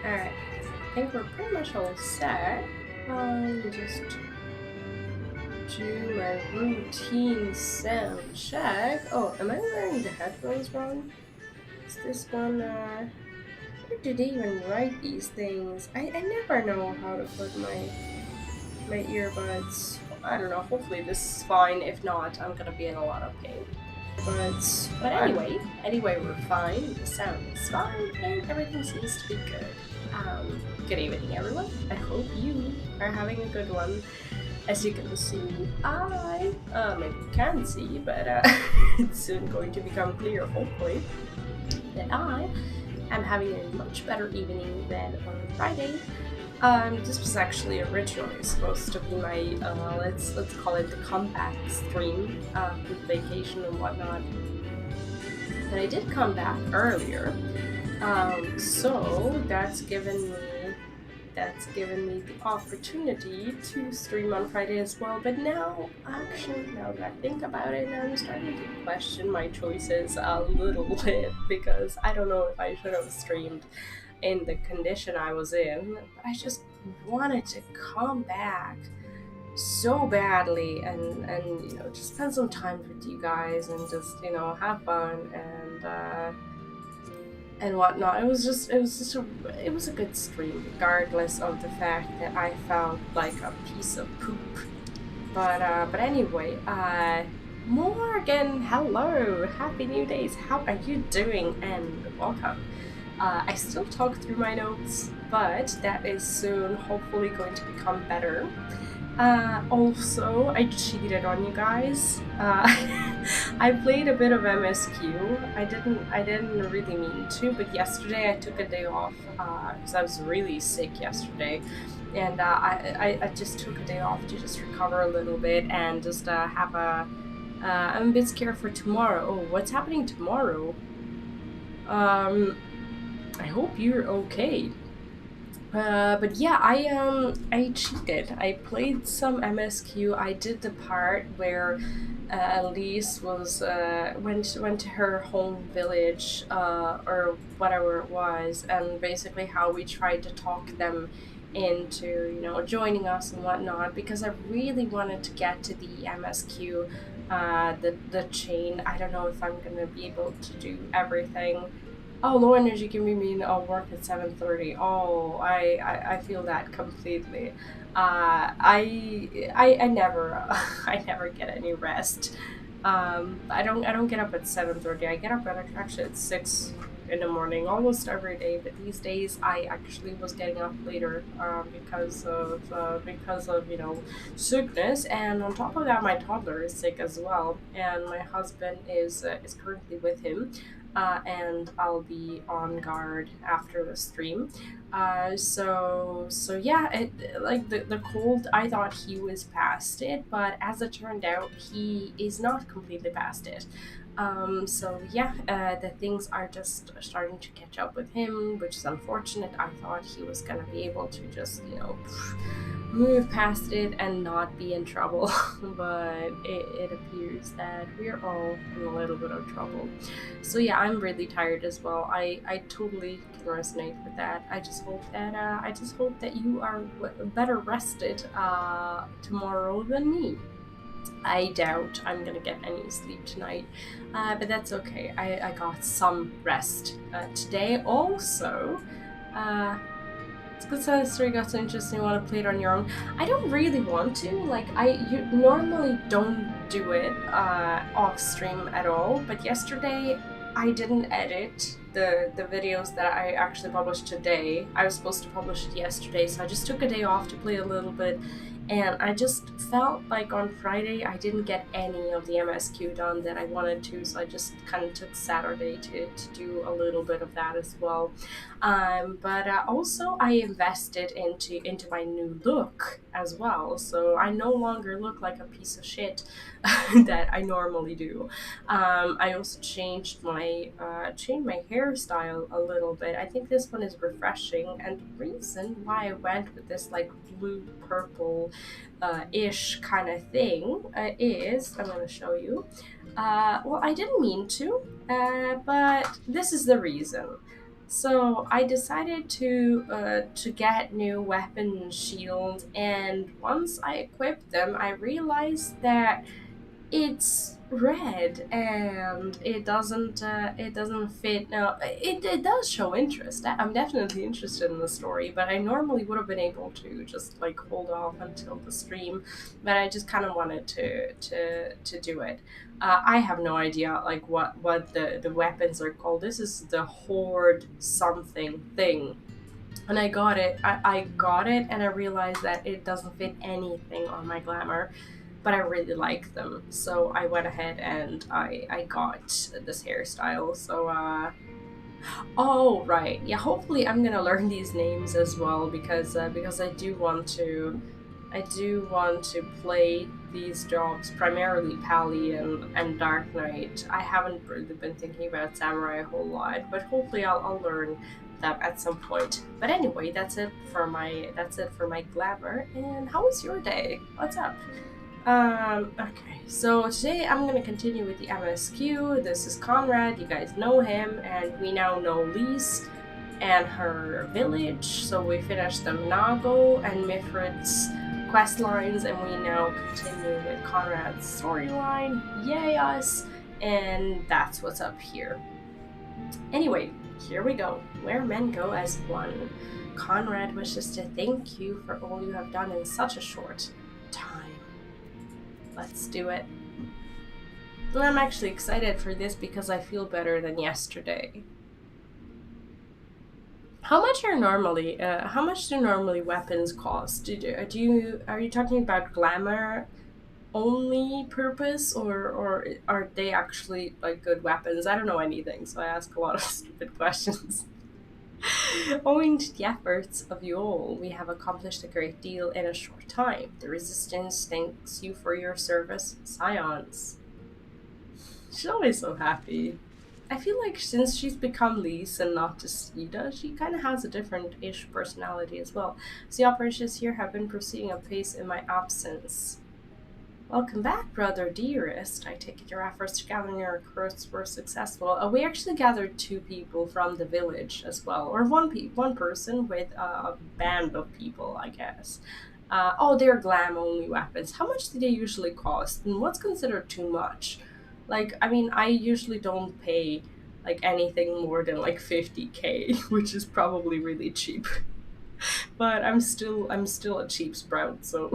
Alright, I think we're pretty much all set. Just do my routine sound check. Oh, am I wearing the headphones wrong? Is this one, where did they even write these things? I never know how to put my earbuds. I don't know, hopefully this is fine. If not, I'm gonna be in a lot of pain. But anyway, we're fine. The sound is fine, and everything seems to be good. Good evening, everyone. I hope you are having a good one. As you can see, maybe you can't see, but it's soon going to become clear, hopefully, that I am having a much better evening than on Friday. This was actually originally supposed to be my, let's call it the comeback stream, with vacation and whatnot. But I did come back earlier, so that's given me the opportunity to stream on Friday as well. But now that I think about it, I'm starting to question my choices a little bit, because I don't know if I should have streamed in the condition I was in, but I just wanted to come back so badly and just spend some time with you guys and just have fun and whatnot. It was a good stream, regardless of the fact that I felt like a piece of poop. But anyway, Morgan, hello, happy new days. How are you doing? And welcome. I still talk through my notes, but that is soon hopefully going to become better. Also, I cheated on you guys. I played a bit of MSQ. I didn't really mean to, but yesterday I took a day off because I was really sick yesterday, and I just took a day off to just recover a little bit and just have a. I'm a bit scared for tomorrow. Oh, what's happening tomorrow? I hope you're okay. But yeah, I cheated. I played some MSQ. I did the part where Elise was went to her home village or whatever it was, and basically how we tried to talk them into joining us and whatnot, because I really wanted to get to the MSQ, the chain. I don't know if I'm gonna be able to do everything. Oh, low energy can mean I'll work at 7:30. Oh, I feel that completely. I never I never get any rest. I don't get up at 7:30. I get up actually at 6 in the morning almost every day. But these days I actually was getting up later because of sickness, and on top of that my toddler is sick as well, and my husband is currently with him. And I'll be on guard after the stream. So yeah, like the cold, I thought he was past it, but as it turned out, he is not completely past it. So yeah, the things are just starting to catch up with him, which is unfortunate. I thought he was gonna be able to just move past it and not be in trouble, but it appears that we're all in a little bit of trouble. So yeah, I'm really tired as well. I totally can resonate with that. I just hope that you are better rested tomorrow than me. I doubt I'm gonna get any sleep tonight, but that's okay. I got some rest today. Also, it's good that story got so interesting. You want to play it on your own? I don't really want to. Like, you normally don't do it off stream at all, but yesterday I didn't edit the videos that I actually published today. I was supposed to publish it yesterday, so I just took a day off to play a little bit, and I just felt like on Friday I didn't get any of the MSQ done that I wanted to, so I just kind of took Saturday to do a little bit of that as well. But also I invested into my new look as well, so I no longer look like a piece of shit that I normally do. I also changed my hairstyle a little bit. I think this one is refreshing, and the reason why I went with this like blue purple ish kind of thing is, I'm going to show you. Well, I didn't mean to, but this is the reason. So I decided to get new weapon shield, and once I equipped them, I realized that it's red and it doesn't fit. No, it does show interest. I'm definitely interested in the story, but I normally would have been able to just like hold off until the stream, but I just kind of wanted to do it. I have no idea like what the weapons are called. This is the horde something thing, and I got it. I got it, and I realized that it doesn't fit anything on my glamour, but I really like them. So I went ahead and I got this hairstyle. So oh right, yeah. Hopefully I'm gonna learn these names as well because I do want to play these jobs, primarily Pally and Dark Knight. I haven't really been thinking about Samurai a whole lot, but hopefully I'll learn that at some point. But anyway, that's it for my glamour. And how was your day? What's up? Okay, so today I'm gonna continue with the MSQ. This is Conrad, you guys know him, and we now know Lise and her village. So we finished the Nago and Mifrid's quest lines, and we now continue with Conrad's storyline. Yay us! And that's what's up here. Anyway, here we go. Where men go as one. Conrad wishes to thank you for all you have done in such a short time. Let's do it. And I'm actually excited for this because I feel better than yesterday. How much do normally weapons cost? Are you talking about glamour only purpose, or are they actually like good weapons? I don't know anything, so I ask a lot of stupid questions. Owing to the efforts of you all, we have accomplished a great deal in a short time. The Resistance thanks you for your service, Scions. She's always so happy. I feel like since she's become Lise and not just Sita, she kind of has a different-ish personality as well. So the operations here have been proceeding apace in my absence. Welcome back, brother dearest. I take it your efforts to gather your recruits were successful. We actually gathered two people from the village as well, or one person with a band of people, I guess. Oh, they're glam only weapons. How much do they usually cost, and what's considered too much? Like, I mean, I usually don't pay like anything more than like 50k, which is probably really cheap. But I'm still a cheap sprout, so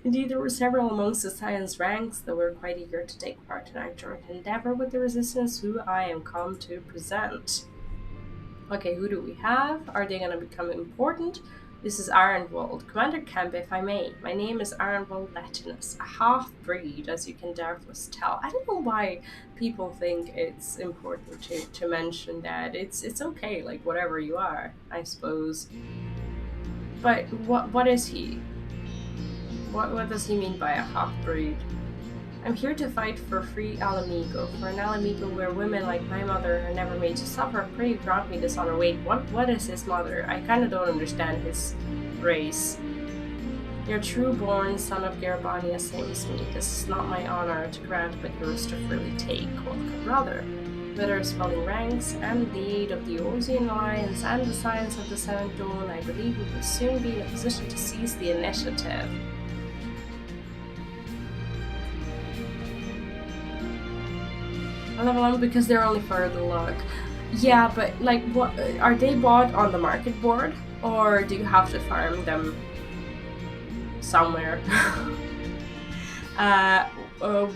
indeed, there were several amongst the science ranks that were quite eager to take part in our joint endeavor with the resistance who I am come to present. Okay, who do we have? Are they gonna become important? This is Arenwald. Commander Kemp, if I may. My name is Arenwald Latinus, a half-breed, as you can doubtless tell. I don't know why people think it's important to mention that. It's okay, like whatever you are, I suppose. But what is he? What does he mean by a half-breed? I'm here to fight for free Alamigo, for an Alamigo where women like my mother are never made to suffer. Pray grant me this honor. Wait, what is his mother? I kinda don't understand his race. Your true-born son of Garabania saves me. This is not my honor to grant, but yours to freely take. Welcome, brother. With our swelling ranks and the aid of the Orsian Alliance and the science of the Seventh Dawn, I believe we will soon be in a position to seize the initiative. I level them because they're only for the luck. Yeah, but like, what are they bought on the market board, or do you have to farm them somewhere?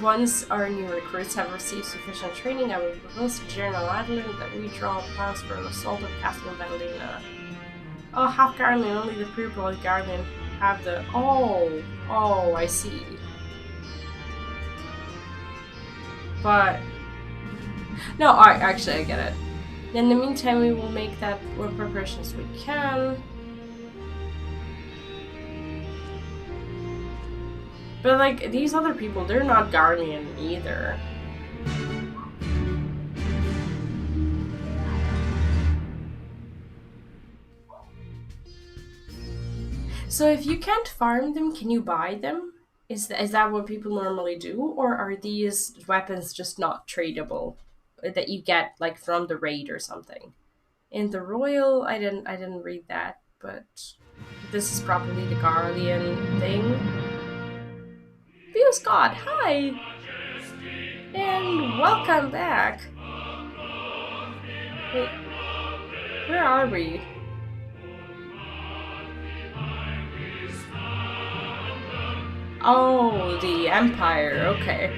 Once our new recruits have received sufficient training, I will propose to General Adlin that we draw plans for an assault on Castle Madalena. Oh, half Garland, only the pure-blood Garland have the. Oh, I see. But. No, alright, actually, I get it. In the meantime, we will make that what preparations we can. But, like, these other people, they're not Guardian either. So if you can't farm them, can you buy them? Is that what people normally do? Or are these weapons just not tradable? That you get, like, from the raid or something? In the royal, I didn't read that, but this is probably the Guardian thing. View Scott, hi! And welcome back! Wait, where are we? Oh, the Empire, okay.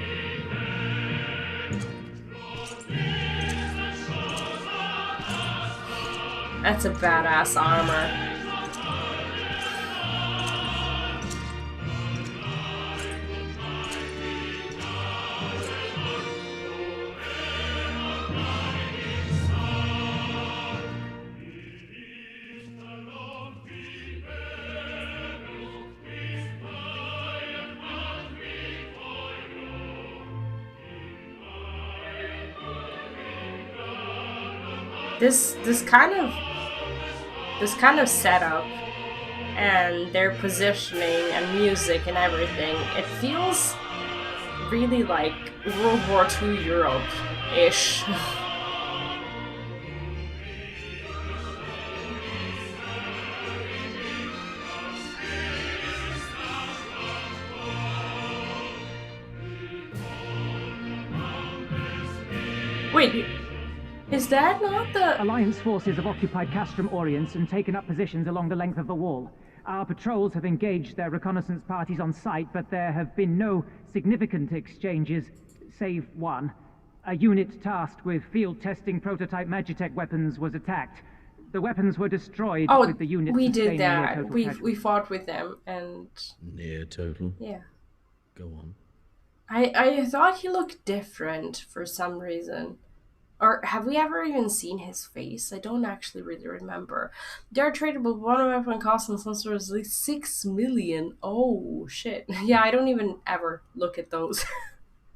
That's a badass armor. This kind of setup and their positioning and music and everything, it feels really like World War II Europe-ish. Wait, is that not the... Alliance forces have occupied Castrum Orients and taken up positions along the length of the wall. Our patrols have engaged their reconnaissance parties on site, but there have been no significant exchanges, save one. A unit tasked with field testing prototype Magitech weapons was attacked. The weapons were destroyed with the unit we did that. We casualties. fought with them and... Near total? Yeah. Go on. I thought he looked different for some reason. Or have we ever even seen his face? I don't actually really remember. They are tradable. One weapon cost in some sort of like 6 million. Oh shit. Yeah, I don't even ever look at those.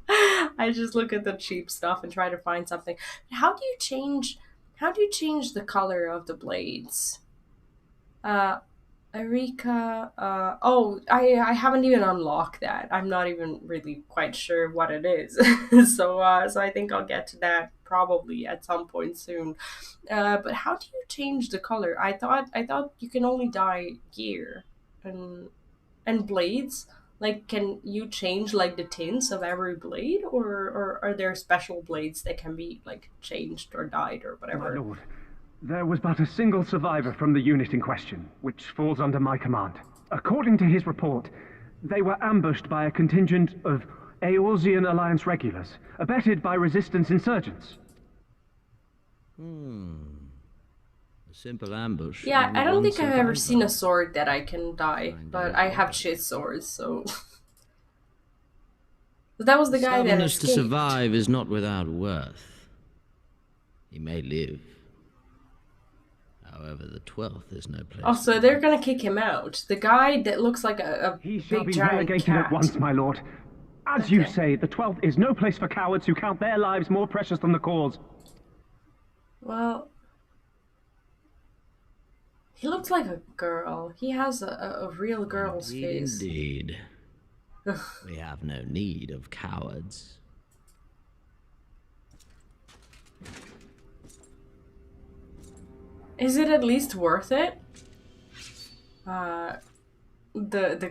I just look at the cheap stuff and try to find something. How do you change the color of the blades? Erika, I haven't even unlocked that. I'm not even really quite sure what it is. So I think I'll get to that probably at some point soon. But how do you change the color? I thought you can only dye gear and blades. Like, can you change like the tints of every blade, or are there special blades that can be like changed or dyed or whatever? My lord, there was but a single survivor from the unit in question, which falls under my command. According to his report, they were ambushed by a contingent of Eorzean Alliance regulars, abetted by resistance insurgents. A simple ambush. Yeah, I don't think I've ever seen a survivor. sword that I can dye, but I have shit swords, so... But that was the guy that Stubbornness to escaped. survive is not without worth. He may live. However, the 12th is no place. Oh, so they're gonna kick him out. The guy that looks like a He shall big be giant relegated cat. at once, my lord. As you Okay. say, the 12th is no place for cowards who count their lives more precious than the cause. Well... He looks like a girl. He has a real girl's face. Indeed. We have no need of cowards. Is it at least worth it? The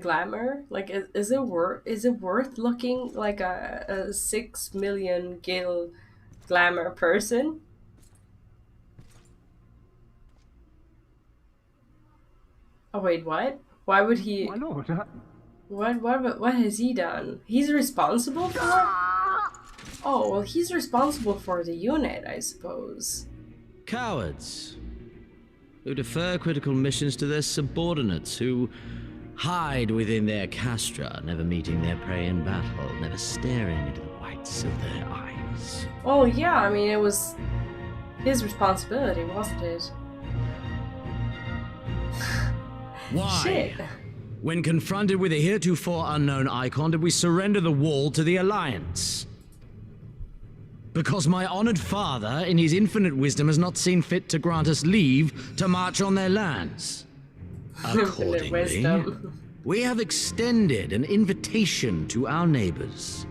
glamour? Like, is it worth looking like a 6 million gil glamour person? Oh wait, what? Why would he? My lord, What has he done? He's responsible for it? Oh well, he's responsible for the unit, I suppose. Cowards. Who defer critical missions to their subordinates, who hide within their castra, never meeting their prey in battle, never staring into the whites of their eyes. Oh yeah, I mean it was his responsibility, wasn't it? Why? Shit. When confronted with a heretofore unknown icon, did we surrender the wall to the Alliance? Because my honored father, in his infinite wisdom, has not seen fit to grant us leave to march on their lands. Accordingly, wisdom. we have extended an invitation to our neighbors.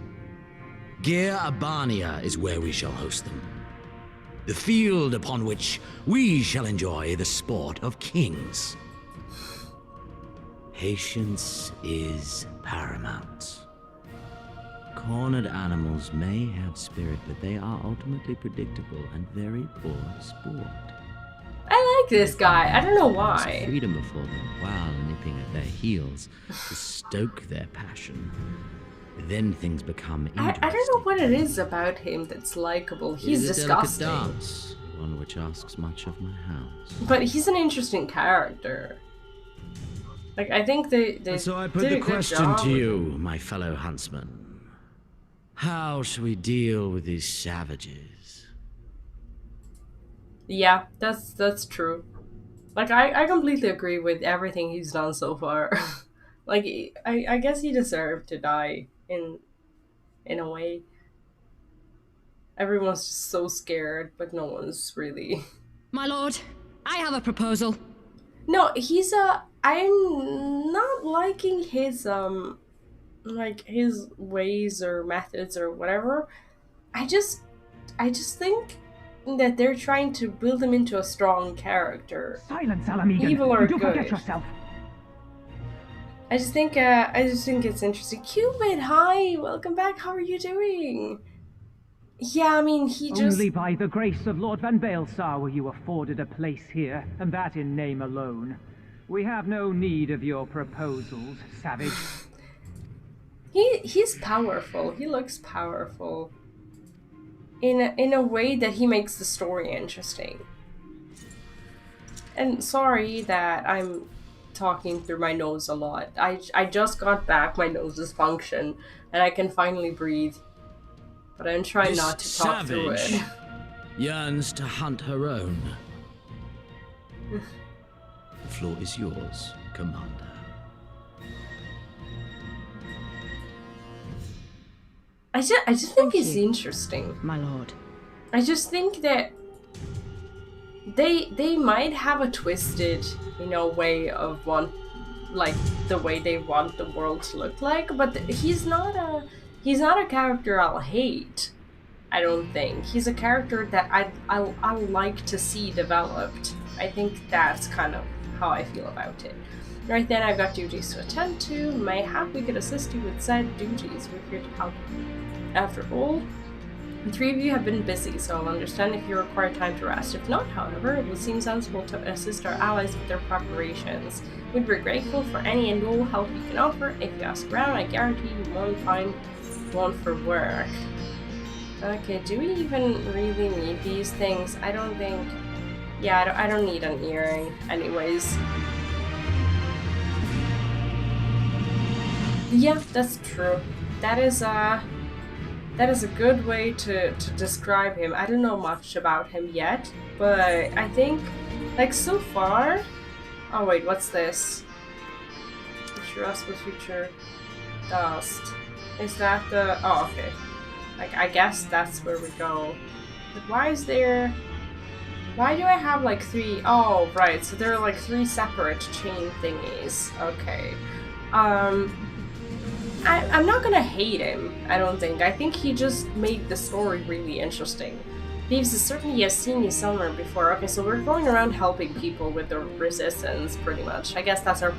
Gir Abania is where we shall host them. the field upon which we shall enjoy the sport of kings. Patience is paramount. Cornered animals may have spirit, but they are ultimately predictable and very poor sport. I like this guy. I don't know There's why. freedom before them while nipping at their heels to stoke their passion. Then things become interesting. I don't know what it is about him that's likable. He's It is a delicate disgusting. dance, one which asks much of my house. But he's an interesting character. Like, I think they And so I put did a the good question job to with you, him. my fellow huntsman. How shall we deal with these savages? Yeah, that's true. Like, I completely agree with everything he's done so far. Like, I guess he deserved to die in a way. Everyone's just so scared, but no one's really. My lord, I have a proposal. No, I'm not liking his like his ways or methods or whatever. I just think that they're trying to build him into a strong character. Silence, Alamegan. Evil or You do good? forget yourself. I just think it's interesting. Cupid, hi, welcome back. How are you doing? Yeah, I mean, he just Only by the grace of Lord Van Baelsar were you afforded a place here, and that in name alone. We have no need of your proposals, savage. he's powerful. He looks powerful in a way that he makes the story interesting. And sorry that I'm talking through my nose a lot. I just got back my nose's function and I can finally breathe. But I'm trying This not to talk through it. savage yearns to hunt her own. The floor is yours, Commander. I just think he's interesting. My lord. I just think that they might have a twisted, way of the way they want the world to look like, but he's not a character I'll hate. I don't think he's a character that I'll like to see developed. I think that's kind of how I feel about it. Right then, I've got duties to attend to. Mayhap we could assist you with said duties. We're here to help. After all, the three of you have been busy, so I'll understand if you require time to rest. If not, however, it would seem sensible to assist our allies with their preparations. We'd be grateful for any and all help you can offer. If you ask around, I guarantee you won't find one for work. Okay, do we even really need these things? I don't think... Yeah, I don't need an earring. Anyways. Yeah, that's true. That is a good way to describe him. I don't know much about him yet, but I think, like, so far... Oh wait, what's this? Future us with future dust. Is that the... Oh, okay. Like, I guess that's where we go. But why is there... Why do I have, like, three... Oh, right, so there are, like, three separate chain thingies. Okay. I'm not gonna hate him, I don't think. I think he just made the story really interesting. Thieves is certainly has seen you somewhere before. Okay, so we're going around helping people with the resistance, pretty much. I guess that's our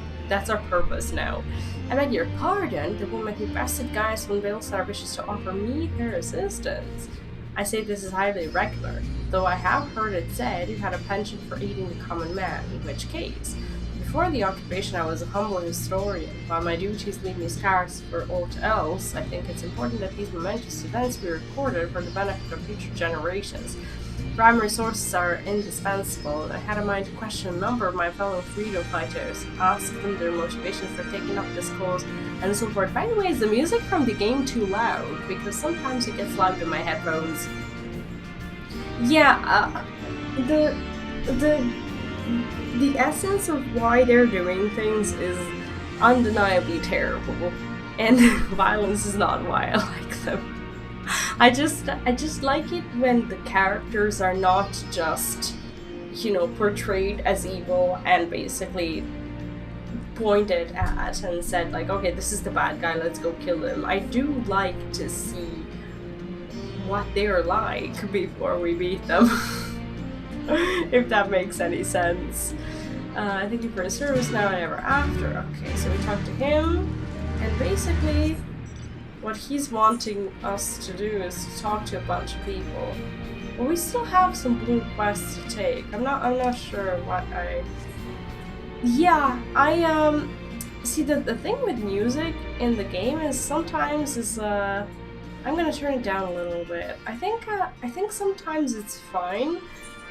purpose now. I beg your pardon, the woman who bested Gaius von Baelsar wishes to offer me her assistance. I say this is highly irregular, though I have heard it said you had a penchant for aiding the common man, in which case... Before the occupation, I was a humble historian. While my duties leave me scarce for aught else, I think it's important that these momentous events be recorded for the benefit of future generations. Primary sources are indispensable, and I had in mind to question a number of my fellow freedom fighters, ask them their motivations for taking up this cause, and so forth. By the way, is the music from the game too loud? Because sometimes it gets loud in my headphones. Yeah, the essence of why they're doing things is undeniably terrible, and violence is not why I like them. I just like it when the characters are not just, portrayed as evil and basically pointed at and said like, okay, this is the bad guy, let's go kill him. I do like to see what they're like before we meet them. If that makes any sense. Thank you for the service now and ever after. Okay, so we talk to him, and basically what he's wanting us to do is to talk to a bunch of people. But we still have some blue quests to take. I'm not sure what I... Yeah, see, the thing with music in the game is sometimes is, I'm gonna turn it down a little bit. I think sometimes it's fine.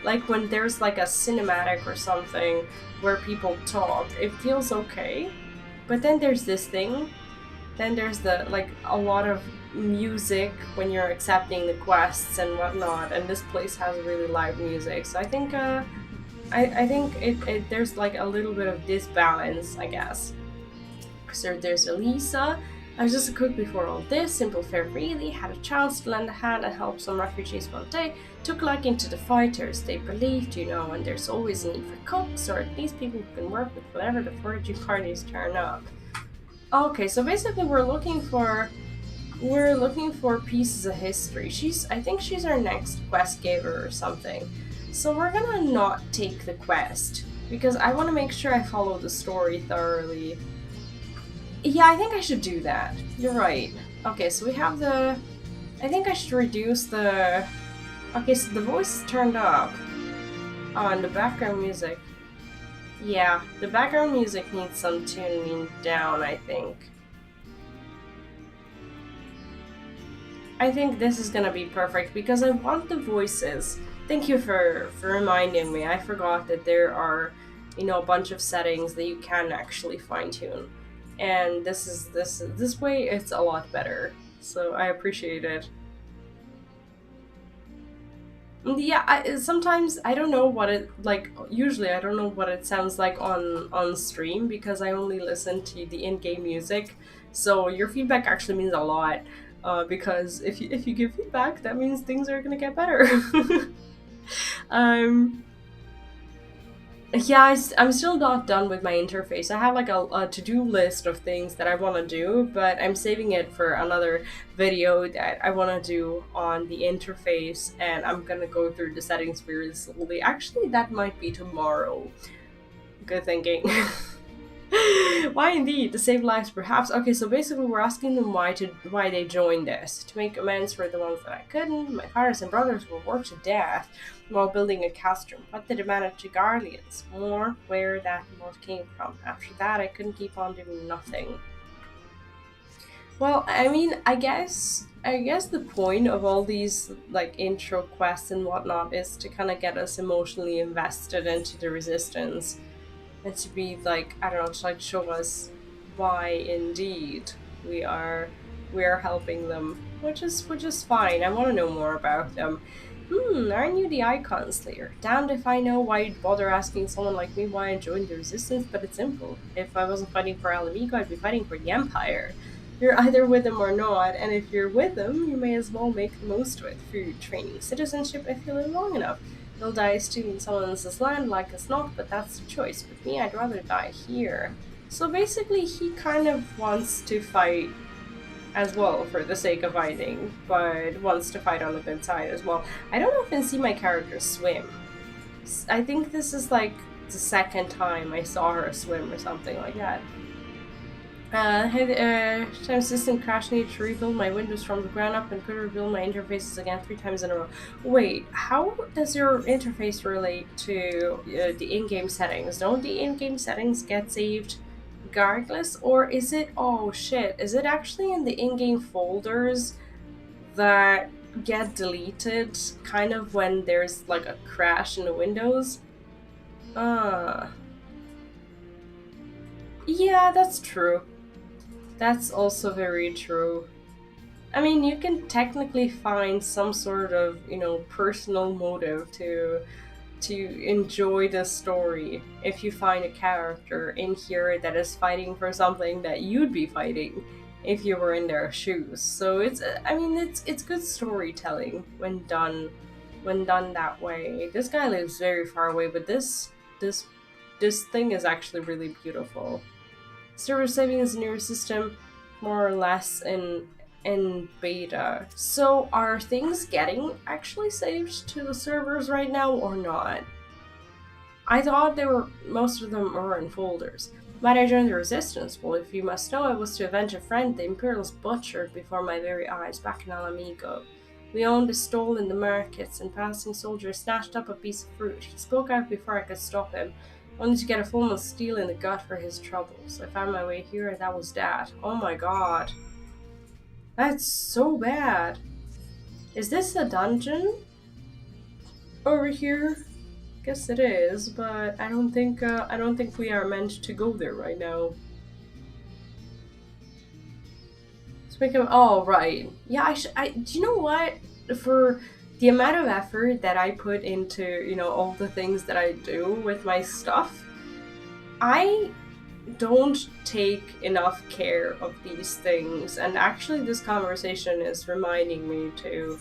Like when there's like a cinematic or something where people talk, it feels okay. But then there's this thing. Then there's the, like, a lot of music when you're accepting the quests and whatnot, and this place has really loud music. So I think, I think there's like a little bit of disbalance, I guess. So there's Elisa. I was just a cook before all this. Simple fare really. Had a chance to lend a hand and help some refugees one day. Took a liking to the fighters. They believed, you know, and there's always a need for cooks, or at least people who can work with whatever the foraging parties turn up. Okay, so basically we're looking for pieces of history. I think she's our next quest giver or something. So we're gonna not take the quest because I want to make sure I follow the story thoroughly. Yeah, I think I should do that. You're right. Okay, so we have the... I think I should reduce the... Okay, so the voice is turned up. Oh, and the background music. Yeah, the background music needs some tuning down, I think. I think this is gonna be perfect because I want the voices. Thank you for reminding me. I forgot that there are, you know, a bunch of settings that you can actually fine-tune. And this way it's a lot better. So I appreciate it. Yeah, sometimes I don't know what it, like, usually I don't know what it sounds like on stream because I only listen to the in-game music. So your feedback actually means a lot, because if you give feedback, that means things are gonna get better. Yeah, I'm still not done with my interface. I have like a to-do list of things that I want to do, but I'm saving it for another video that I want to do on the interface, and I'm gonna go through the settings very slowly. Actually, that might be tomorrow. Good thinking. Why indeed? To save lives, perhaps. Okay, so basically we're asking them why they joined us. To make amends for the ones that I couldn't. My fathers and brothers were worked to death while building a castrum. What did it matter to Guardians? More where that mold came from. After that, I couldn't keep on doing nothing. Well, I mean, I guess the point of all these, like, intro quests and whatnot is to kind of get us emotionally invested into the Resistance. And to be like, I don't know, to like show us why indeed we are helping them, which is fine. I want to know more about them. Aren't you the Icon Slayer? Damned if I know why you'd bother asking someone like me why I joined the Resistance, but it's simple. If I wasn't fighting for Alamigo, I'd be fighting for the Empire. You're either with them or not, and if you're with them, you may as well make the most of it. Food, training, citizenship, if you live long enough. You'll die stealing someone else's land like us not, but that's the choice. With me, I'd rather die here. So basically, he kind of wants to fight as well for the sake of fighting, but wants to fight on the good side as well. I don't often see my character swim. I think this is like the second time I saw her swim or something like that. Hey, time system crash, need to rebuild my Windows from the ground up and could rebuild my interfaces again 3 times in a row. Wait, how does your interface relate to the in-game settings? Don't the in-game settings get saved regardless? Or is it, oh shit, is it actually in the in-game folders that get deleted kind of when there's like a crash in the Windows? Yeah, that's true. That's also very true. I mean, you can technically find some sort of, you know, personal motive to enjoy the story if you find a character in here that is fighting for something that you'd be fighting if you were in their shoes. So it's, I mean, it's good storytelling when done that way. This guy lives very far away, but this thing is actually really beautiful. Server saving is a newer system, more or less in in beta. So are things getting actually saved to the servers right now or not? I thought most of them were in folders. Might I join the resistance? Well, if you must know, I was to avenge a friend the Imperials butchered before my very eyes back in Alamigo. We owned a stall in the markets, and passing soldier snatched up a piece of fruit. He spoke out before I could stop him, only to get a full steel in the gut for his troubles. I found my way here, and that was that. Oh my god. That's so bad. Is this a dungeon? Over here? Guess it is, but I don't think we are meant to go there right now. Speaking of, oh right, yeah, do you know what? For the amount of effort that I put into, all the things that I do with my stuff, I don't take enough care of these things. And actually, this conversation is reminding me to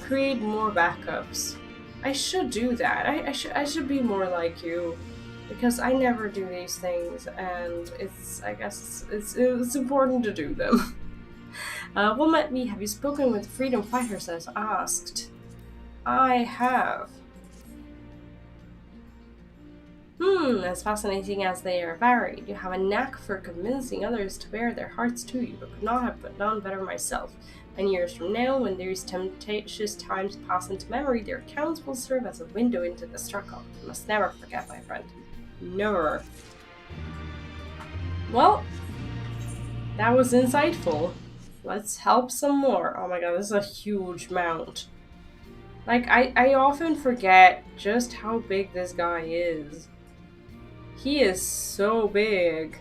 create more backups. I should do that. I should be more like you, because I never do these things, and I guess it's important to do them. Well met me, have you spoken with freedom fighters as asked? I have. As fascinating as they are varied, you have a knack for convincing others to bear their hearts to you, but could not have done better myself. And years from now, when these temptatious times pass into memory, their accounts will serve as a window into the struggle. You must never forget, my friend. Never. Well, that was insightful. Let's help some more. Oh my god, this is a huge mount. Like, I often forget just how big this guy is. He is so big.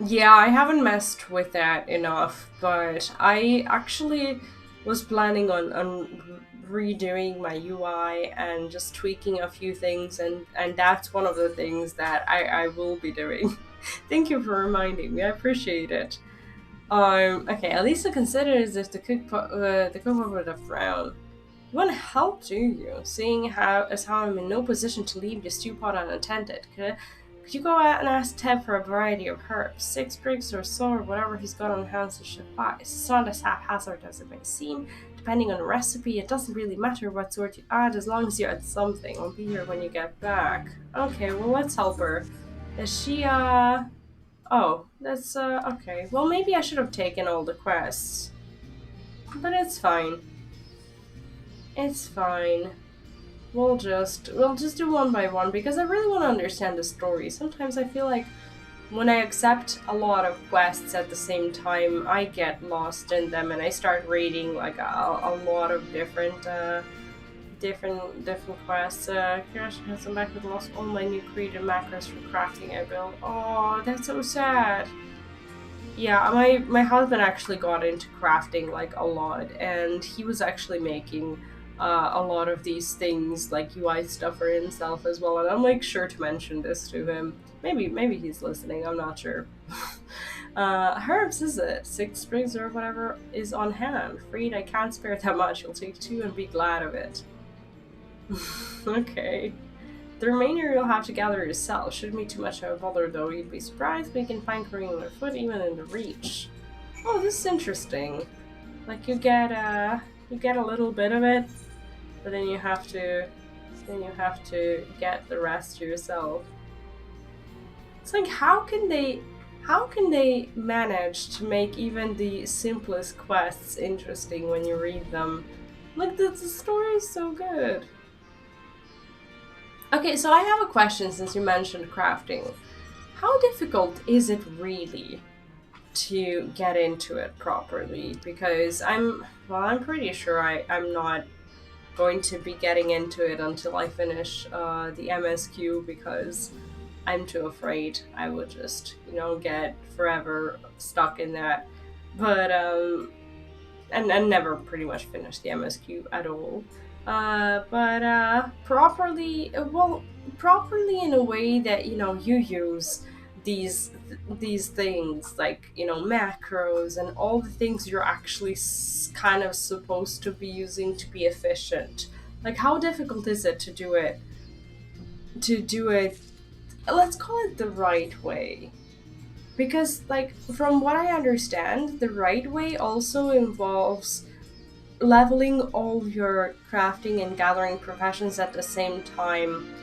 Yeah, I haven't messed with that enough, but I actually was planning on redoing my UI and just tweaking a few things, and that's one of the things that I will be doing. Thank you for reminding me, I appreciate it. Okay, at least to consider is if the cookbook with a frown. You want help, do you? Seeing how I'm in no position to leave the stew pot unattended. Could you go out and ask Ted for a variety of herbs, 6 sprigs or so, or whatever he's got on hand to suffice? It's not as haphazard as it may seem. Depending on the recipe, it doesn't really matter what sort you add, as long as you add something. I'll be here when you get back. Okay, well, let's help her. Is she, Oh, that's, okay. Well, maybe I should have taken all the quests. But it's fine. It's fine. We'll just do one by one, because I really want to understand the story. Sometimes I feel like when I accept a lot of quests at the same time, I get lost in them and I start reading like a lot of different quests. Gosh, has come back with lost all my new created macros for crafting I built. Oh, that's so sad. Yeah, my husband actually got into crafting like a lot, and he was actually making a lot of these things like UI stuff for himself as well, and I'll make sure to mention this to him. Maybe he's listening, I'm not sure. Herbs, is it? 6 sprigs or whatever is on hand. Afraid I can't spare that much. You'll take 2 and be glad of it. Okay. The remainder you'll have to gather yourself. Shouldn't be too much of a bother though. You'd be surprised, but you can find green on their foot even in the reach. Oh, this is interesting. Like you get a little bit of it, but then you have to get the rest yourself. It's like, how can they manage to make even the simplest quests interesting when you read them? Like, the story is so good. Okay, so I have a question since you mentioned crafting. How difficult is it really to get into it properly? Because I'm pretty sure I'm not going to be getting into it until I finish the MSQ, because I'm too afraid I would just, get forever stuck in that. But, and never pretty much finish the MSQ at all. Properly in a way that, you use these things like, macros and all the things you're actually kind of supposed to be using to be efficient. Like, how difficult is it to do it let's call it the right way. Because, like, from what I understand, the right way also involves leveling all your crafting and gathering professions at the same time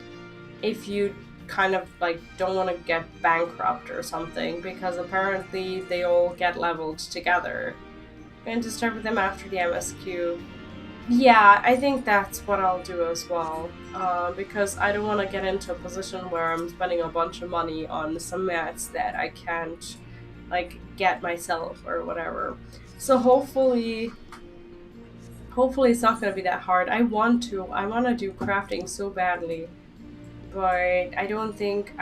if you kind of, like, don't want to get bankrupt or something, because apparently they all get leveled together. I'm going to start with them after the MSQ. Yeah, I think that's what I'll do as well, because I don't want to get into a position where I'm spending a bunch of money on some mats that I can't, like, get myself or whatever. So hopefully it's not going to be that hard. I want to do crafting so badly, but I don't think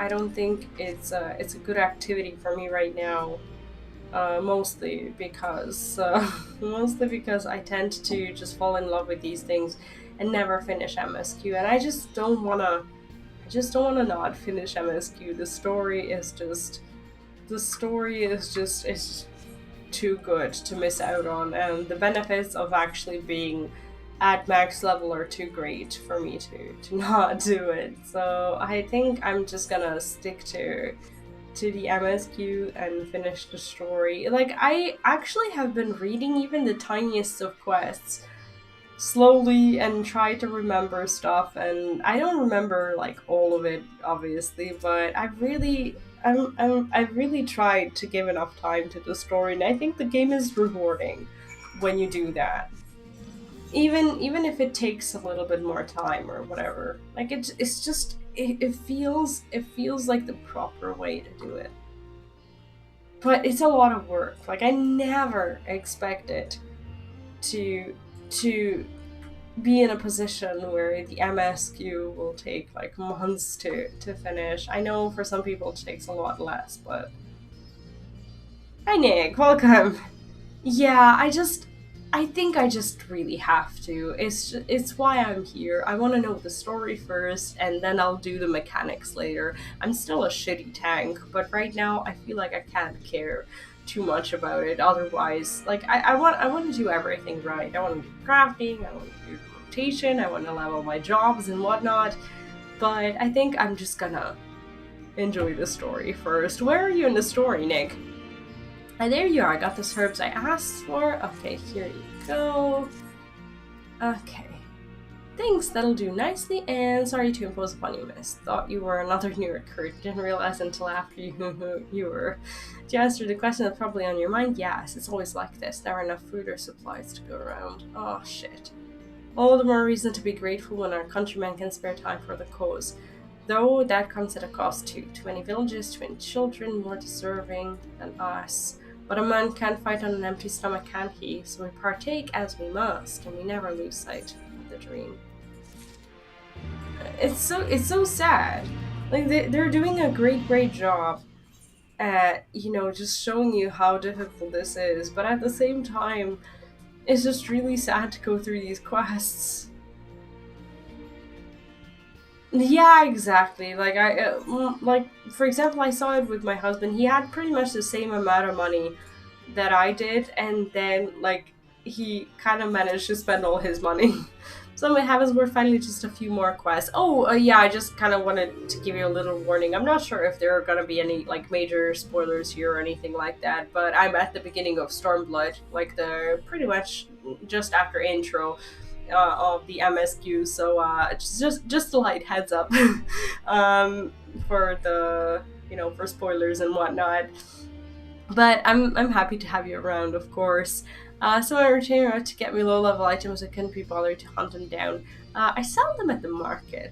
it's a good activity for me right now. Mostly because I tend to just fall in love with these things and never finish MSQ, and I just don't wanna not finish MSQ. The story is just too good to miss out on, and the benefits of actually being at max level are too great for me to not do it. So I think I'm just gonna stick to the MSQ and finish the story. Like, I actually have been reading even the tiniest of quests slowly and try to remember stuff, and I don't remember like all of it obviously, but I've really tried to give enough time to the story, and I think the game is rewarding when you do that. Even if it takes a little bit more time or whatever. Like, it's just it feels like the proper way to do it. But it's a lot of work. Like, I never expected to be in a position where the MSQ will take like months to finish. I know for some people it takes a lot less, but hi Nick, welcome. Yeah, I think I just really have to. It's why I'm here. I want to know the story first, and then I'll do the mechanics later. I'm still a shitty tank, but right now I feel like I can't care too much about it. Otherwise, like, I want to do everything right. I want to do crafting. I want to do rotation. I want to level my jobs and whatnot. But I think I'm just gonna enjoy the story first. Where are you in the story, Nick? There you are, I got the herbs I asked for. Okay, here you go. Okay. Thanks, that'll do nicely, and sorry to impose upon you, miss. Thought you were another new recruit. Didn't realize until after you were. To answer the question that's probably on your mind, yes, it's always like this. There are enough food or supplies to go around. Oh, shit. All the more reason to be grateful when our countrymen can spare time for the cause. Though that comes at a cost too. Too many villages, too many children, more deserving than us. But a man can't fight on an empty stomach, can he? So we partake as we must, and we never lose sight of the dream. It's so sad. Like, they're doing a great job at, you know, just showing you how difficult this is, but at the same time, it's just really sad to go through these quests. Yeah, exactly. Like, like, for example, I saw it with my husband. He had pretty much the same amount of money that I did, and then, like, he kind of managed to spend all his money. So what happens were finally just a few more quests. Oh, yeah, I just kind of wanted to give you a little warning. I'm not sure if there are going to be any, like, major spoilers here or anything like that, but I'm at the beginning of Stormblood, like, the pretty much just after intro of the MSQ, so just a light heads up for the, you know, for spoilers and whatnot. But I'm happy to have you around, of course. So I returned out to get me low-level items. I couldn't be bothered to hunt them down. I sell them at the market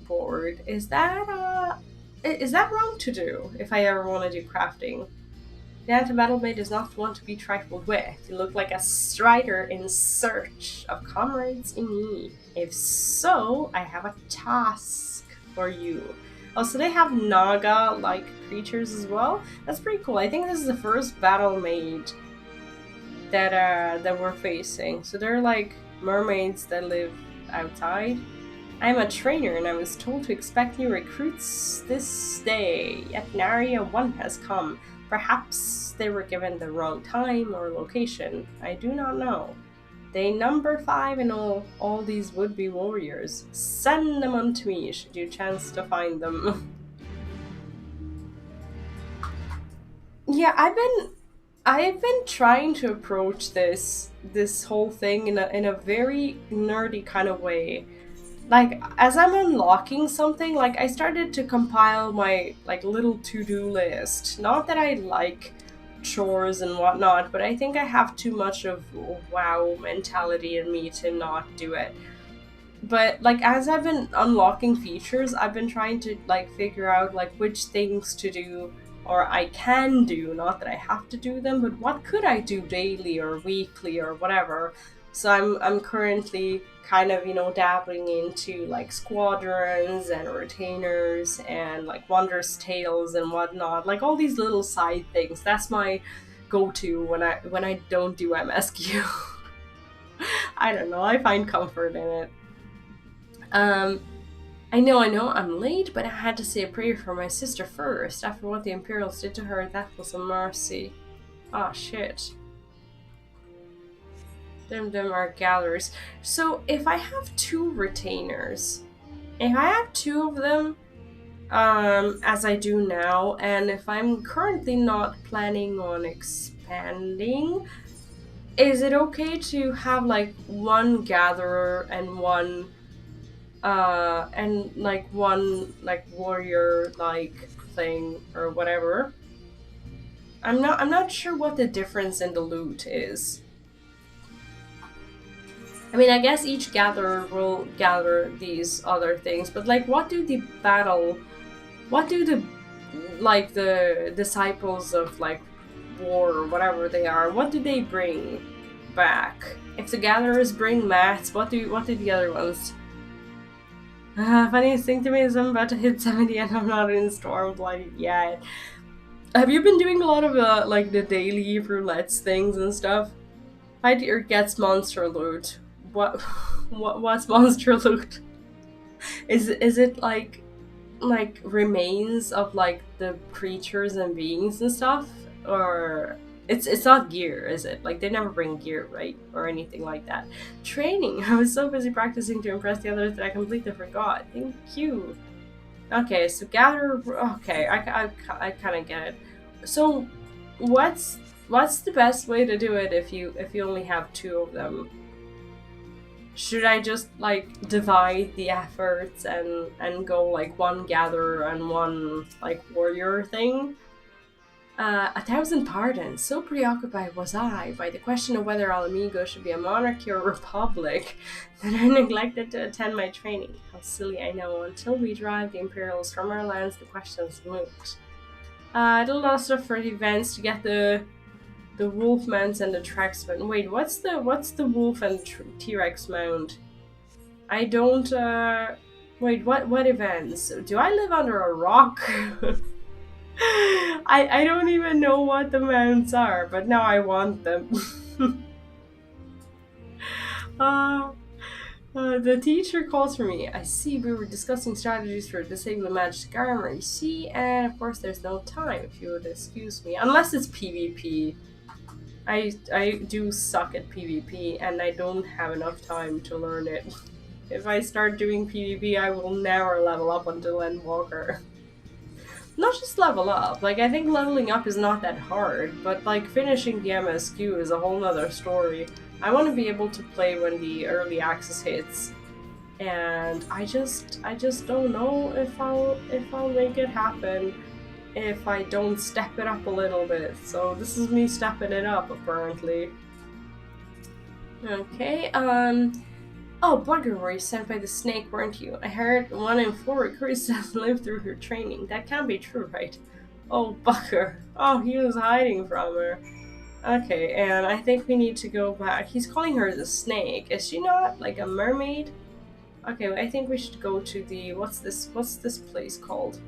board. Is that wrong to do if I ever want to do crafting? The anti-battle maid is not one to be trifled with. You look like a strider in search of comrades in need. If so, I have a task for you. Oh, so they have Naga-like creatures as well? That's pretty cool. I think this is the first battle maid that we're facing. So they're like mermaids that live outside. I'm a trainer and I was told to expect new recruits this day. Yet Naria 1 has come. Perhaps they were given the wrong time or location. I do not know. They number 5 in all these would-be warriors. Send them unto me should you chance to find them. Yeah, I've been trying to approach this whole thing in a very nerdy kind of way. Like as I'm unlocking something, like I started to compile my like little to-do list. Not that I like chores and whatnot, but I think I have too much of wow mentality in me to not do it. But like as I've been unlocking features, I've been trying to like figure out like which things to do or I can do, not that I have to do them, but what could I do daily or weekly or whatever. So I'm currently kind of, dabbling into like squadrons and retainers and like wondrous tales and whatnot. Like all these little side things. That's my go-to when I don't do MSQ. I don't know, I find comfort in it. Um, I know, I'm late, but I had to say a prayer for my sister first. After what the Imperials did to her, that was a mercy. Ah, shit. Them are gatherers. So, if I have two retainers, if I have two of them, as I do now, and if I'm currently not planning on expanding, is it okay to have, like, one gatherer and one one like warrior like thing or whatever? I'm not sure what the difference in the loot is. I mean, I guess each gatherer will gather these other things, but like what do the disciples of like war or whatever they are, what do they bring back? If the gatherers bring mats, what do the other ones? Funniest thing to me is I'm about to hit 70 and I'm not in Stormblood yet. Have you been doing a lot of like the daily roulettes things and stuff? Fight or gets monster loot. What's monster loot? Is it like remains of like the creatures and beings and stuff? Or it's not gear, is it? Like, they never bring gear, right? Or anything like that. Training! I was so busy practicing to impress the others that I completely forgot. Thank you. Okay, so gather... Okay, I kind of get it. So, what's the best way to do it if you only have two of them? Should I just, like, divide the efforts and go, like, one gatherer and one, like, warrior thing? 1,000 pardons. So preoccupied was I by the question of whether Alamigo should be a monarchy or a republic that I neglected to attend my training. How silly, I know. Until we drive the Imperials from our lands, the question's moot. I did a lot of stuff for the events to get the Wolfmans and the Traxmen. Wait, what's the Wolf and T-Rex mount? I don't. Wait, what events? Do I live under a rock? I don't even know what the mounts are, but now I want them. The teacher calls for me. I see we were discussing strategies for disabling magic armor, you see, and of course there's no time, if you would excuse me. Unless it's PvP. I do suck at PvP, and I don't have enough time to learn it. If I start doing PvP, I will never level up until Endwalker. Not just level up, like I think leveling up is not that hard, but like finishing the MSQ is a whole nother story. I want to be able to play when the early access hits, and I just don't know if I'll make it happen if I don't step it up a little bit. So this is me stepping it up apparently. Okay, oh, bugger, were you sent by the snake, weren't you? I heard 1 in 4 recruits that lived through her training. That can't be true, right? Oh, bugger. Oh, he was hiding from her. Okay, and I think we need to go back. He's calling her the snake. Is she not, like, a mermaid? Okay, I think we should go to the... What's this place called?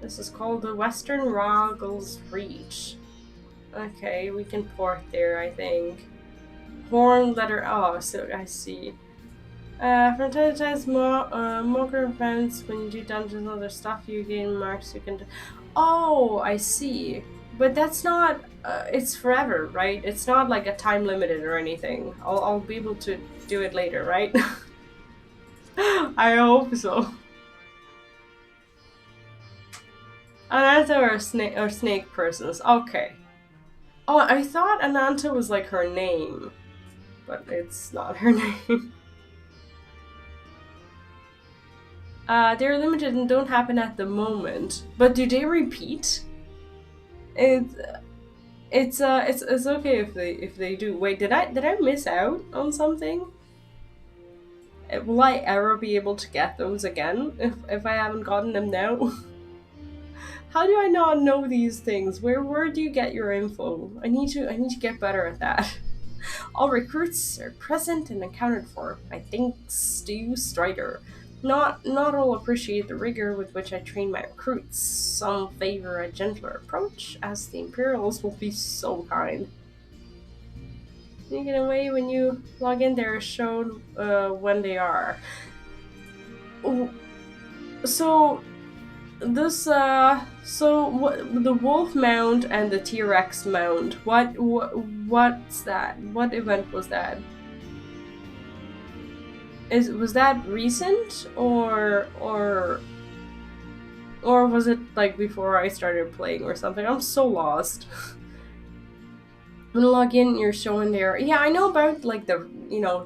This is called the Western Roggles Reach. Okay, we can port there, I think. Horn letter... Oh, so I see. From time to time, Mocker events, when you do dungeons and other stuff, you gain marks you can do. Oh, I see. But that's not, it's forever, right? It's not like a time limited or anything. I'll be able to do it later, right? I hope so. And that's our snake persons. Okay. Oh, I thought Ananta was like her name, but it's not her name. They're limited and don't happen at the moment. But do they repeat? It's it's okay if they do. Wait, did I miss out on something? Will I ever be able to get those again if I haven't gotten them now? How do I not know these things? Where do you get your info? I need to get better at that. All recruits are present and accounted for. I think Stu Strider. Not all appreciate the rigor with which I train my recruits. Some favor a gentler approach, as the Imperials will be so kind. Sneaking away when you log in, they're shown when they are. So this the wolf mount and the T-Rex mount. What's that? What event was that? Was that recent or was it like before I started playing or something? I'm so lost. When you log in, you're showing there. Yeah, I know about like the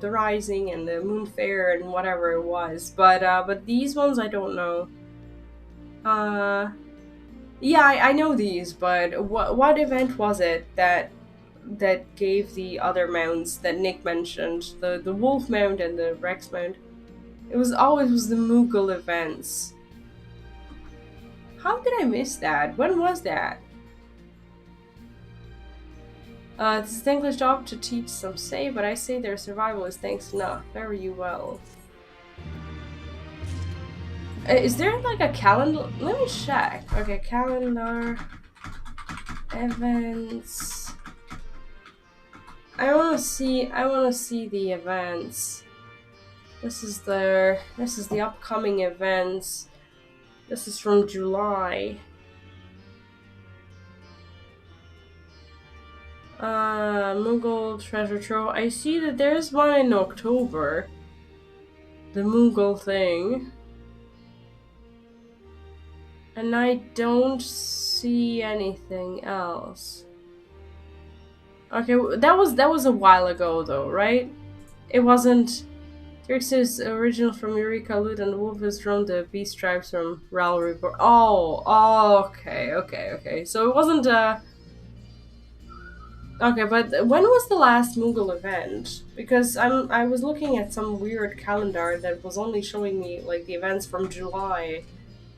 the Rising and the Moon Fair and whatever it was, but these ones I don't know. Yeah, I know these, but what event was it that gave the other mounts that Nick mentioned, the Wolf mount and the Rex mount? It was always the Moogle events. How did I miss that? When was that? It's a thankless job to teach, some say, but I say their survival is thanks enough. Very well. Is there like a calendar? Let me check. Okay, calendar. Events. I wanna see the events. This is the upcoming events. This is from July. Moogle Treasure Trove. I see that there's one in October. The Moogle thing. And I don't see anything else. Okay, that was a while ago though, right? It wasn't. Trix is original from Eureka Loot and the Wolf is from the Beast Stripes from Ral Reborn. Oh, okay. So it wasn't okay, but when was the last Moogle event? Because I was looking at some weird calendar that was only showing me like the events from July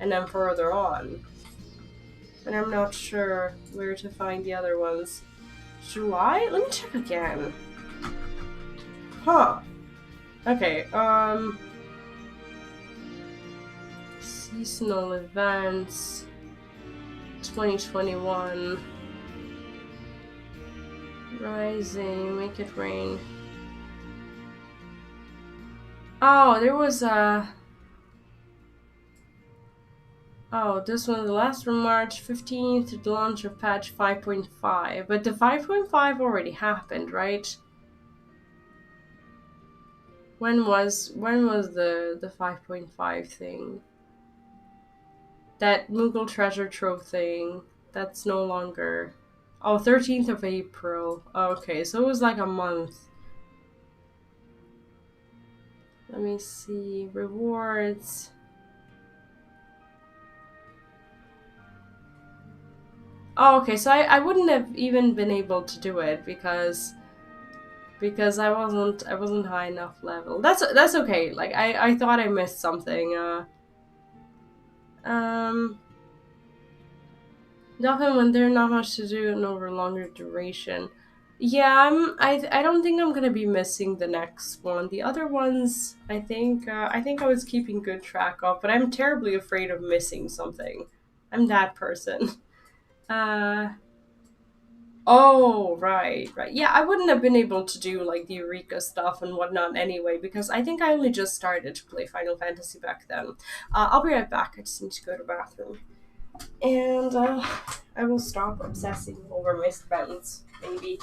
and then further on. And I'm not sure where to find the other ones. July? Let me check again. Huh. Okay, seasonal events 2021. Rising, make it rain. Oh, there was a this one, the last from March 15th to the launch of patch 5.5. But the 5.5 already happened, right? When was the 5.5 thing? That Moogle Treasure Trove thing, that's no longer. Oh, 13th of April. Okay, so it was like a month. Let me see. Rewards. Oh, okay, so I wouldn't have even been able to do it because I wasn't high enough level. That's okay. Like I thought I missed something. Often when there's not much to do and over longer duration. Yeah, I don't think I'm gonna be missing the next one. The other ones, I think I was keeping good track of, but I'm terribly afraid of missing something. I'm that person. Oh, right. Yeah, I wouldn't have been able to do like the Eureka stuff and whatnot anyway, because I think I only just started to play Final Fantasy back then. I'll be right back. I just need to go to the bathroom. And I will stop obsessing over mist mountains, maybe.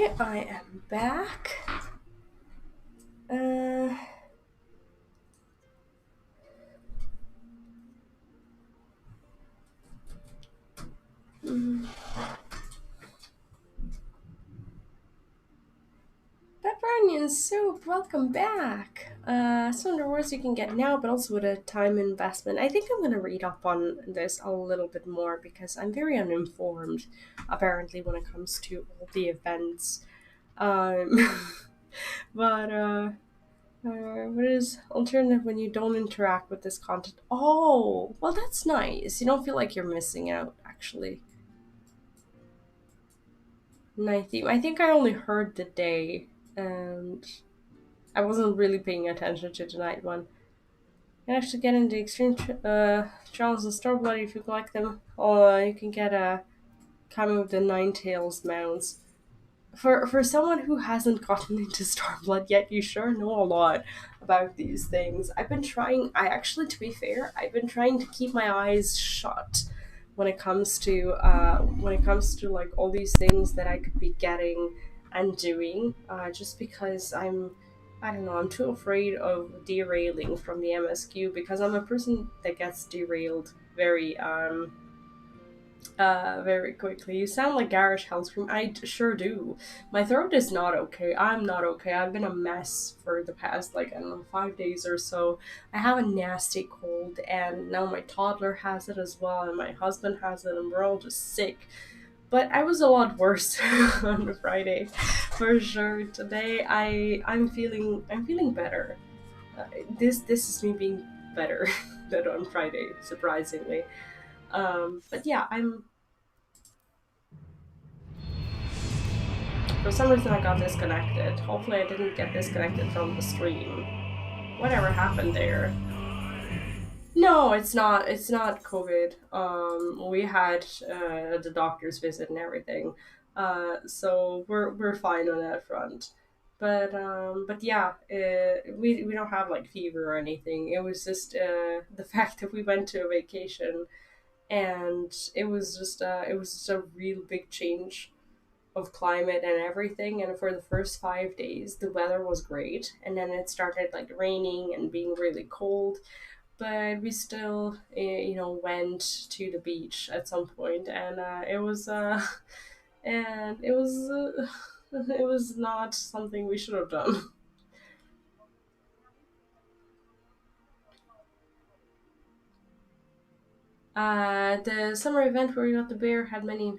Okay, I am back. Pepperoni and soup, welcome back. Some of the rewards you can get now, but also with a time investment. I think I'm gonna read up on this a little bit more because I'm very uninformed, apparently, when it comes to all the events. Um, but what is alternative when you don't interact with this content? Oh, well, that's nice. You don't feel like you're missing out, actually. Night theme. I think I only heard the day, and I wasn't really paying attention to the night one. You can actually get into extreme trials and Stormblood if you collect them. Or you can get a coming with the Nine Tails mounts. For someone who hasn't gotten into Stormblood yet, you sure know a lot about these things. I've been trying. I actually, to be fair, I've been trying to keep my eyes shut when it comes to like all these things that I could be getting and doing. Just because I don't know, I'm too afraid of derailing from the MSQ because I'm a person that gets derailed very quickly. You sound like Garage Hellscream. Sure do. My throat is not okay. I'm not okay. I've been a mess for the past, like, I don't know, 5 days or so. I have a nasty cold, and now my toddler has it as well, and my husband has it, and we're all just sick. But I was a lot worse on Friday, for sure. Today, I'm feeling better. This is me being better than on Friday, surprisingly. But yeah, for some reason I got disconnected. Hopefully I didn't get disconnected from the stream. Whatever happened there? No, it's not. It's not COVID. We had the doctor's visit and everything, so we're fine on that front. But yeah, we don't have like fever or anything. It was just the fact that we went to a vacation, and it was just a real big change of climate and everything. And for the first 5 days the weather was great, and then it started like raining and being really cold, but we still went to the beach at some point, and it was not something we should have done. The summer event where we got the bear had many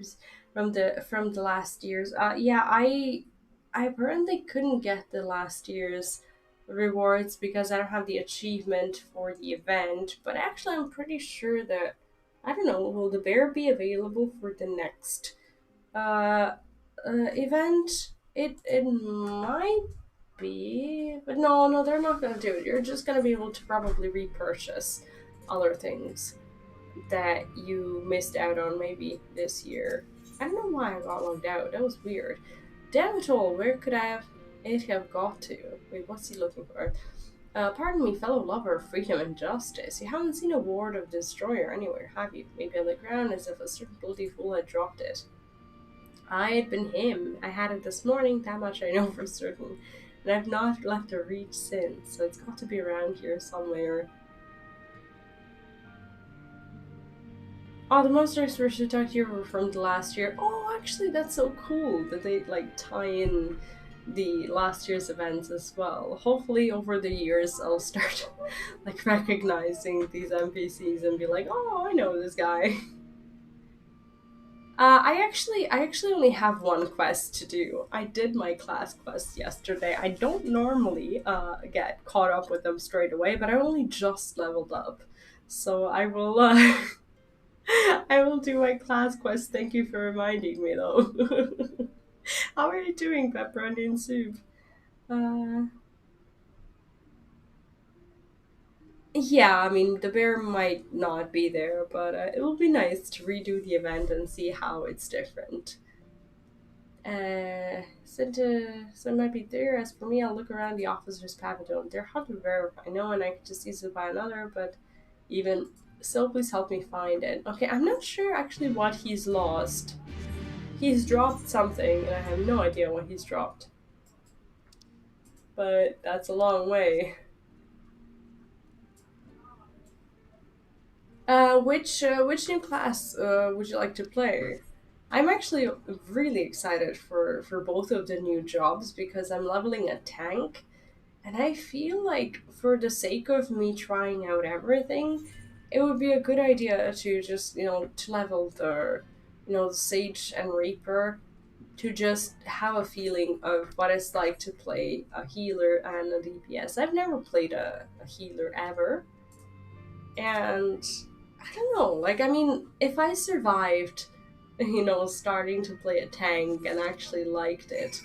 from the last year's. Yeah, I apparently couldn't get the last year's rewards because I don't have the achievement for the event. But actually, I'm pretty sure that I don't know. Will the bear be available for the next uh, event? It might be, but no, they're not gonna do it. You're just gonna be able to probably repurchase other things that you missed out on maybe this year. I don't know why I got logged out. That was weird. Damn it all, where could it have got to? Wait, what's he looking for? Pardon me, fellow lover of freedom and justice. You haven't seen a ward of destroyer anywhere, have you? Maybe on the ground as if a certain bloody fool had dropped it. I had been him. I had it this morning, that much I know for certain. And I've not left a reach since, so it's got to be around here somewhere. Oh, the monsters we should talk to you were from the last year. Oh, actually, that's so cool that they like tie in the last year's events as well. Hopefully, over the years, I'll start like recognizing these NPCs and be like, "Oh, I know this guy." I actually only have one quest to do. I did my class quest yesterday. I don't normally get caught up with them straight away, but I only just leveled up, so I will. I will do my class quest. Thank you for reminding me, though. How are you doing, pepperoni and soup? Uh, yeah, I mean, the bear might not be there, but it will be nice to redo the event and see how it's different. So it might be there. As for me, I'll look around the officer's pavilion. They're hard to verify, I know, and I could just easily buy another, but even so, please help me find it. Okay, I'm not sure actually what he's lost. He's dropped something, and I have no idea what he's dropped. But that's a long way. Which new class would you like to play? I'm actually really excited for both of the new jobs because I'm leveling a tank, and I feel like for the sake of me trying out everything, it would be a good idea to just to level the Sage and Reaper to just have a feeling of what it's like to play a healer and a DPS. I've never played a healer ever, and I don't know, like, I mean, if I survived, starting to play a tank and actually liked it,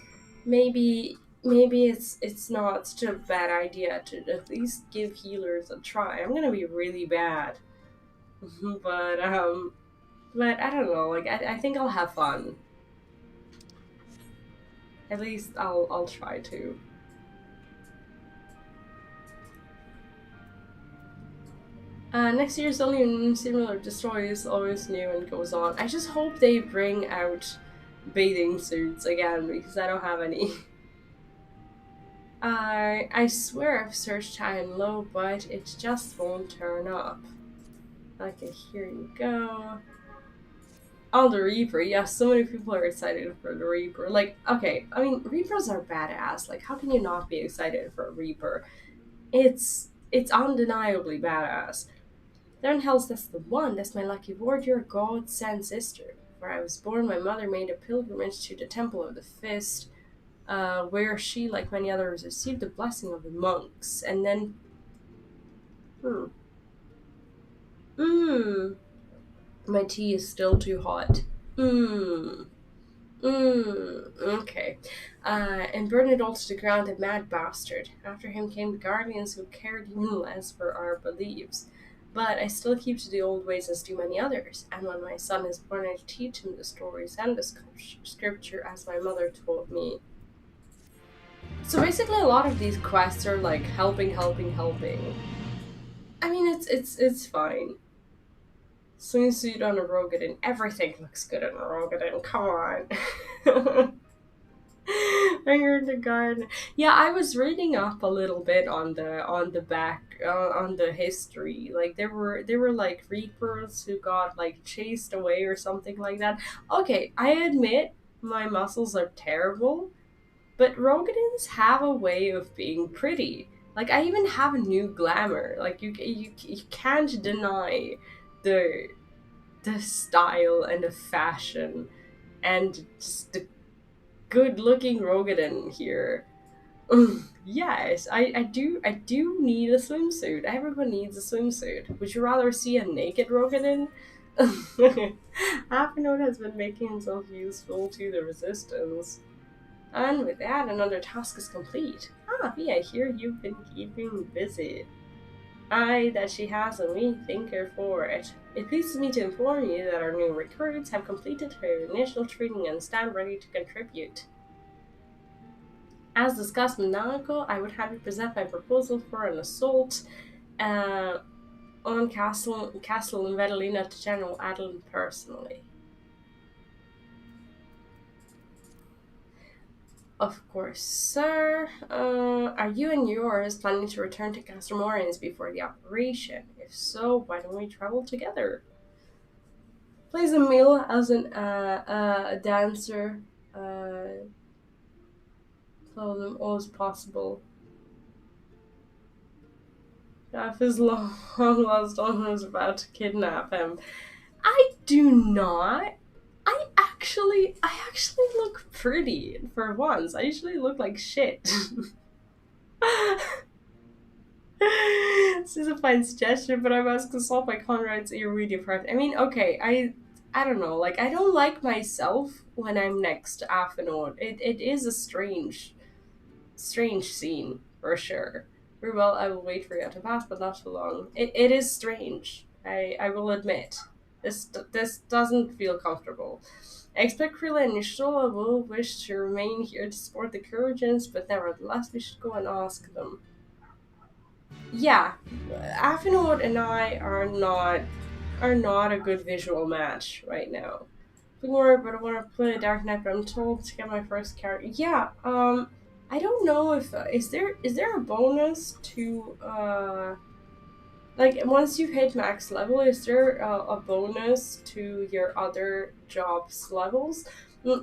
maybe it's not such a bad idea to at least give healers a try. I'm gonna be really bad, but I don't know, like, I think I'll have fun. At least I'll try to. Next year's Alien Similar Destroy is always new and goes on. I just hope they bring out bathing suits again because I don't have any. I swear I've searched high and low, but it just won't turn up. Okay, here you go. Oh, the Reaper. Yeah, so many people are excited for the Reaper. Like, okay, I mean, Reapers are badass. Like, how can you not be excited for a Reaper? It's undeniably badass. Then Hell's that's the one. That's my lucky warrior, God-sent sister. Where I was born, my mother made a pilgrimage to the Temple of the Fist, where she, like many others, received the blessing of the monks. And then, my tea is still too hot. Okay. And burned it all to the ground, a mad bastard. After him came the guardians who cared even less for our beliefs. But I still keep to the old ways as do many others, and when my son is born I teach him the stories and the scripture as my mother told me. So basically a lot of these quests are like helping. I mean, it's fine. Swimsuit on a Rogadin. Everything looks good on a Rogadin. Come on. I heard the garden. Yeah, I was reading up a little bit on the back on the history. Like there were like Reapers who got like chased away or something like that. Okay, I admit my muscles are terrible, but Rogadins have a way of being pretty. Like I even have a new glamour. Like you can't deny the the style and the fashion and just the good looking Rogadin here. Yes, I do need a swimsuit. Everyone needs a swimsuit. Would you rather see a naked Rogadin? Afinode has been making himself useful to the Resistance. And with that, another task is complete. Ah, I hear you've been keeping busy. Aye, that she has a wee thinker for it. It pleases me to inform you that our new recruits have completed her initial training and stand ready to contribute. As discussed with Nanako, I would have you present my proposal for an assault on Castle in Vedalina to General Adlin personally. Of course, sir. Are you and yours planning to return to Castromorians before the operation? If so, why don't we travel together? Plays a meal as a dancer. Tell them all is possible. If his long lost owner is about to kidnap him. I do not. I actually look pretty for once. I usually look like shit. This is a fine suggestion, but I must consult my Conrad's ear-reading part. I mean, okay, I don't know. Like, I don't like myself when I'm next to Afinode. It is a strange scene, for sure. Very well, I will wait for you to pass, but not too long. It is strange. I will admit. This doesn't feel comfortable. I expect Krilla and Nishola will wish to remain here to support the Kurogans, but nevertheless we should go and ask them. Yeah, Afinode and I are not a good visual match right now. Don't worry, but I want to play Dark Knight, but I'm told to get my first character. Yeah, I don't know if is there a bonus to like once you've hit max level, is there a bonus to your other jobs levels?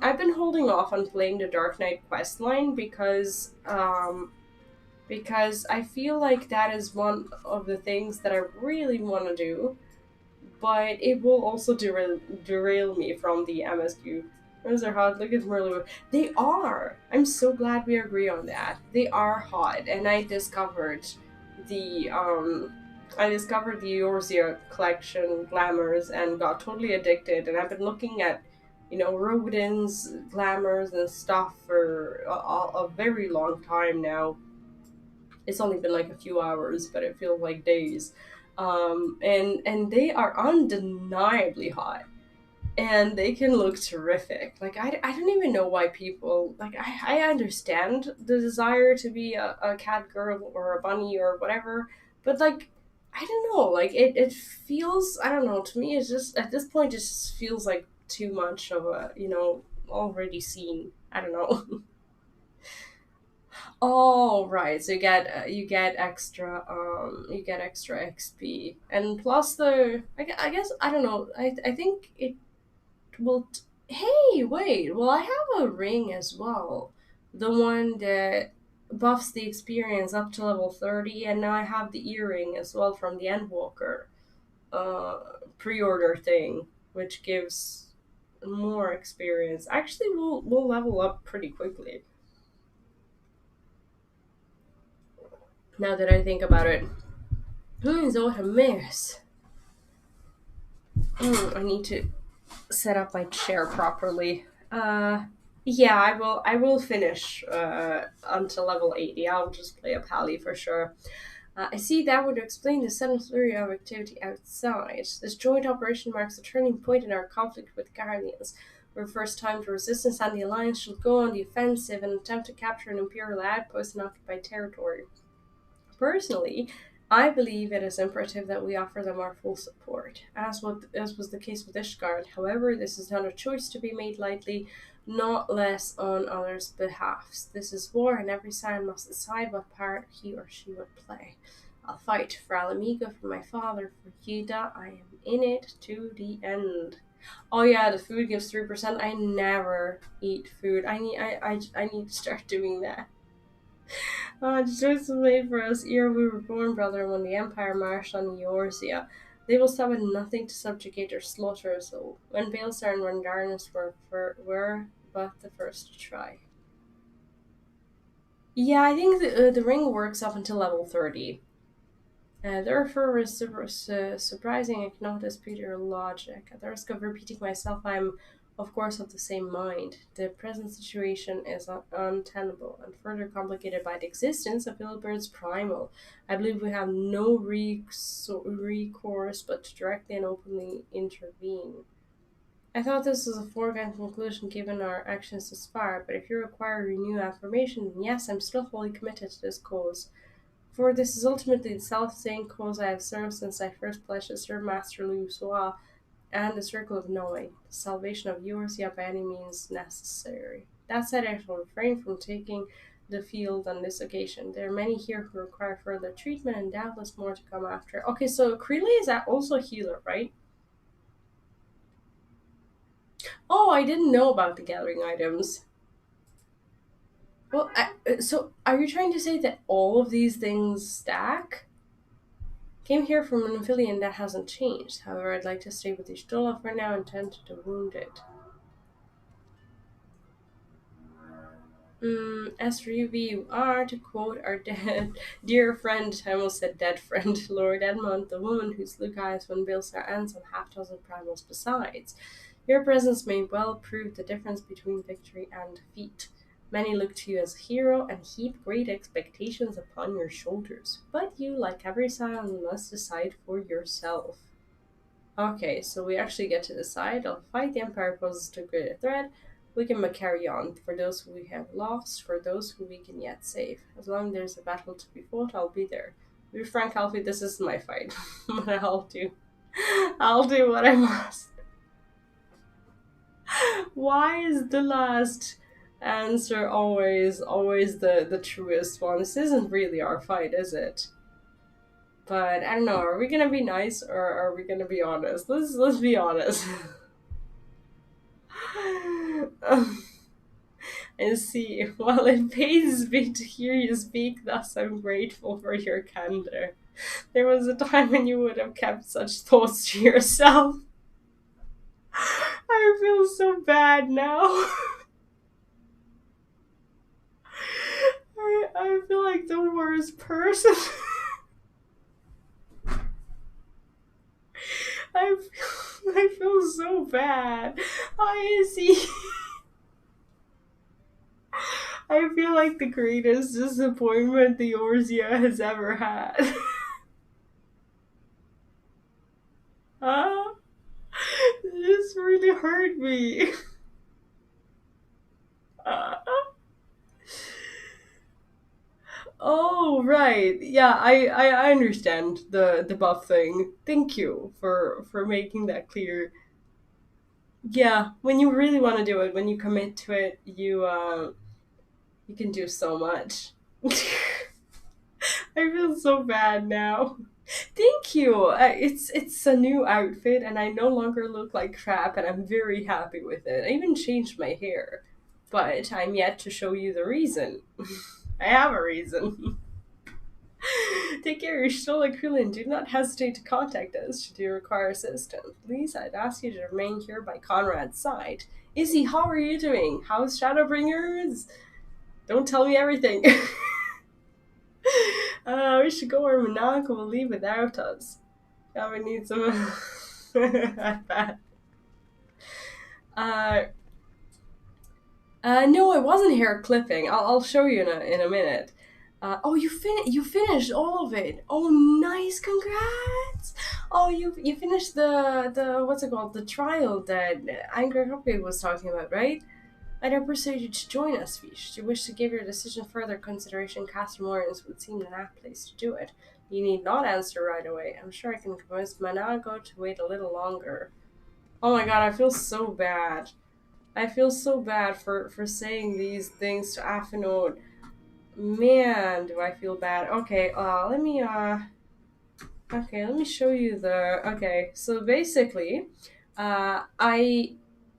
I've been holding off on playing the Dark Knight quest line because I feel like that is one of the things that I really want to do, but it will also derail me from the MSQ. Those are hot. Look at Merlin. They are. I'm so glad we agree on that. They are hot, and the I discovered the Eorzea collection glamours and got totally addicted. And I've been looking at, Rodin's glamours and stuff for a very long time now. It's only been like a few hours, but it feels like days. And they are undeniably hot, and they can look terrific. Like I don't even know why people like. I understand the desire to be a cat girl or a bunny or whatever, but like I don't know. Like it feels, I don't know. To me, it's just at this point it just feels like too much of a already seen. I don't know. Oh, right. So you get extra XP, and plus I guess I don't know. I think it will. Hey, wait. Well, I have a ring as well, the one that buffs the experience up to level 30, and now I have the earring as well from the Endwalker uh pre-order thing, which gives more experience. Actually, we'll level up pretty quickly now that I think about it. So what a mess. I need to set up my chair properly. Yeah, I will finish until level 80. I'll just play a pally for sure. I see that would explain the sudden flurry of activity outside. This joint operation marks a turning point in our conflict with Guardians. For the first time, the Resistance and the Alliance shall go on the offensive and attempt to capture an Imperial outpost in occupied territory. Personally, I believe it is imperative that we offer them our full support, as was the case with Ishgard. However, this is not a choice to be made lightly, not less on others' behalfs. This is war, and every side must decide what part he or she would play. I'll fight for Alamigo, for my father, for Yuda. I am in it to the end. Oh yeah, the food gives 3%. I never eat food. I need to start doing that. The choice was made for us ere we were born, brother, when the Empire marched on Eorzea. They will stop at nothing to subjugate or slaughter us all. When Baelsar and Rendarnus were but the first to try. Yeah, I think the ring works up until level 30. Therefore, is surprising I cannot dispute your logic. At the risk of repeating myself, I am, of course, of the same mind. The present situation is untenable and further complicated by the existence of Ilbert's primal. I believe we have no recourse but to directly and openly intervene. I thought this was a foregone conclusion given our actions thus far, but if you require renewed affirmation, then yes, I'm still fully committed to this cause. For this is ultimately the self-same cause I have served since I first pledged to serve Master Louisoix and the Circle of Knowing, the salvation of Eorzea by any means necessary. That said, I shall refrain from taking the field on this occasion. There are many here who require further treatment, and doubtless more to come after. Okay, so Creeley is also a healer, right? Oh, I didn't know about the gathering items. Well, so are you trying to say that all of these things stack? Came here from an affiliate that hasn't changed. However, I'd like to stay with Ishtola for now and tend to the wounded. As for you are, to quote our dear friend, I almost said dead friend, Lord Edmund, the woman who slew Gaius when Baelsar ends on half-dozen primals besides. Your presence may well prove the difference between victory and defeat. Many look to you as a hero and heap great expectations upon your shoulders, but you, like every scion, must decide for yourself. Okay, so we actually get to decide. I'll fight the Empire poses too great a threat. We can carry on. For those who we have lost, for those who we can yet save. As long as there's a battle to be fought, I'll be there. To be frank, Alfie, this is my fight. But I'll do what I must. Why is the last answer always the truest one? This isn't really our fight, is it? But I don't know, are we gonna be nice or are we gonna be honest? Let's be honest. And see, while it pains me to hear you speak, thus I'm grateful for your candor. There was a time when you would have kept such thoughts to yourself. I feel so bad now. I feel like the worst person. I feel so bad. I see. I feel like the greatest disappointment the Eorzea has ever had. This really hurt me. Oh, right. Yeah, I understand the buff thing. Thank you for making that clear. Yeah, when you really want to do it, when you commit to it, you can do so much. I feel so bad now. Thank you. It's a new outfit, and I no longer look like crap, and I'm very happy with it. I even changed my hair, but I'm yet to show you the reason. I have a reason. Take care, you're still a Krillin. Do not hesitate to contact us should you require assistance. Please, I'd ask you to remain here by Conrad's side. Izzy, how are you doing? How's Shadowbringers? Don't tell me everything. We should go or Minako will leave without us. Yeah, we need some... bad. No, it wasn't hair clipping. I'll show you in a minute. Oh, you finished all of it. Oh, nice, congrats. Oh, you finished the what's it called? The trial that Angry Hoppy was talking about, right? I'd persuade you to join us, Fish. Should you wish to give your decision further consideration, Castrum Orient would seem an apt place to do it. You need not answer right away. I'm sure I can convince Manago to wait a little longer. Oh my god, I feel so bad. I feel so bad for saying these things to Afinode. Man, do I feel bad. Okay, let me show you okay, so basically, I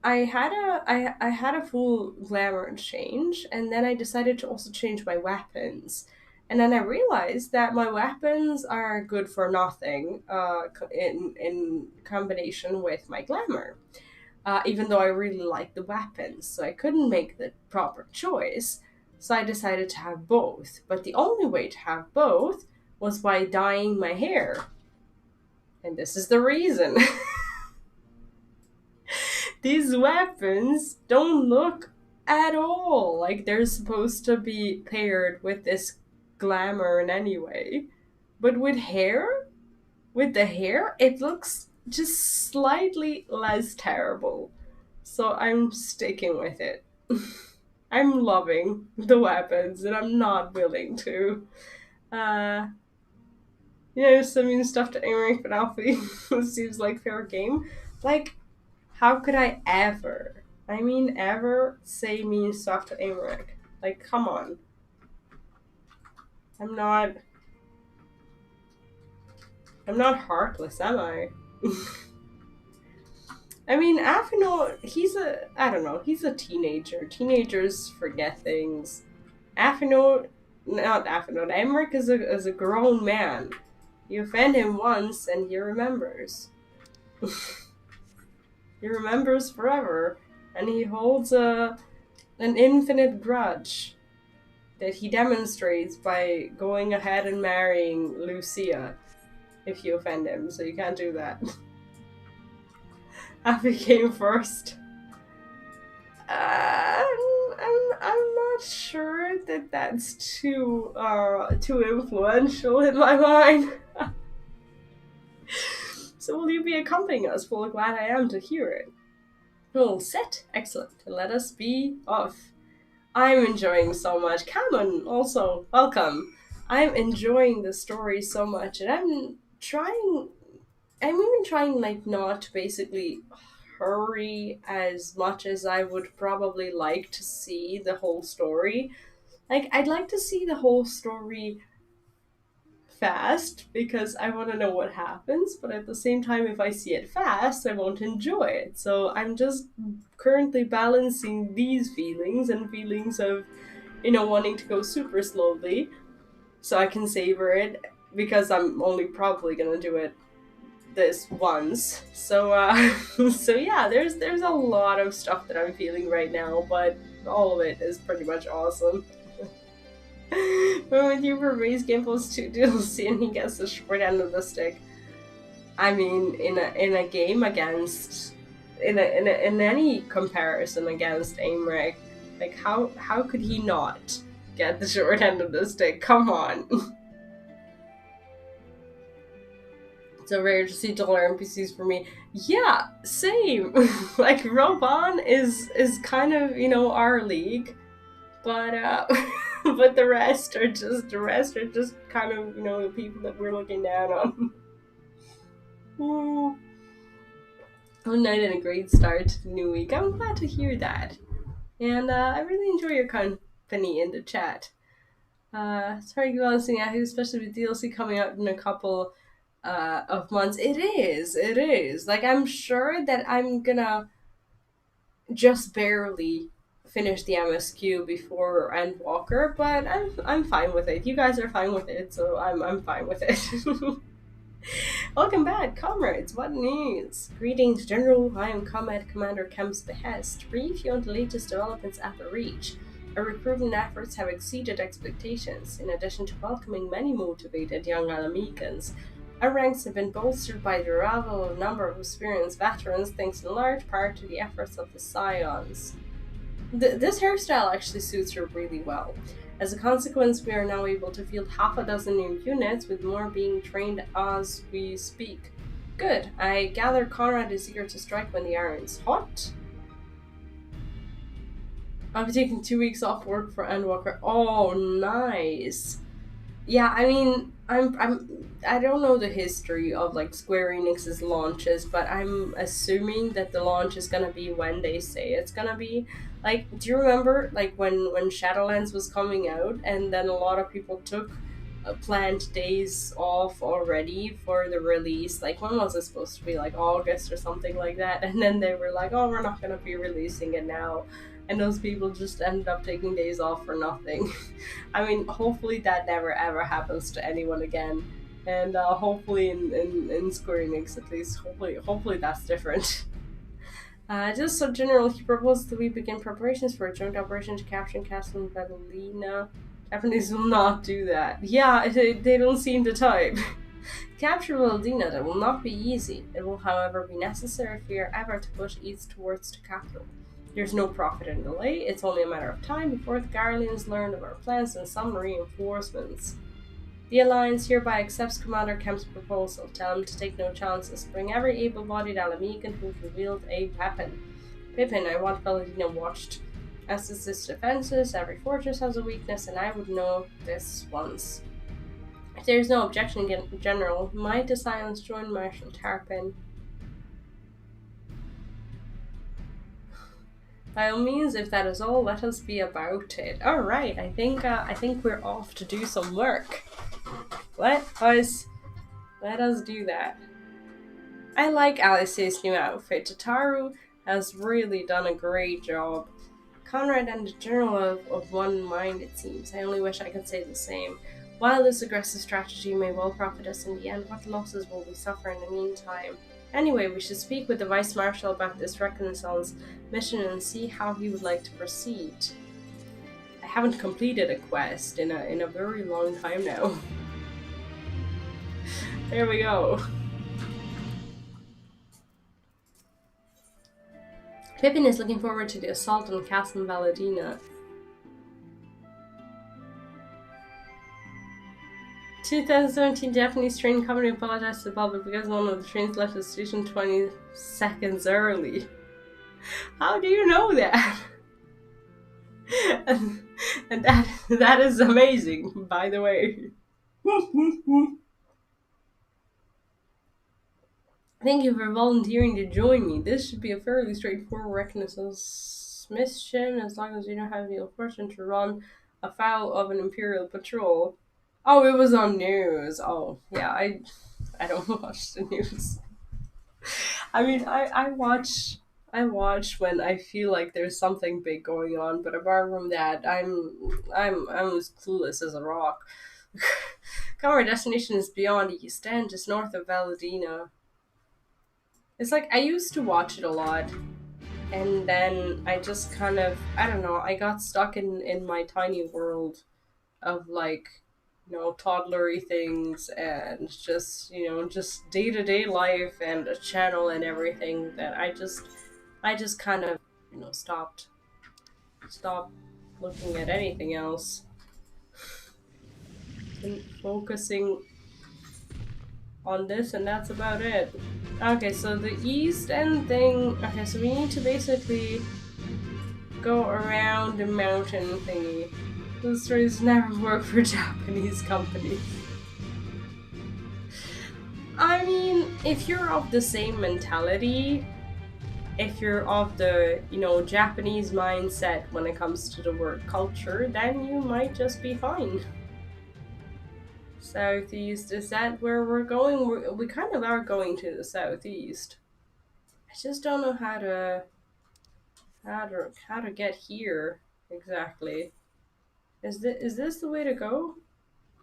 had a full glamour change, and then I decided to also change my weapons. And then I realized that my weapons are good for nothing in combination with my glamour. Even though I really like the weapons, so I couldn't make the proper choice. So I decided to have both. But the only way to have both was by dyeing my hair. And this is the reason. These weapons don't look at all like they're supposed to be paired with this glamour in any way. But with the hair, it looks just slightly less terrible. So I'm sticking with it. I'm loving the weapons and I'm not willing to send me stuff to Aimeric but Alfie seems like fair game. Like, how could I ever say mean stuff to Aimeric? Like, come on. I'm not heartless, am I? I mean, Afinode, he's a teenager. Teenagers forget things. Afinode, Aimeric is a grown man. You offend him once and he remembers. He remembers forever, and he holds an infinite grudge that he demonstrates by going ahead and marrying Lucia if you offend him, so you can't do that. Abby came first. I'm not sure that that's too influential in my mind. So will you be accompanying us? Well, glad I am to hear it. All set. Excellent. Let us be off. I'm enjoying so much. Cameron, also, welcome. I'm enjoying the story so much, and I'm even trying, like, not to basically hurry as much as I would probably like to see the whole story. Like, I'd like to see the whole story fast because I want to know what happens, but at the same time, if I see it fast, I won't enjoy it. So I'm just currently balancing these feelings and feelings of, wanting to go super slowly so I can savor it because I'm only probably gonna do it this once. So so yeah, there's a lot of stuff that I'm feeling right now, but all of it is pretty much awesome. But with you for base game plus 2 DLC and he gets the short end of the stick. I mean, in a game against in any comparison against Aimrek, like how could he not get the short end of the stick? Come on. So rare to see dollar NPCs for me. Yeah, same. Like Roban is kind of, our league, but but the rest are just kind of, the people that we're looking down on. One night and a great start to the new week. I'm glad to hear that. And I really enjoy your company in the chat. Sorry to go on seeing Yahoo, especially with DLC coming out in a couple of months. It is. Like, I'm sure that I'm gonna just barely finish the MSQ before Endwalker, but I'm fine with it. You guys are fine with it, so I'm fine with it. Welcome back, comrades. What news? Greetings, General. I am Combat Commander Kemp's behest. Brief you on the latest developments at the Reach. Our recruitment efforts have exceeded expectations. In addition to welcoming many motivated young Alamekans, our ranks have been bolstered by the arrival of a number of experienced veterans, thanks in large part to the efforts of the Scions. This hairstyle actually suits her really well. As a consequence, we are now able to field half a dozen new units, with more being trained as we speak. Good. I gather Conrad is eager to strike when the iron's hot. I'll be taking 2 weeks off work for Endwalker. Oh, nice. Yeah, I mean, I don't know the history of like Square Enix's launches, but I'm assuming that the launch is gonna be when they say it's gonna be. Like, do you remember like when Shadowlands was coming out, and then a lot of people took planned days off already for the release? Like, when was it supposed to be? Like August or something like that, and then they were like, oh, we're not gonna be releasing it now. And those people just ended up taking days off for nothing. I mean, hopefully that never ever happens to anyone again. And hopefully in Square Enix at least, hopefully that's different. Just so general, he proposed that we begin preparations for a joint operation to capture and castle Badalina. Japanese will not do that. Yeah, they don't seem the type. Capture Valdina, that will not be easy. It will, however, be necessary if we are ever to push east towards the capital. There's no profit in delay. It's only a matter of time before the Garleans learn of our plans and some reinforcements. The Alliance hereby accepts Commander Kemp's proposal. Tell him to take no chances. Bring every able-bodied Alamecan who can wield a weapon. Pippin, I want Paladina watched. As is its defenses, every fortress has a weakness, and I would know this once. If there is no objection, General, might the Silence join Marshal Tarpin? By all means, if that is all, let us be about it. Alright, I think we're off to do some work. Let us do that. I like Alice's new outfit. Tataru has really done a great job. Conrad and the General of one mind, it seems. I only wish I could say the same. While this aggressive strategy may well profit us in the end, what losses will we suffer in the meantime? Anyway, we should speak with the Vice Marshal about this Reconnaissance mission and see how he would like to proceed. I haven't completed a quest in a very long time now. There we go. Pippin is looking forward to the assault on Castle Valadina. 2017 Japanese train company apologized to the public because one of the trains left the station 20 seconds early. How do you know that? and that is amazing, by the way. Thank you for volunteering to join me. This should be a fairly straightforward reconnaissance mission, as long as you don't have the ill fortune to run afoul of an Imperial patrol. Oh, it was on news. Oh, yeah, I don't watch the news. I mean, I watch when I feel like there's something big going on, but apart from that, I'm as clueless as a rock. Our destination is beyond East End, just north of Valadina. It's like I used to watch it a lot, and then I just kind of, I don't know, I got stuck in my tiny world of like, toddlery things and just, just day-to-day life and a channel and everything that I just kind of, stopped looking at anything else and focusing on this, and that's about it. Okay, so the East End thing, okay, so we need to basically go around the mountain thingy. Those stories never work for Japanese companies. I mean, if you're of the same mentality, if you're of the, Japanese mindset when it comes to the word culture, then you might just be fine. Southeast, is that where we're going? We kind of are going to the southeast. I just don't know how to get here exactly. Is this the way to go?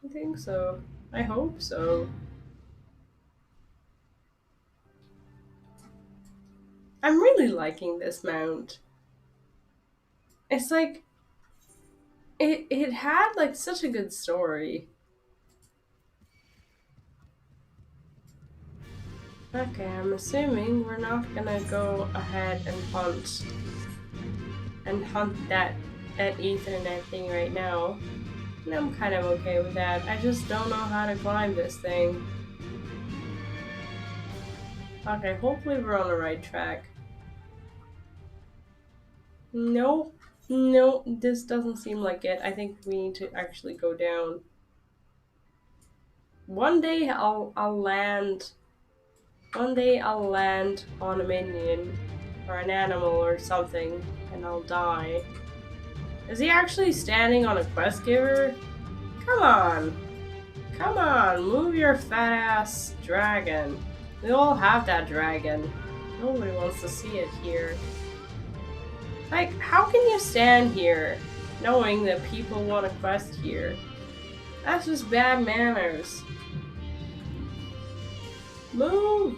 I think so. I hope so. I'm really liking this mount. It's like it had like such a good story. Okay, I'm assuming we're not gonna go ahead and hunt that Ethernet thing right now. And I'm kind of okay with that. I just don't know how to climb this thing. Okay, hopefully we're on the right track. Nope. No, this doesn't seem like it. I think we need to actually go down. One day I'll land. One day I'll land on a minion or an animal or something, and I'll die. Is he actually standing on a quest giver? Come on! Come on, move your fat ass dragon. We all have that dragon. Nobody wants to see it here. Like, how can you stand here knowing that people want to quest here? That's just bad manners. Move!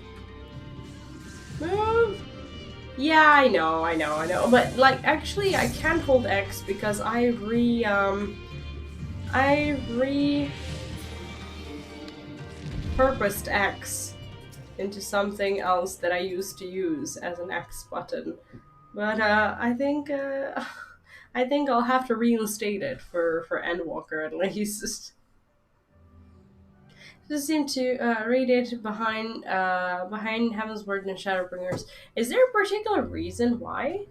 Move! Yeah, I know. But, like, actually, I can't hold X because I repurposed X into something else that I used to use as an X button. But, I think I'll have to reinstate it for Endwalker at least. Just seem to read it behind Heaven's Word and Shadowbringers. Is there a particular reason why?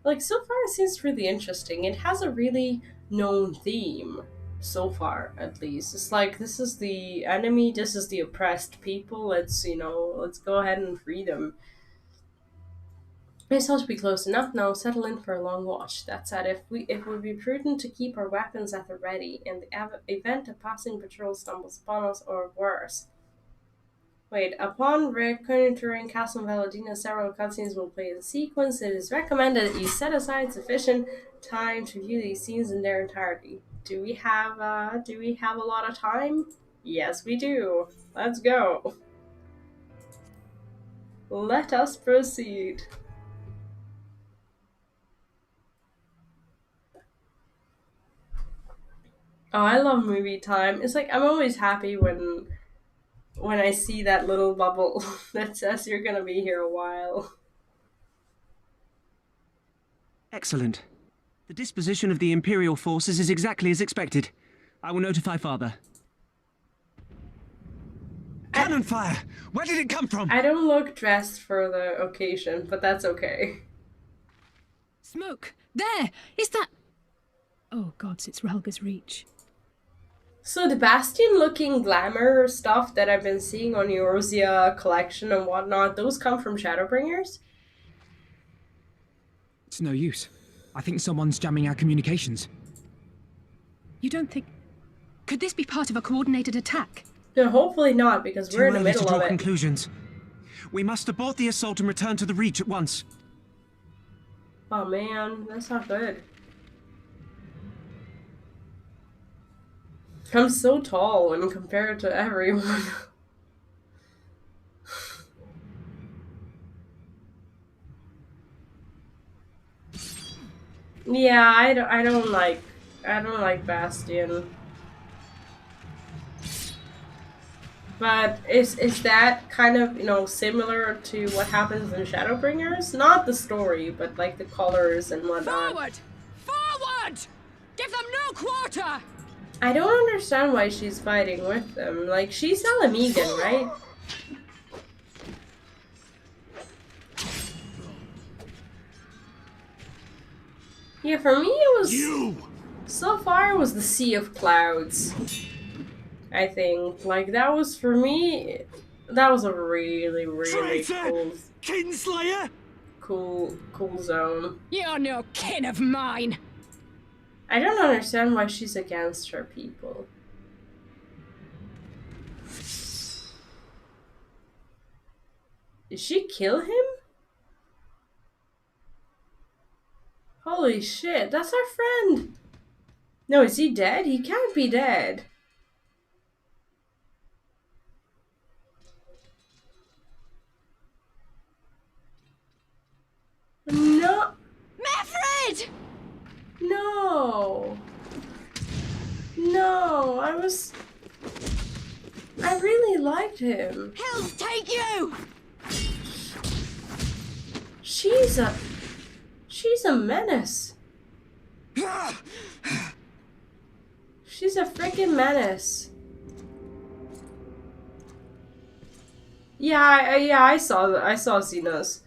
Like, so far it seems really interesting. It has a really known theme. So far, at least. It's like, this is the enemy, this is the oppressed people, let's go ahead and free them. It's ought to be close enough now. Settle in for a long watch. That said, it would be prudent to keep our weapons at the ready in the event a passing patrol stumbles upon us or worse. Wait, upon reconnoitering Castle Valadina, several cutscenes will play in sequence. It is recommended that you set aside sufficient time to view these scenes in their entirety. Do we have a lot of time? Yes, we do. Let's go. Let us proceed. Oh, I love movie time. It's like I'm always happy when I see that little bubble that says you're gonna be here a while. Excellent. The disposition of the Imperial forces is exactly as expected. I will notify Father. Cannon fire! Where did it come from? I don't look dressed for the occasion, but that's okay. Smoke! There! Is that... Oh gods, it's Relga's Reach. So the Bastion looking glamour stuff that I've been seeing on Eorzea collection and whatnot, those come from Shadowbringers? It's no use. I think someone's jamming our communications. You don't think... Could this be part of a coordinated attack? No, hopefully not, because we're in the Too early middle to draw of it. conclusions. We must abort the assault and return to the Reach at once. Oh man, that's not good. I'm so tall when compared to everyone. Yeah, I don't like Bastion. But is that kind of, you know, similar to what happens in Shadowbringers? Not the story, but like the colors and whatnot. Forward! Forward! Give them no quarter! I don't understand why she's fighting with them. Like, she's Alamegan, right? Yeah, for me it was... So far it was the Sea of Clouds. I think. Like, that was, for me, that was a really, really Traitor! Kinslayer! cool zone. You're no kin of mine! I don't understand why she's against her people. Did she kill him? Holy shit, that's our friend! No, is he dead? He can't be dead. No! Meffred! No! No, I really liked him. Hell take you! She's a menace. She's a freaking menace. Yeah, I saw Xenos.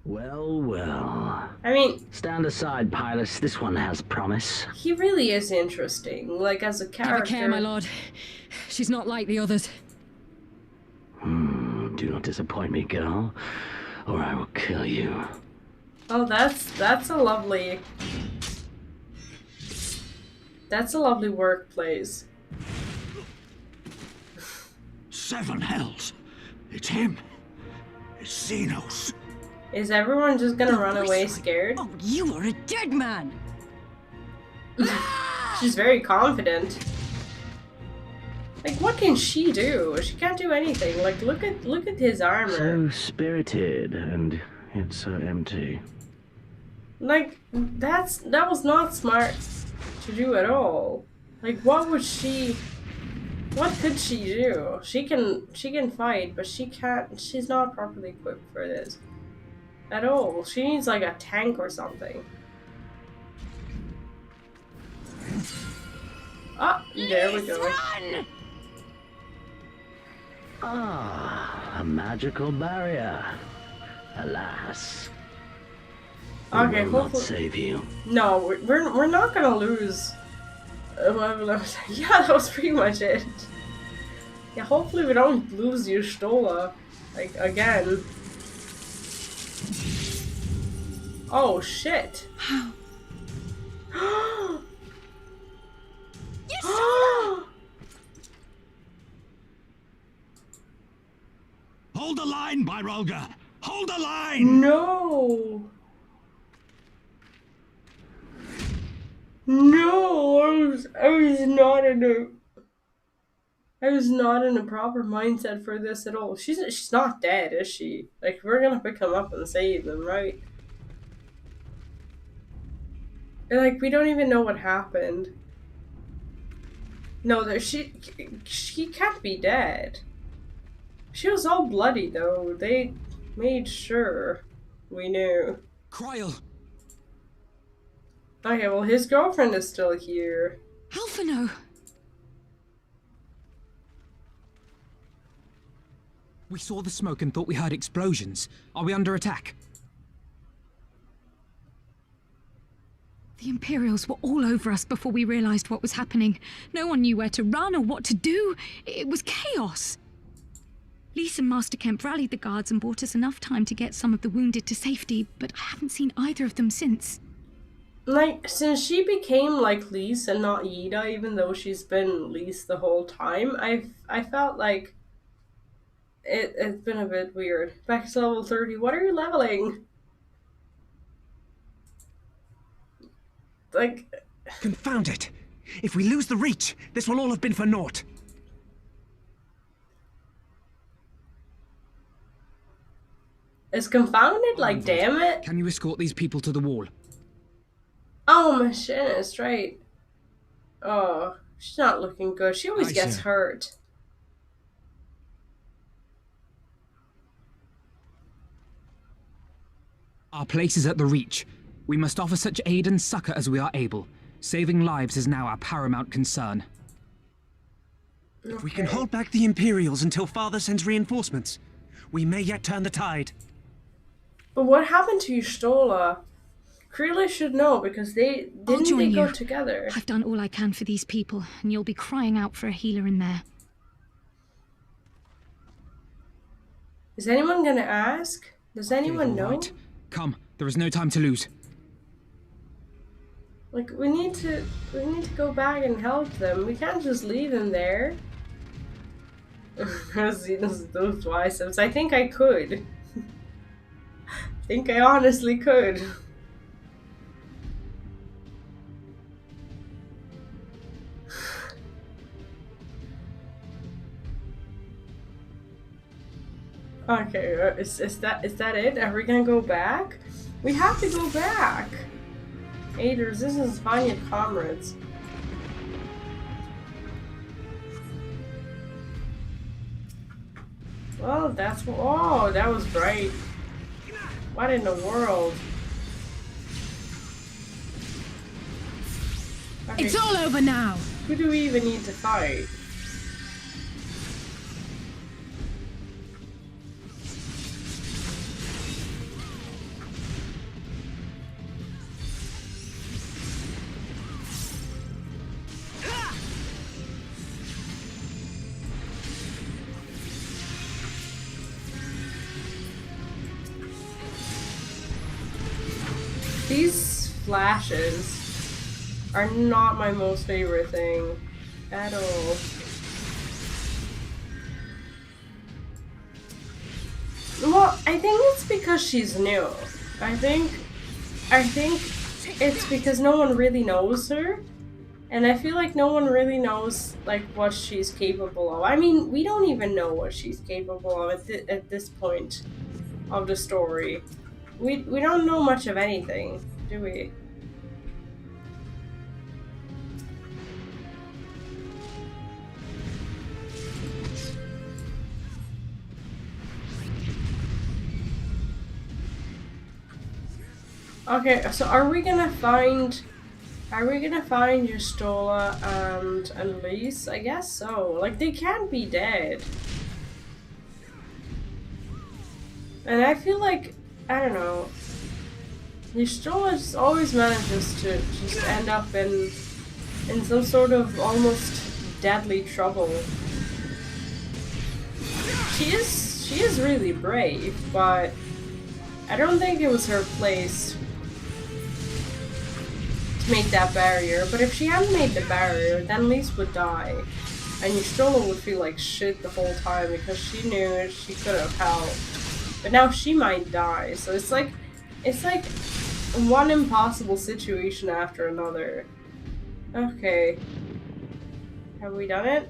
Well, well. I mean, Stand aside, Pylus. This one has promise. he really is interesting, like as a Have a character. care, my lord. She's not like the others. Do not disappoint me, girl, or I will kill you. Oh, that's a lovely workplace. 7 hells. It's him. It's Xenos. Is everyone just gonna run away scared? Oh, you are a dead man! She's very confident. Like, what can she do? She can't do anything. Like, look at his armor. So spirited, and yet so empty. Like, that was not smart to do at all. Like, what could she do? She can fight, but she's not properly equipped for this. At all. She needs like a tank or something. Ah, there we go. Run! Ah, a magical barrier. Alas. Okay, I will not hopefully. save you. No, we're not gonna lose. Yeah, that was pretty much it. Yeah, hopefully we don't lose Yustola, like, again. Oh shit. Hold the line, Byrolga! Hold the line! No! No, I was not in a proper mindset for this at all. She's not dead, is she? Like, we're gonna pick him up and save them, right? And, like, we don't even know what happened. No, she can't be dead. She was all bloody, though. They made sure we knew. Cryle! Okay, well, his girlfriend is still here. Alphino! We saw the smoke and thought we heard explosions. Are we under attack? The Imperials were all over us before we realized what was happening. No one knew where to run or what to do. It was chaos. Lise and Master Kemp rallied the guards and bought us enough time to get some of the wounded to safety, but I haven't seen either of them since. Like, since she became like Lise and not Yida, even though she's been Lise the whole time, I felt like it's been a bit weird. Back to level 30. What are you leveling? Like... Confound it! If we lose the Reach, this will all have been for naught. It's confounded? Like, damn it. Can you escort these people to the wall? Oh, Machinist, right. Oh, she's not looking good. She always gets Sir. hurt. Our place is at the Reach. We must offer such aid and succor as we are able. Saving lives is now our paramount concern. Okay. If we can hold back the Imperials until Father sends reinforcements, we may yet turn the tide. But what happened to Y'shtola? Krila should know, because didn't they go together? I've done all I can for these people, and you'll be crying out for a healer in there. Is anyone gonna ask? Does anyone know? Right. Come, there is no time to lose. Like, we need to go back and help them. We can't just leave them there. See, those biceps. I think I could. I think I honestly could. Okay, is that it? Are we gonna go back? We have to go back. Aid resistance is finding your comrades. Well, that's what. Oh, that was bright. What in the world? Okay, It's all over now! who do we even need to fight? These flashes are not my most favorite thing at all. Well, I think it's because she's new. I think it's because no one really knows her. And I feel like no one really knows like what she's capable of. I mean, we don't even know what she's capable of at this point of the story. We don't know much of anything, do we? Okay, so are we gonna find Y'shtola and Lise? I guess so. Like, they can't be dead. And I feel like, I don't know, Y'shtola just always manages to just end up in some sort of almost deadly trouble. She is really brave, but I don't think it was her place to make that barrier. But if she hadn't made the barrier, then Lise would die. And Y'shtola would feel like shit the whole time because she knew she could have helped. But now she might die, so it's like one impossible situation after another. Okay. Have we done it?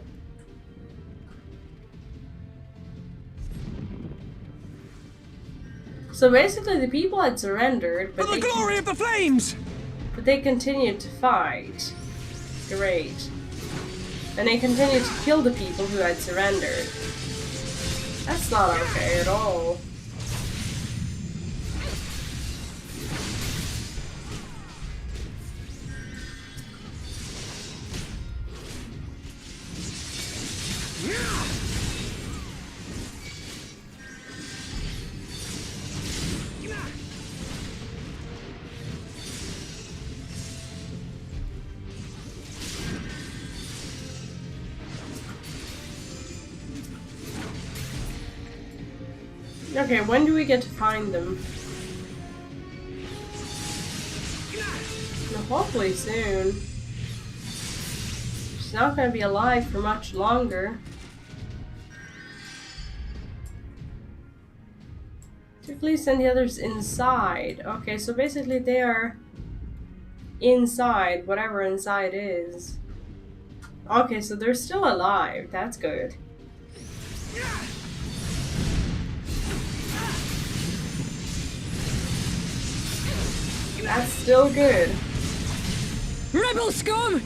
So basically the people had surrendered, but For the glory of the flames! But they continued to fight. Great. And they continued to kill the people who had surrendered. That's not okay at all. Okay, when do we get to find them? Well, hopefully soon. She's not going to be alive for much longer. Please send the others inside. Okay, so basically they are inside, whatever inside is. Okay, so they're still alive. That's good. That's still good. Rebel scum!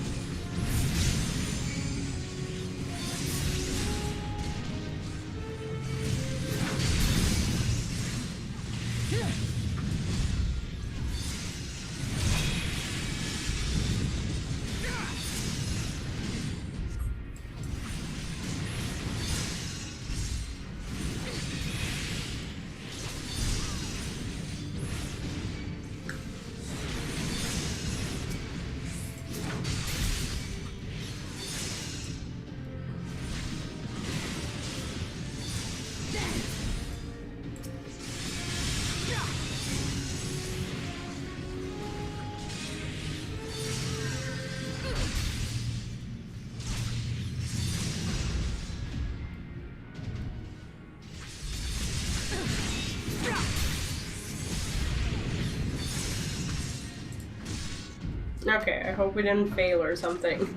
Okay, I hope we didn't fail or something.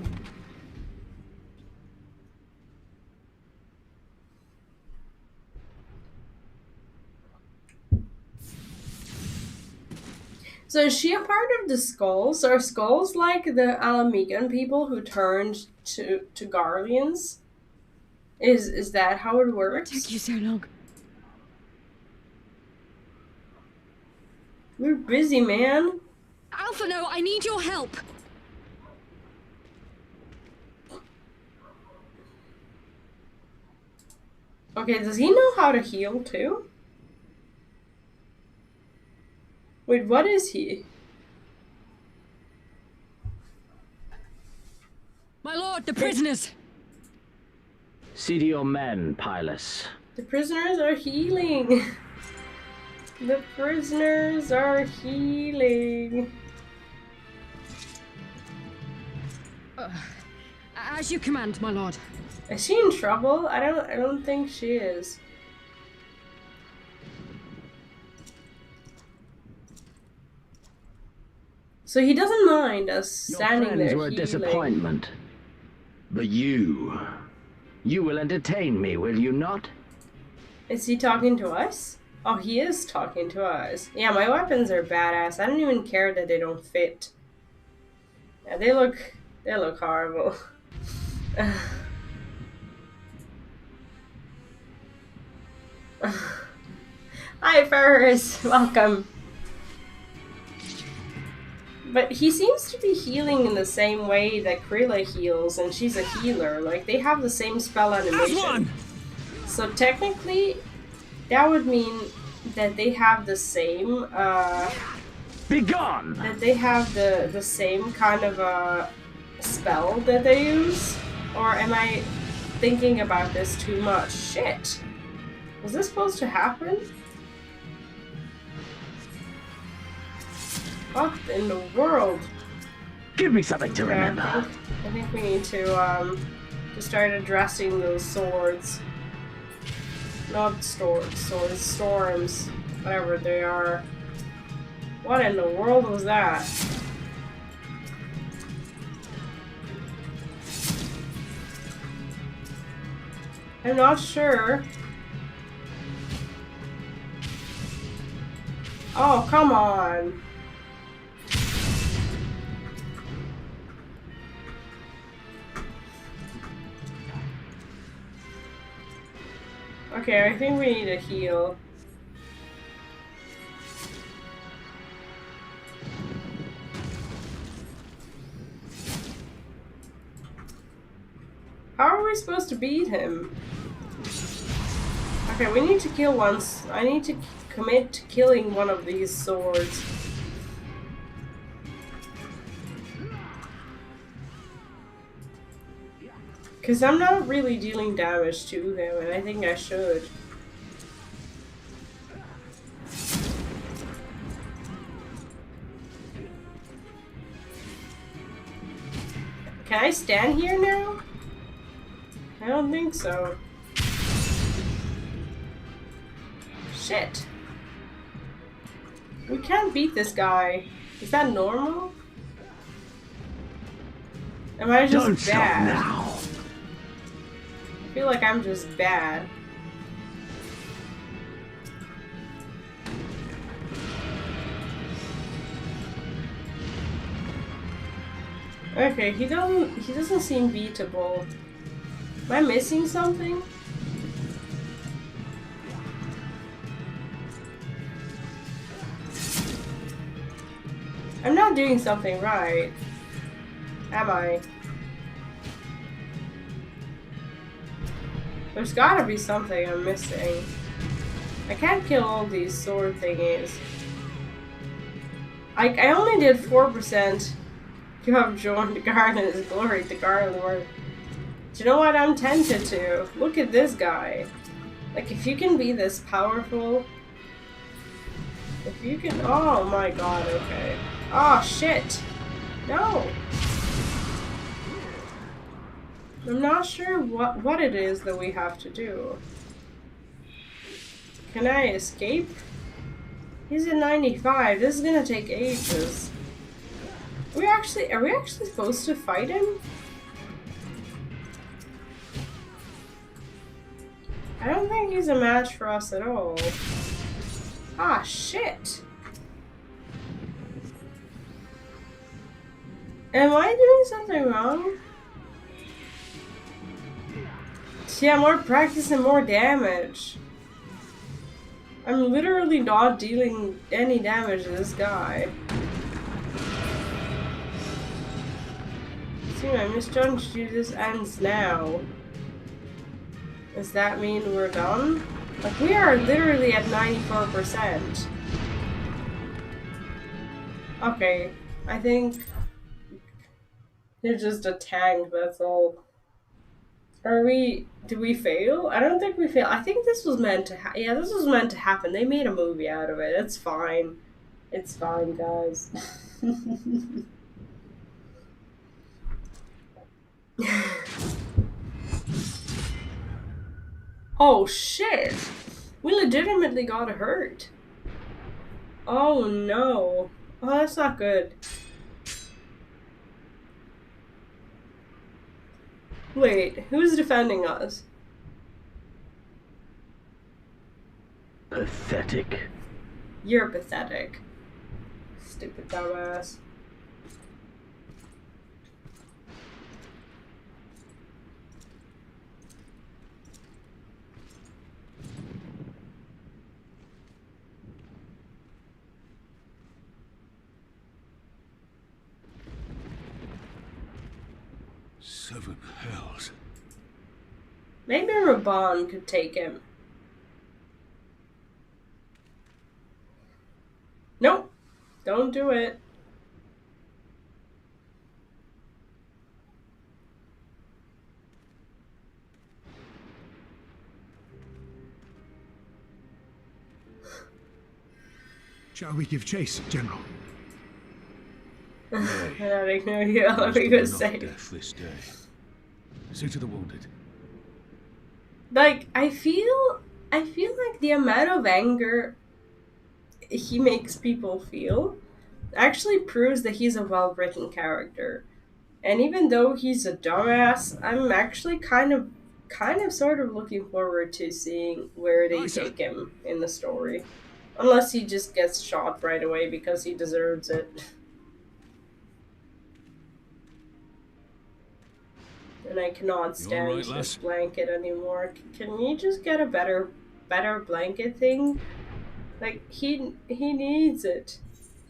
So is she a part of the skulls? Are skulls like the Alamigan people who turned to Garleans? Is that how it works? What took you so long? We're busy, man. Alphino, I need your help! Okay, does he know how to heal too? Wait, what is he? My lord, the prisoners! See to your men, Pylus. The prisoners are healing. The prisoners are healing. As you command, my lord. Is she in trouble? I don't think she is. So he doesn't mind us standing there. Your friends were a healing. disappointment. But you will entertain me, will you not? Is he talking to us? Oh, he is talking to us. Yeah, my weapons are badass. I don't even care that they don't fit. Yeah, they look horrible. Hi, Ferris. Welcome. But he seems to be healing in the same way that Krilla heals, and she's a healer. Like, they have the same spell animation. So technically, that would mean that they have the same, Begone! that they have the same kind of spell that they use? Or am I thinking about this too much? Shit. Was this supposed to happen? What in the world? Give me something to remember. I think we need to start addressing those swords. Not swords, storms. Whatever they are. What in the world was that? I'm not sure. Oh, come on. Okay, I think we need a heal. How are we supposed to beat him? Okay, we need to kill one. I need to commit to killing one of these swords. Because I'm not really dealing damage to him, and I think I should. Can I stand here now? I don't think so. Shit. We can't beat this guy. Is that normal? Am I just bad? I feel like I'm just bad. Okay, he doesn't seem beatable. Am I missing something? I'm not doing something right. Am I? There's gotta be something I'm missing. I can't kill all these sword thingies. I only did 4%. You have joined the guard in his glory, the guard lord. Do you know what I'm tempted to? Look at this guy. Like, if you can be this powerful... If you can... Oh my god, okay. Oh, shit. No. I'm not sure what it is that we have to do. Can I escape? He's at 95. This is gonna take ages. Are we actually supposed to fight him? I don't think he's a match for us at all. Ah, shit. Am I doing something wrong? Yeah, more practice and more damage. I'm literally not dealing any damage to this guy. See, I misjudged you. This ends now. Does that mean we're done? Like, we are literally at 94%. Okay, I think you're just a tank, that's all. Did we fail? I don't think we failed. I think this was meant to yeah, this was meant to happen. They made a movie out of it. It's fine. It's fine, guys. Oh, shit! We legitimately got hurt. Oh, no. Oh, that's not good. Wait, who's defending us? Pathetic. You're pathetic. Stupid dumbass. Seven hells. Maybe Raban could take him. Nope. Don't do it. Shall we give chase, General? I don't know you. All we could say. Death this day. Say to the wounded. Like, I feel like the amount of anger he makes people feel actually proves that he's a well-written character. And even though he's a dumbass, I'm actually kind of sort of looking forward to seeing where they take him in the story. Unless he just gets shot right away because he deserves it. And I cannot stand this blanket anymore. Can you just get a better blanket thing? Like, he needs it.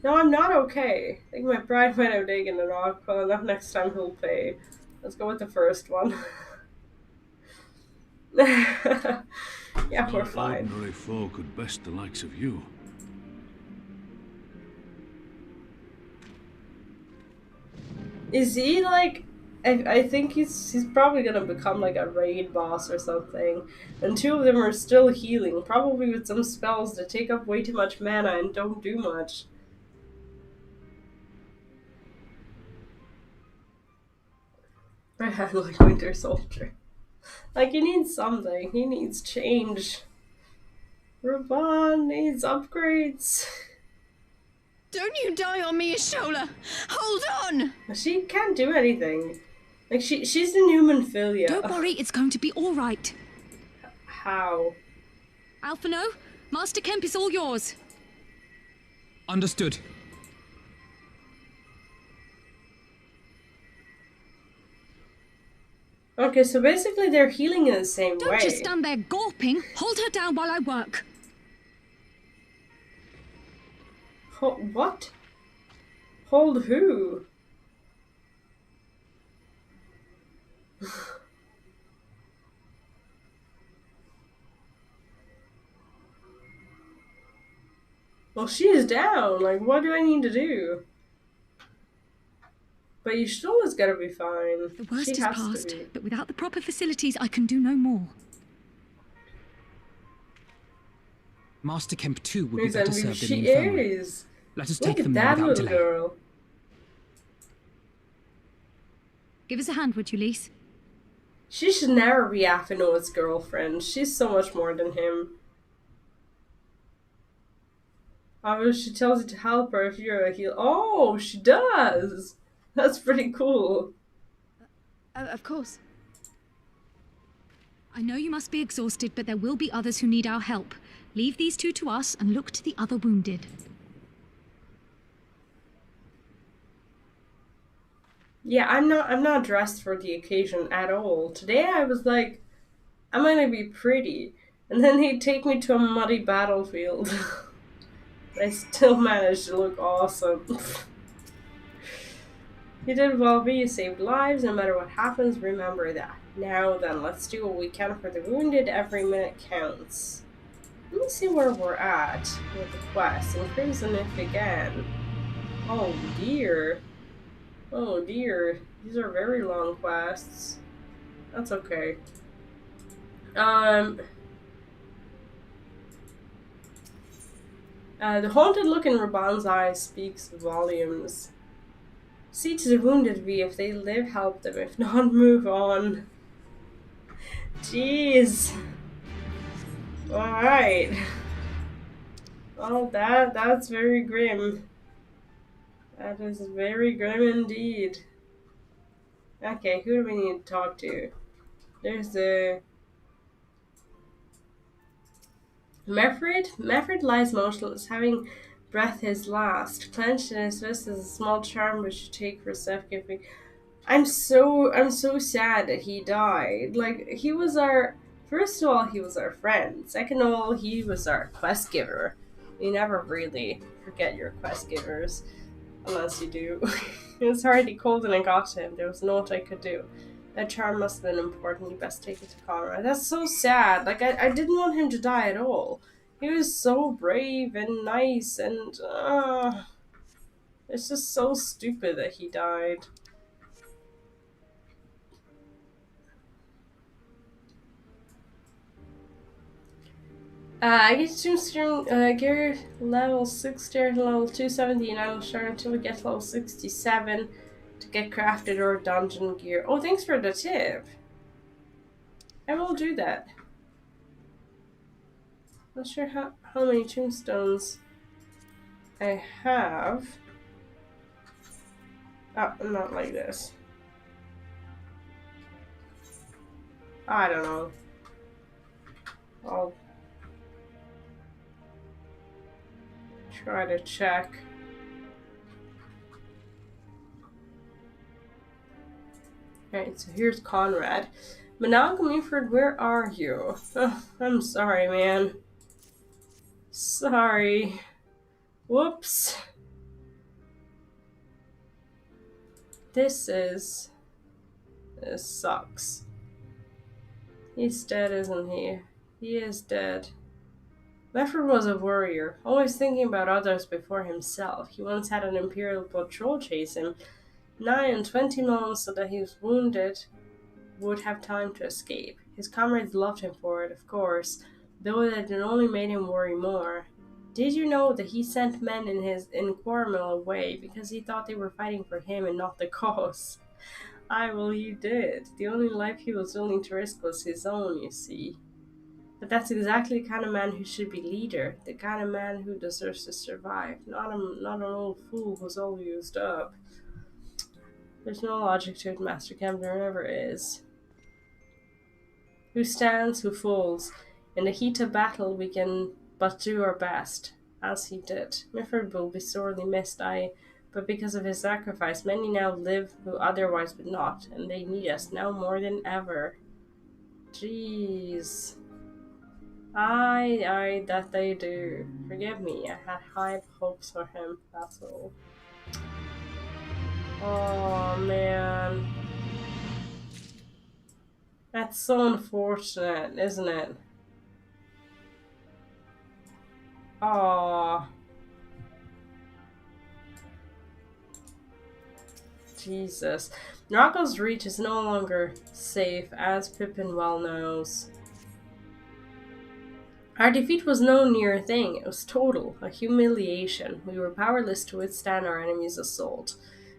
No, I'm not okay. I think my pride might have taken an off, but enough next time he'll pay. Let's go with the first one. Yeah, we're fine. Ordinary foe could best the likes of you. Is he like... I think he's probably gonna become like a raid boss or something. And two of them are still healing, probably with some spells that take up way too much mana and don't do much. like Winter Soldier. Like, he needs something. He needs change. Raban needs upgrades. Don't you die on me, Ashola! Hold on! She can't do anything. Like, she's the new Manphilia. Don't worry, it's going to be all right. How? Alphino, Master Kemp is all yours. Understood. Okay, so basically they're healing in the same way. Don't just stand there gawping. Hold her down while I work. What? Hold who? Well, she is down. Like, what do I need to do? But Yashtola's gotta be fine. The worst She is has to past, be. but without the proper facilities, I can do no more. Master Kemp too would be Who's better envy? served in She the infirmary. is. Let us Look take at them there that without little delay. girl. Give us a hand, would you, Lise? She should never be Afino's girlfriend. She's so much more than him. Oh, she tells you to help her if you're a heal. Oh, she does! That's pretty cool. Of course. I know you must be exhausted, but there will be others who need our help. Leave these two to us and look to the other wounded. Yeah, I'm not dressed for the occasion at all. Today I was like, I'm gonna be pretty. And then he'd take me to a muddy battlefield. I still managed to look awesome. You did well, V. You saved lives. No matter what happens, remember that. Now then, let's do what we can for the wounded. Every minute counts. Let me see where we're at with the quest. Imprison if again. Oh dear. Oh dear. These are very long quests. That's okay. The haunted look in Raban's eyes speaks volumes. See to the wounded, V. If they live, help them. If not, move on. Jeez. Alright. Oh, that's very grim. That is very grim indeed. Okay, who do we need to talk to? There's the... Meffred lies motionless, having breath his last. Clenched in his fist is a small charm which you take for self-giving. I'm so sad that he died. Like, he was our... First of all, he was our friend. Second of all, he was our quest giver. You never really forget your quest givers. Unless you do. It was already cold and I got to him. There was naught I could do. That charm must have been important. You best take it to Conrad. That's so sad. Like, I didn't want him to die at all. He was so brave and nice and... it's just so stupid that he died. I get Tombstone gear level 60 to level 270 and I will start until we get level 67 to get crafted or dungeon gear. Oh, thanks for the tip. I will do that. Not sure how many tombstones I have. Oh, not like this. I don't know. I'll try to check. Alright, so here's Conrad. Monogamy-ford, where are you? Oh, I'm sorry, man. Sorry. Whoops. This sucks. He's dead, isn't he? He is dead. Mefford was a warrior, always thinking about others before himself. He once had an Imperial patrol chase him, 9 and 20 miles so that he was wounded would have time to escape. His comrades loved him for it, of course, though that it only made him worry more. Did you know that he sent men in Quarmel away because he thought they were fighting for him and not the cause? Aye, well, he did. The only life he was willing to risk was his own, you see. But that's exactly the kind of man who should be leader, the kind of man who deserves to survive, not an old fool who's all used up. There's no logic to it, Master Kemp, there never is. Who stands, who falls. In the heat of battle, we can but do our best, as he did. Mifford will be sorely missed, but because of his sacrifice, many now live who otherwise would not, and they need us now more than ever. Jeez. Aye, that they do. Forgive me, I had high hopes for him, that's all. Oh, man. That's so unfortunate, isn't it? Oh. Jesus. Rocco's Reach is no longer safe, as Pippin well knows. Our defeat was no near thing, it was total, a humiliation. We were powerless to withstand our enemy's assault.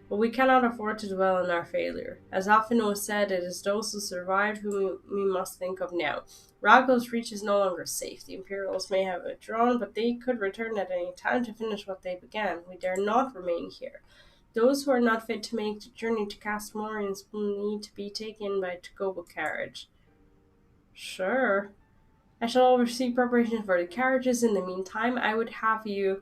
But we cannot afford to dwell on our failure. As often was said, it is those who survived whom we must think of now. Ragos Reach is no longer safe. The Imperials may have withdrawn, but they could return at any time to finish what they began. We dare not remain here. Those who are not fit to make the journey to Castmorians will need to be taken by Tagoba carriage. Sure. I shall oversee preparations for the carriages. In the meantime, I would have you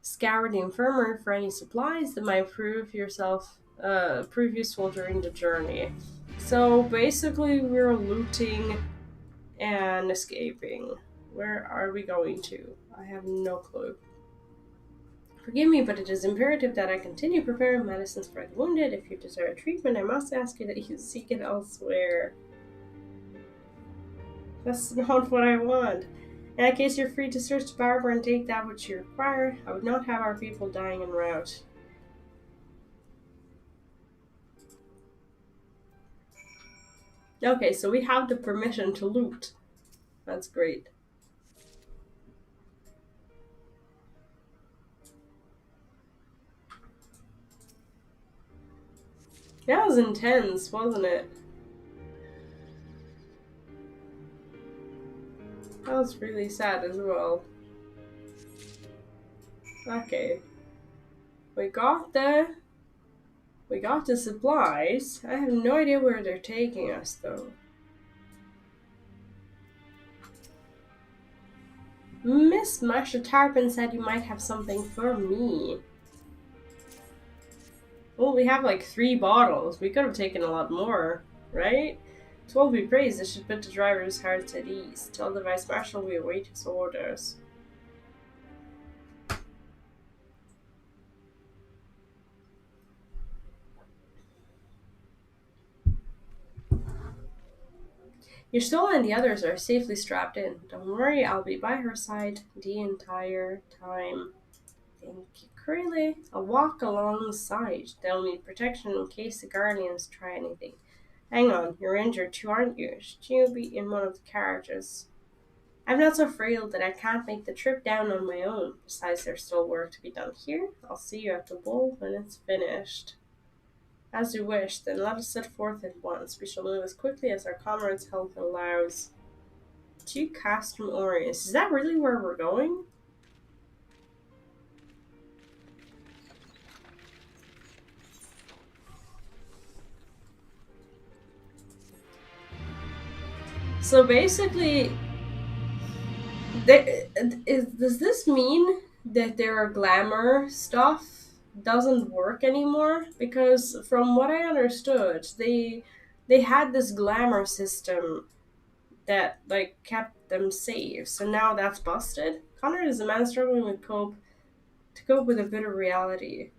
scour the infirmary for any supplies that might prove useful during the journey. So basically, we're looting and escaping. Where are we going to? I have no clue. Forgive me, but it is imperative that I continue preparing medicines for the wounded. If you desire treatment, I must ask you that you seek it elsewhere. That's not what I want. In that case, you're free to search the barber and take that which you require. I would not have our people dying en route. Okay, so we have the permission to loot. That's great. That was intense, wasn't it? That was really sad as well. Okay. We got the supplies. I have no idea where they're taking us though. Miss Marsha Tarpon said you might have something for me. Well, we have like 3 bottles. We could have taken a lot more, right? To all be praised, this should put the driver's hearts at ease. Tell the Vice Marshal we await his orders. Your soul and the others are safely strapped in. Don't worry, I'll be by her side the entire time. Thank you, Curly. I'll walk alongside. They'll need protection in case the Guardians try anything. Hang on, you're injured too, aren't you? Should you be in one of the carriages? I'm not so frail that I can't make the trip down on my own. Besides, there's still work to be done here. I'll see you at the bowl when it's finished. As you wish, then let us set forth at once. We shall move as quickly as our comrades' health allows. To Castrum Orius. Is that really where we're going? So basically, does this mean that their glamour stuff doesn't work anymore? Because from what I understood, they had this glamour system that like kept them safe. So now that's busted. Connor is a man struggling to cope with a bitter reality.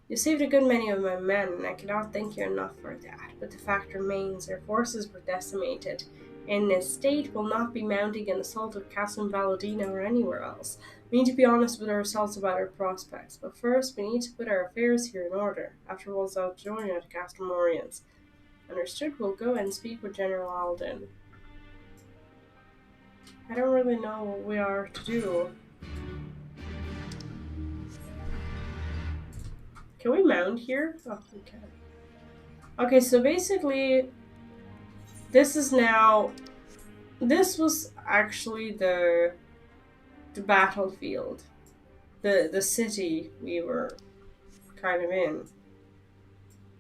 You saved a good many of my men, and I cannot thank you enough for that. But the fact remains, our forces were decimated. And this state will not be mounting an assault at Castle Valadina or anywhere else. We need to be honest with ourselves about our prospects, but first we need to put our affairs here in order. Afterwards, I'll join you at Castlemorians. Understood, we'll go and speak with General Alden. I don't really know what we are to do. Can we mount here? Oh, we can. Okay, so basically, this is now. This was actually the battlefield, the city we were kind of in.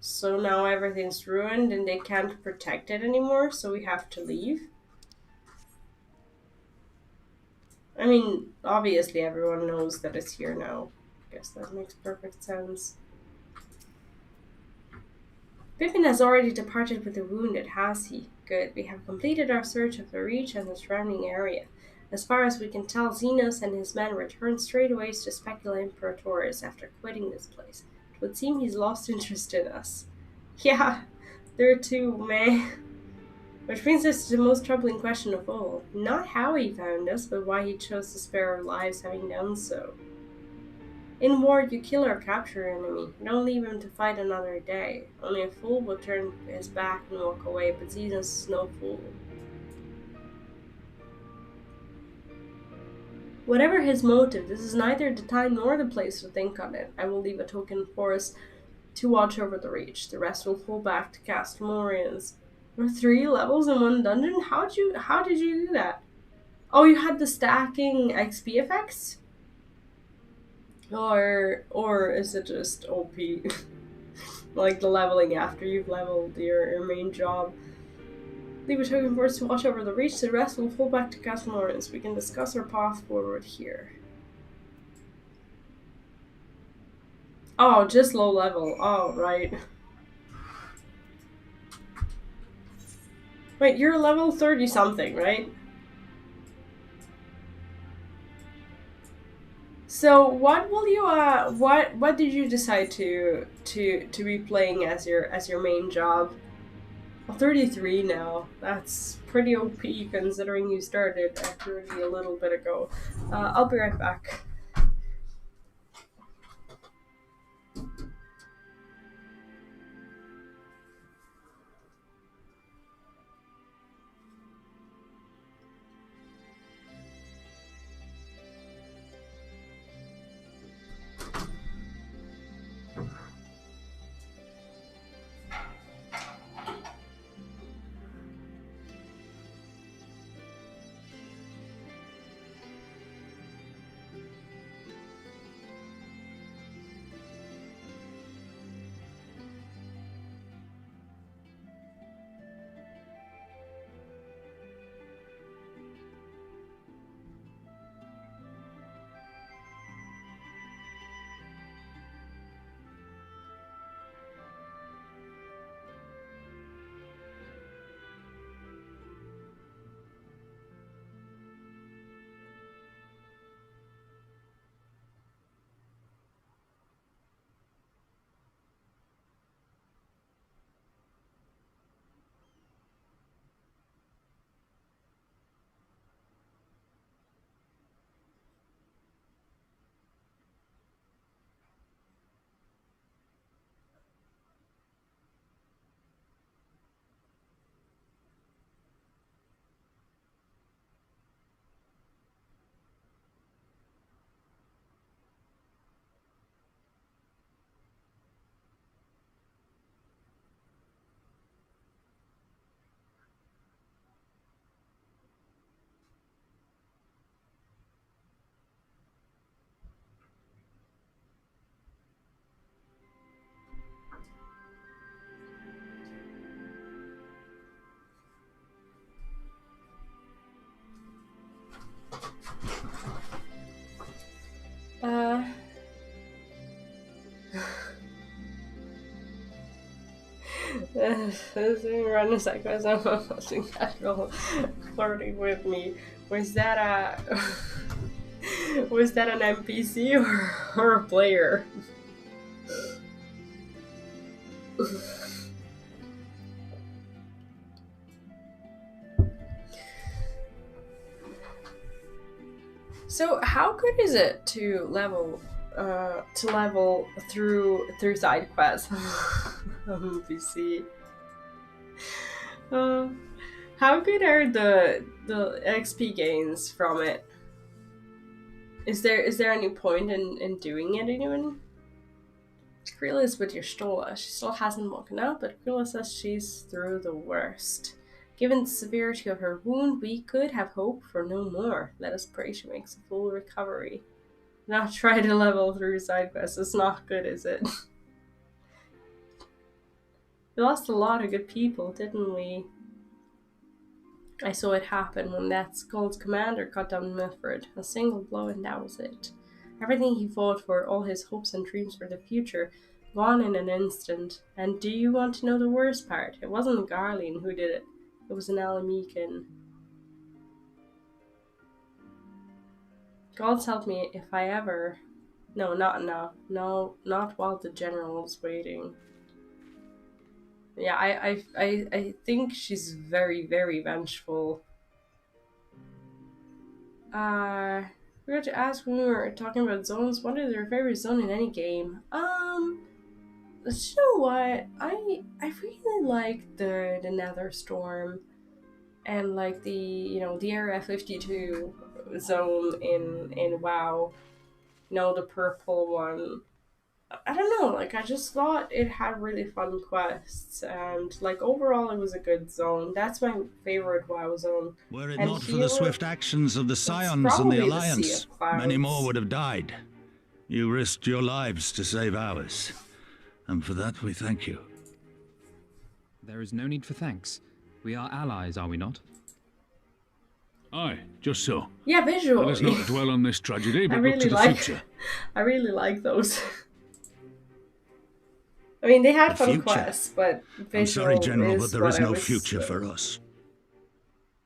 So now everything's ruined and they can't protect it anymore, so we have to leave. I mean, obviously everyone knows that it's here now. I guess that makes perfect sense. Pippin has already departed with the wounded, has he? Good. We have completed our search of the Reach and the surrounding area. As far as we can tell, Xenos and his men returned straightaway to Specula Imperatoris after quitting this place. It would seem he's lost interest in us. Yeah, there too, meh. Which brings us to the most troubling question of all. Not how he found us, but why he chose to spare our lives having done so. In war, you kill or capture your enemy. You don't leave him to fight another day. Only a fool will turn his back and walk away, but Xenos is no fool. Whatever his motive, this is neither the time nor the place to think on it. I will leave a token for us to watch over the Reach. The rest will fall back to Castlemorians. There are 3 levels in one dungeon? How did you do that? Oh, you had the stacking XP effects? Or is it just OP? Like the leveling after you've leveled your main job. Leave a token for us to watch over the Reach. The rest will fall back to Castlemorians. We can discuss our path forward here. Oh, just low level. Oh, right. Wait, you're level 30 something, right? So what will you what did you decide to be playing as your main job? Well, 33 now. That's pretty OP considering you started accurately a little bit ago. I'll be right back. Run a sec, as I'm watching casual flirting with me. Was that was that an NPC or a player? So how good is it to level through side quests on PC? How good are the XP gains from it? Is there any point in doing it even? Krila is with your Stola. She still hasn't woken up, but Krila says she's through the worst. Given the severity of her wound, we could have hope for no more. Let us pray she makes a full recovery. Not try to level through side quests. It's not good, is it? We lost a lot of good people, didn't we? I saw it happen when that Skull's commander cut down Milford. A single blow and that was it. Everything he fought for, all his hopes and dreams for the future, gone in an instant. And do you want to know the worst part? It wasn't Garlean who did it. It was an Alamecan. Gods help me if I ever... No, not now. No, not while the general is waiting. Yeah, I think she's very, very vengeful. We were to ask when we were talking about zones, what is your favorite zone in any game? You know what? I really like the Nether Storm and like the Area 52 zone in WoW. You know, the purple one. I don't know, like I just thought it had really fun quests and like overall it was a good zone. That's my favorite WoW zone. Were it And not for here, the swift actions of the Scions and probably the the Sea Alliance, of Clouds. many more would have died. You risked your lives to save ours, and for that we thank you. There is no need for thanks. We are allies, are we not? Aye, just so. Yeah, visually. Let us not dwell on this tragedy, I but look really to the like future. I really like those. I mean, they had The fun future? quests, but visual I'm sorry, General, but there is what I no was- future for us.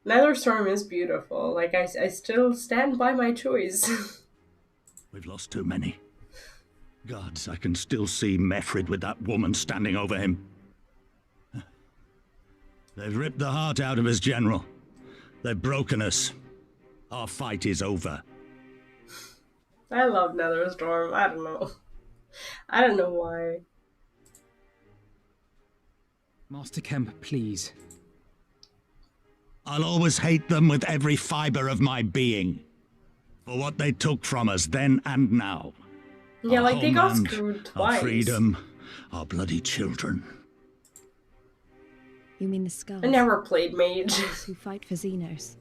Netherstorm is beautiful. Like I still stand by my choice. We've lost too many. Gods, I can still see Mefrid with that woman standing over him. They've ripped the heart out of us, General. They've broken us. Our fight is over. I love Netherstorm. I don't know. I don't know why. Master Kemp, please. I'll always hate them with every fiber of my being. For what they took from us then and now. Yeah, Our like they got homeland, screwed our twice. freedom, our bloody children. You mean the Skulls? I never played Mage. Who fight for Xenos?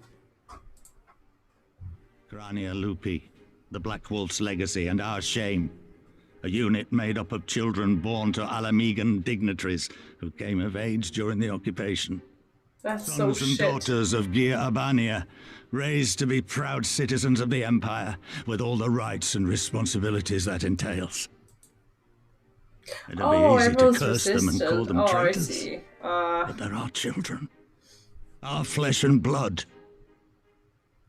Grania Lupi, the Black Wolf's legacy and our shame. A unit made up of children born to Alamegan dignitaries who came of age during the occupation. That's so Sons and shit. daughters of Gir Abania, raised to be proud citizens of the Empire, with all the rights and responsibilities that entails. It'd Oh, be easy to everyone's curse them and call resistant. them Oh, I traitors. see. But they're our children. Our flesh and blood.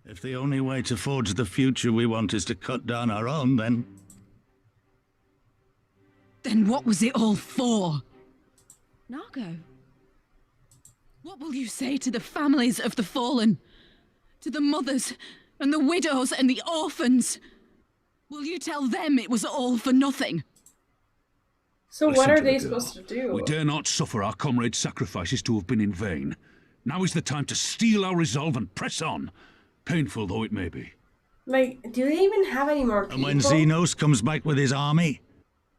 If the only way to forge the future we want is to cut down our own, then... Then what was it all for? Nargo. What will you say to the families of the fallen? To the mothers and the widows and the orphans? Will you tell them it was all for nothing? So what Listen are to the they girl. supposed to do? We dare not suffer our comrades' sacrifices to have been in vain. Now is the time to steel our resolve and press on, painful though it may be. Like, do they even have any more people? And when Xenos comes back with his army,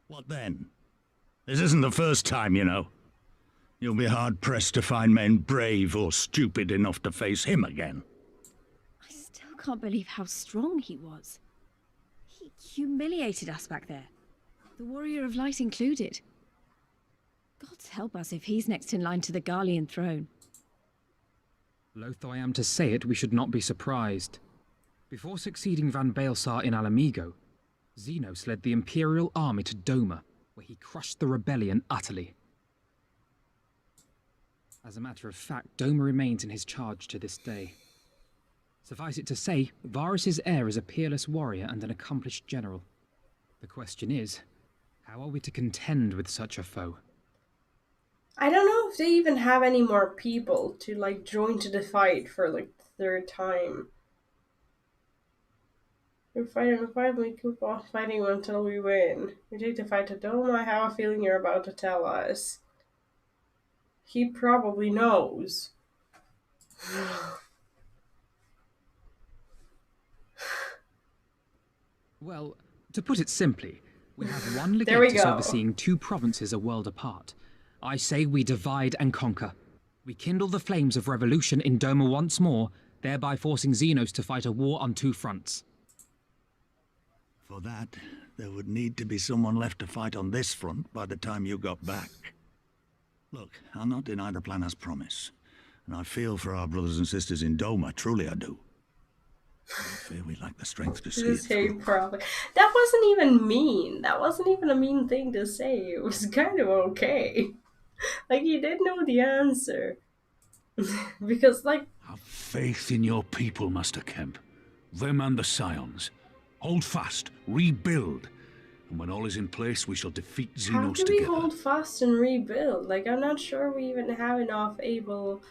what then? This isn't the first time, you know. You'll be hard-pressed to find men brave or stupid enough to face him again. I still can't believe how strong he was. He humiliated us back there. The Warrior of Light included. Gods help us if he's next in line to the Garlean throne. Loath I am to say it, we should not be surprised. Before succeeding Van Baelsar in Alamigo, Xenos led the Imperial army to Doma, where he crushed the rebellion utterly. As a matter of fact, Doma remains in his charge to this day. Suffice it to say, Varus's heir is a peerless warrior and an accomplished general. The question is, how are we to contend with such a foe? I don't know if they even have any more people to like join to the fight for like the third time. We fight and fight, we keep on fighting until we win. We take the fight to Dome. I have a feeling you're about to tell us. He probably knows. Well, to put it simply, We have one There we legatus go. overseeing 2 provinces a world apart. I say we divide and conquer. We kindle the flames of revolution in Doma once more, thereby forcing Xenos to fight a war on 2 fronts. For that, there would need to be someone left to fight on this front by the time you got back. Look, I'll not deny the plan as promised. And I feel for our brothers and sisters in Doma, truly I do. I fear we lack the strength to see it through. Probably. That wasn't even mean. That wasn't even a mean thing to say. It was kind of okay. Like, you did know the answer. Because, like... Have faith in your people, Master Kemp. Them and the Scions. Hold fast, rebuild. And when all is in place, we shall defeat Xenos How do together. we hold fast and rebuild? Like, I'm not sure we even have enough able,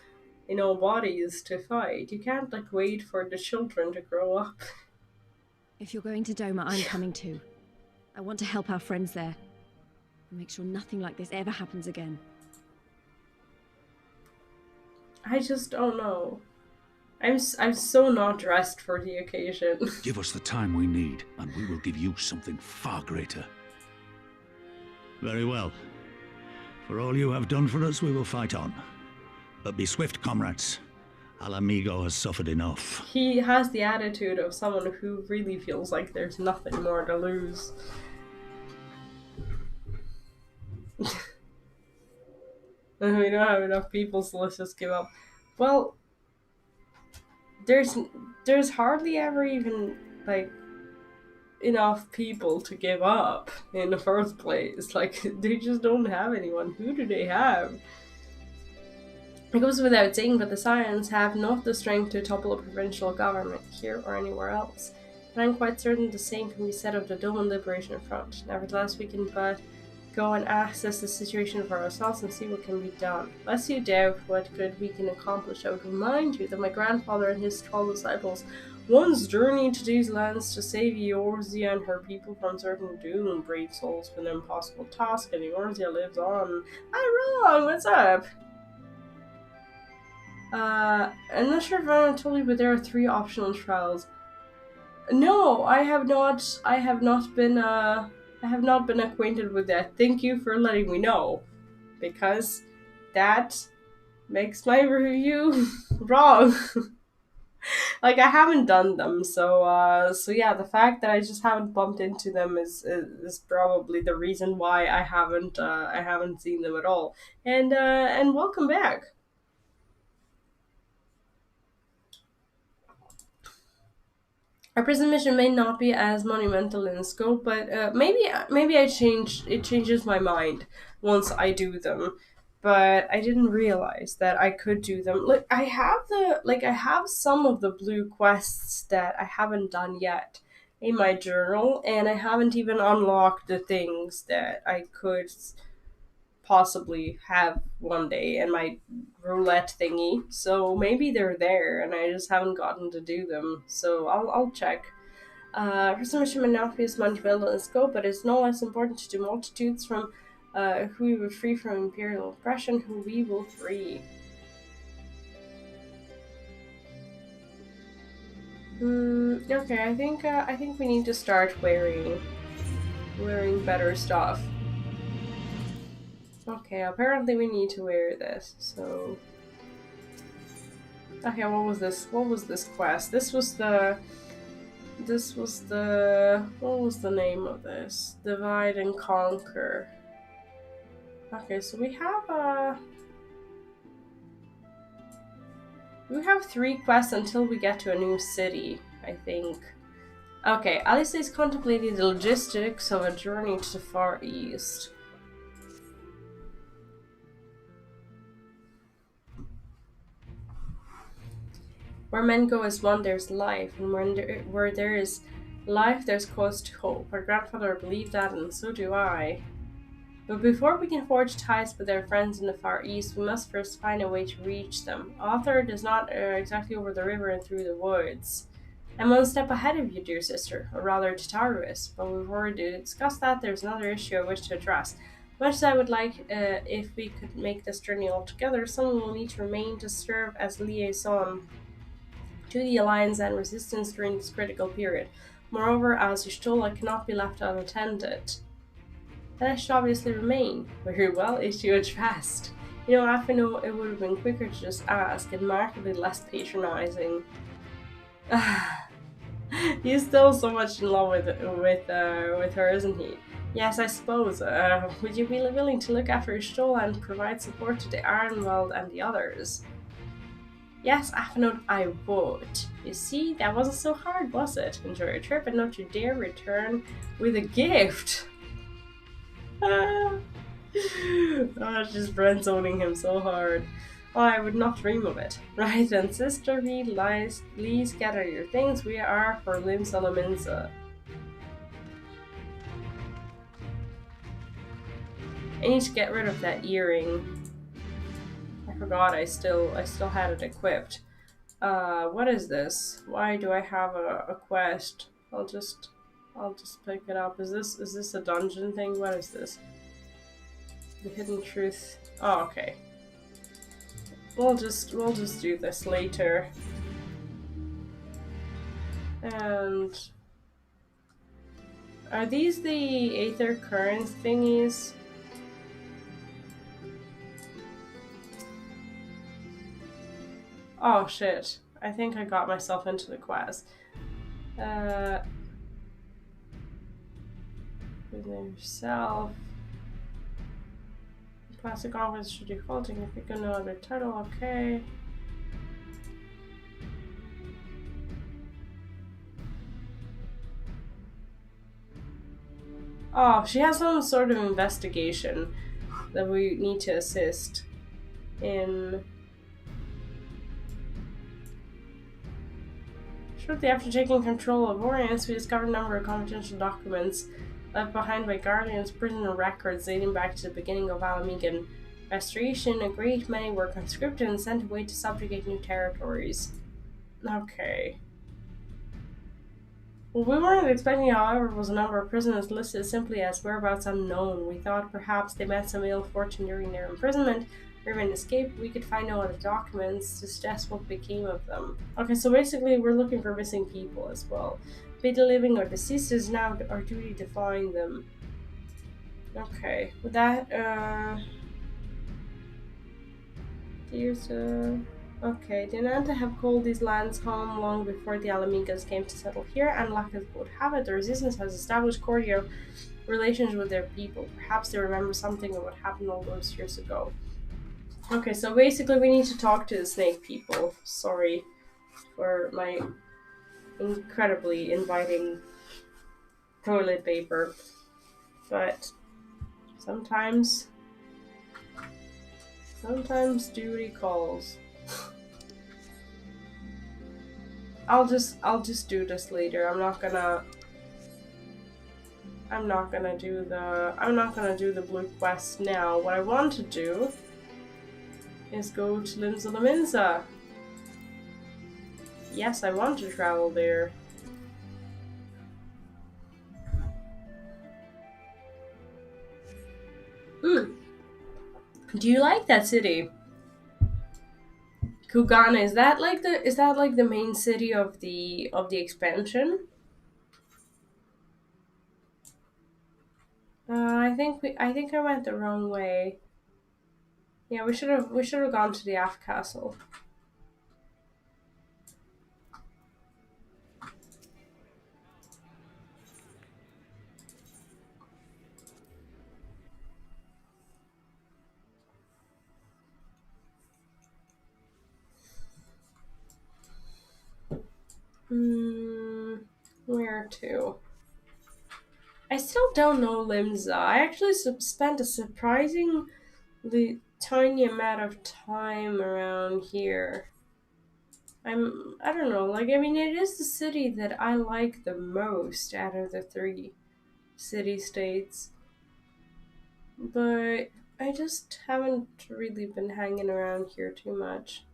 bodies to fight. You can't, like, wait for the children to grow up. If you're going to Doma, I'm coming too. I want to help our friends there. And make sure nothing like this ever happens again. I just don't know. I'm so not dressed for the occasion. Give us the time we need, and we will give you something far greater. Very well. For all you have done for us, we will fight on. But be swift, comrades. Al Amigo has suffered enough. He has the attitude of someone who really feels like there's nothing more to lose. And we don't have enough people, so let's just give up. Well, there's hardly ever even, like, enough people to give up in the first place. Like, they just don't have anyone. Who do they have? It goes without saying, but the Scions have not the strength to topple a provincial government here or anywhere else. And I'm quite certain the same can be said of the Doman Liberation Front. Nevertheless, we can but go and assess the situation for ourselves and see what can be done. Lest you doubt what good we can accomplish, I would remind you that my grandfather and his 12 disciples once journeyed to these lands to save Eorzea and her people from certain doom. Brave souls with an impossible task, and Eorzea lives on. I'm wrong, what's up? I'm not sure if I told you, but there are 3 optional trials. No, I have not been acquainted with that. Thank you for letting me know, because that makes my review wrong. Like, I haven't done them, so yeah, the fact that I just haven't bumped into them is probably the reason why I haven't seen them at all. And welcome back. Our prison mission may not be as monumental in scope, but maybe it changes my mind once I do them. But I didn't realize that I could do them. Like, I have some of the blue quests that I haven't done yet in my journal, and I haven't even unlocked the things that I could possibly have one day in my roulette thingy. So maybe they're there and I just haven't gotten to do them. So I'll check. Prison mission may not be as monumental in scope, but it's no less important to do multitudes from who we will free from imperial oppression, who we will free. Okay, I think we need to start wearing better stuff. Okay, apparently we need to wear this, so... Okay, what was this? What was this quest? This was the... What was the name of this? Divide and Conquer. Okay, so we have 3 quests until we get to a new city, I think. Okay, Alice is contemplating the logistics of a journey to the Far East. Where men go as one, there's life, and where there is life, there's cause to hope. Our grandfather believed that, and so do I. But before we can forge ties with our friends in the Far East, we must first find a way to reach them. Author is not exactly over the river and through the woods. I'm one step ahead of you, dear sister, or rather Tartarus, but before we discuss that, there's another issue I wish to address. Much as I would like if we could make this journey all together, someone will need to remain to serve as liaison to the Alliance and Resistance during this critical period. Moreover, as Y'shtola cannot be left unattended. then I should obviously remain. Very well, issue a trust. You know, I know it would have been quicker to just ask and markedly less patronizing. He's still so much in love with her, isn't he? Yes, I suppose. Would you be willing to look after Stola and provide support to the Ironweld and the others? Yes, Aphrodite, I would. You see, that wasn't so hard, was it? Enjoy your trip and don't you dare return with a gift. Oh, just friend-zoning him so hard. Oh, I would not dream of it. Right then, sister, please gather your things. We are for Lim Salaminsa. I need to get rid of that earring. I forgot I still had it equipped. What is this? Why do I have a quest? I'll just pick it up. Is this a dungeon thing? What is this? The hidden truth. Oh, okay. We'll just do this later. And are these the Aether Current thingies? Oh shit. I think I got myself into the quest. Yourself. Classic office should defaulting if you can know the title, okay. Oh, she has some sort of investigation that we need to assist in. Shortly after taking control of Orience, we discovered a number of confidential documents left behind by Guardian's prisoner records dating back to the beginning of Alamegan Restoration. A great many were conscripted and sent away to subjugate new territories. Okay. What we weren't expecting, however, was a number of prisoners listed simply as whereabouts unknown. We thought perhaps they met some ill fortune during their imprisonment or even escape. We could find no other documents to suggest what became of them. Okay, so basically we're looking for missing people as well. Be they living or deceased, is now our duty to find them. Okay, with that, here's okay, the Nanta have called these lands home long before the Alamegas came to settle here, and luck would have it, the resistance has established cordial relations with their people. Perhaps they remember something of what happened all those years ago. Okay, so basically we need to talk to the snake people. Sorry for my incredibly inviting toilet paper, but sometimes duty calls. I'll just do this later. I'm not gonna do the blue quest now. What I want to do is go to Limsa Laminsa. Yes, I want to travel there. Do you like that city? Kugana, is that like the main city of the expansion? I think I went the wrong way. Yeah, we should have gone to the Aft Castle. Where to? I still don't know Limsa. I actually spent a surprisingly tiny amount of time around here. I don't know, like, I mean, it is the city that I like the most out of the 3 city-states. But I just haven't really been hanging around here too much.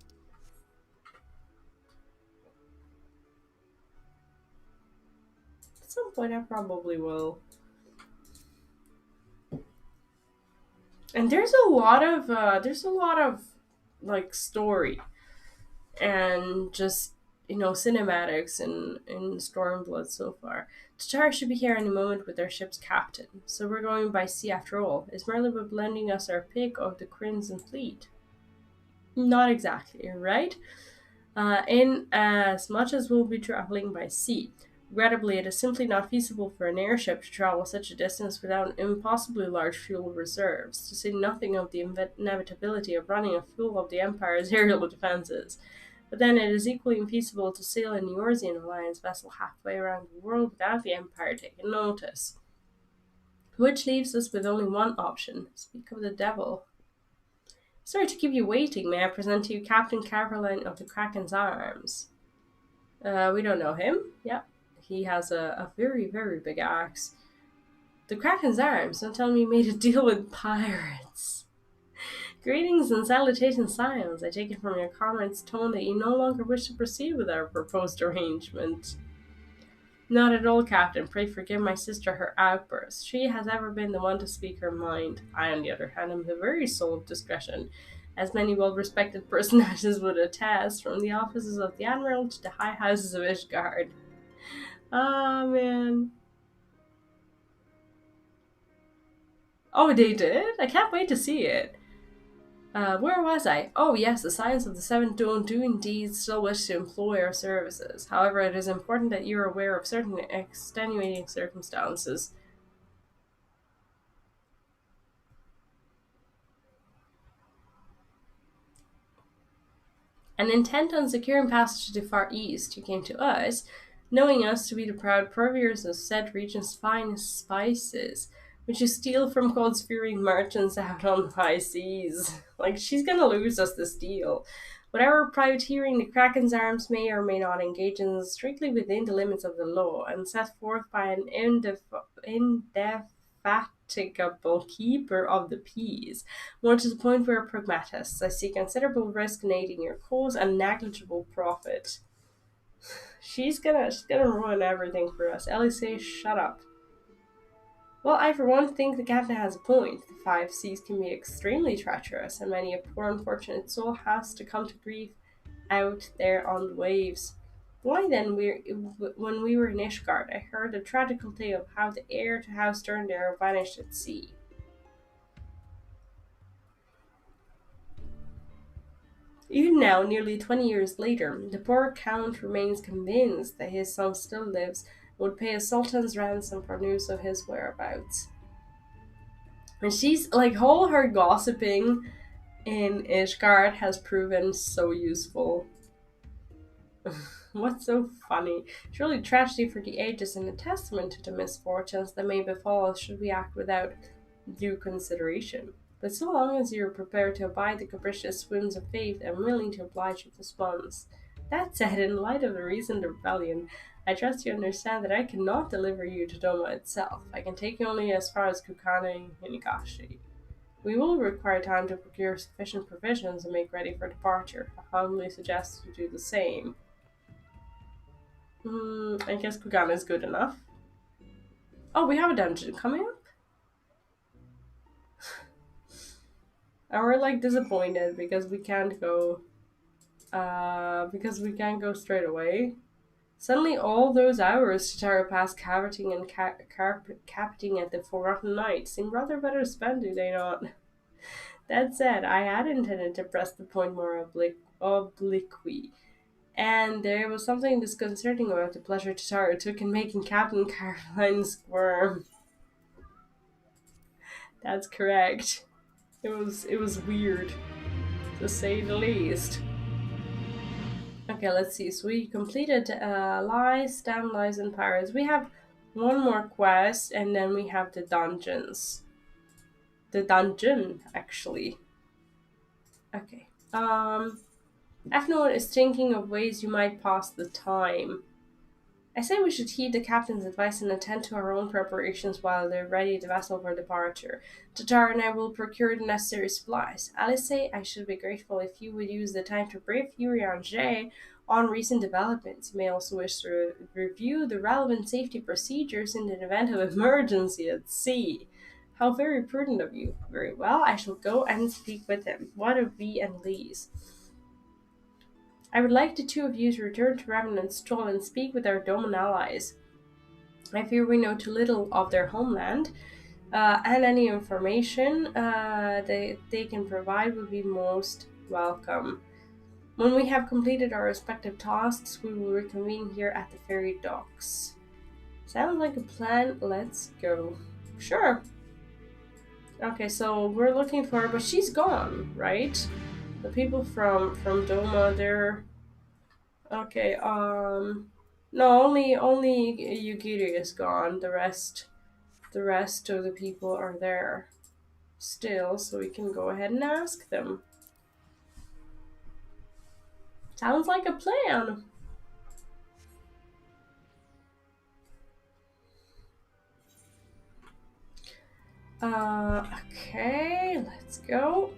At some point I probably will. And there's a lot of like story and just cinematics in Stormblood so far. Tatar should be here any moment with their ship's captain. So we're going by sea after all. Is Merlin lending us our pick of the Crimson Fleet? Not exactly, right? In as much as we'll be traveling by sea. Regrettably, it is simply not feasible for an airship to travel such a distance without impossibly large fuel reserves, to say nothing of the inevitability of running afoul of the Empire's aerial defenses. But then it is equally infeasible to sail a Neorzian Alliance vessel halfway around the world without the Empire taking notice. Which leaves us with only one option. Speak of the devil. Sorry to keep you waiting. May I present to you Captain Caroline of the Kraken's Arms? We don't know him. Yep. He has a very, very big axe. The Kraken's Arms? Don't tell me you made a deal with pirates. Greetings and salutations, scions. I take it from your comrade's tone that you no longer wish to proceed with our proposed arrangement. Not at all, Captain. Pray forgive my sister her outburst. She has ever been the one to speak her mind. I, on the other hand, am the very soul of discretion, as many well-respected personages would attest, from the offices of the Admiral to the high houses of Ishgard. Ah, man. Oh, they did? I can't wait to see it. Where was I? Oh yes, the Scions of the Seven do indeed still wish to employ our services. However, it is important that you are aware of certain extenuating circumstances. And intent on securing passage to the Far East, you came to us, knowing us to be the proud purveyors of said region's finest spices, which you steal from gold-fearing merchants out on the high seas. Like, she's gonna lose us this deal. Whatever privateering the Kraken's Arms may or may not engage in is strictly within the limits of the law, and set forth by an indefatigable keeper of the peace. More to the point, we are pragmatists. I see considerable risk in aiding your cause and negligible profit. She's gonna ruin everything for us. Ellie says, shut up. Well, I for one think the captain has a point. The five seas can be extremely treacherous, and many a poor unfortunate soul has to come to grief out there on the waves. Why then, when we were in Ishgard, I heard a tragical tale of how the heir to House Sterndale vanished at sea. Even now, nearly 20 years later, the poor count remains convinced that his son still lives, would pay a sultan's ransom for news of his whereabouts. And she's like, all her gossiping in Ishgard has proven so useful. What's so funny? Surely tragedy for the ages and a testament to the misfortunes that may befall us should we act without due consideration. But so long as you are prepared to abide the capricious whims of fate and willing to oblige with response. That said, in light of the recent rebellion, I trust you understand that I cannot deliver you to Doma itself. I can take you only as far as Kukane and Higashi. We will require time to procure sufficient provisions and make ready for departure. I humbly suggest you do the same. I guess Kugane is good enough. Oh, we have a dungeon coming up? And we're like disappointed because we can't go straight away. Suddenly all those hours Chitara passed cavorting and carpeting at the Forgotten Night seem rather better spent, do they not? That said, I had intended to press the point more obliquely, and there was something disconcerting about the pleasure Chitara took in making Captain Caroline squirm. That's correct. It was weird, to say the least. Okay, let's see. So we completed Lies, Damn Lies, and Pirates. We have one more quest, and then we have the dungeons. The dungeon, actually. Okay. F-Note is thinking of ways you might pass the time. I say we should heed the captain's advice and attend to our own preparations while they ready the vessel for departure. Tatar and I will procure the necessary supplies. Alice say I should be grateful if you would use the time to brief Yuri on recent developments. You may also wish to review the relevant safety procedures in the event of emergency at sea. How very prudent of you. Very well, I shall go and speak with him. What of V and Lee's? I would like the two of you to return to Revenant's Stall and speak with our Doman allies. I fear we know too little of their homeland, and any information they can provide would be most welcome. When we have completed our respective tasks, we will reconvene here at the ferry docks. Sounds like a plan. Let's go. Sure. Okay, so we're looking for her, but she's gone, right? The people from Doma, they're okay. No, only Yugiri is gone. The rest of the people are there still, so we can go ahead and ask them. Sounds like a plan. Okay, let's go.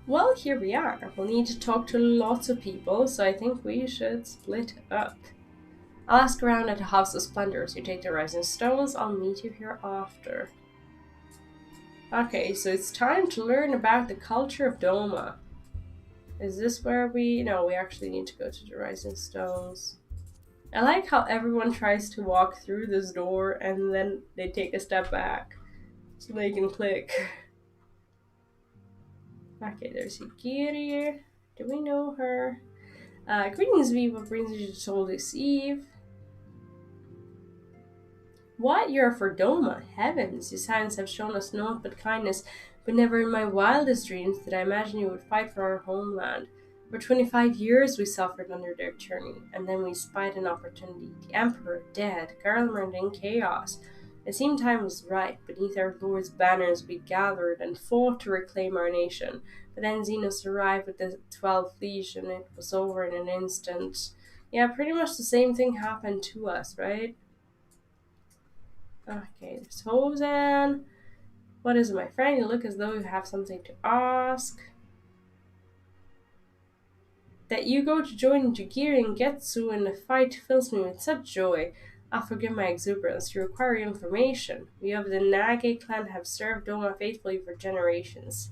Well, here we are. We'll need to talk to lots of people, so I think we should split up. I'll ask around at the House of Splendors. You take the Rising Stones. I'll meet you here after. Okay, so it's time to learn about the culture of Doma. Is this where we... No, we actually need to go to the Rising Stones. I like how everyone tries to walk through this door and then they take a step back so they can click. Okay, there's Higiri. Do we know her? Greetings, V. What brings you to Solstice Eve? What? You're for Doma? Heavens, your signs have shown us naught but kindness, but never in my wildest dreams did I imagine you would fight for our homeland. For 25 years we suffered under their tyranny, and then we spied an opportunity. The Emperor dead, Garlemald in chaos. It seemed time was right. Beneath our Lord's banners we gathered and fought to reclaim our nation. But then Xenos arrived with the 12th Legion. It was over in an instant. Yeah, pretty much the same thing happened to us, right? Okay, there's Hosen. What is it, my friend? You look as though you have something to ask. That you go to join Jagiri and Getsu in the fight fills me with such joy. I'll forgive my exuberance. You require information. We of the Nage clan have served Doma faithfully for generations.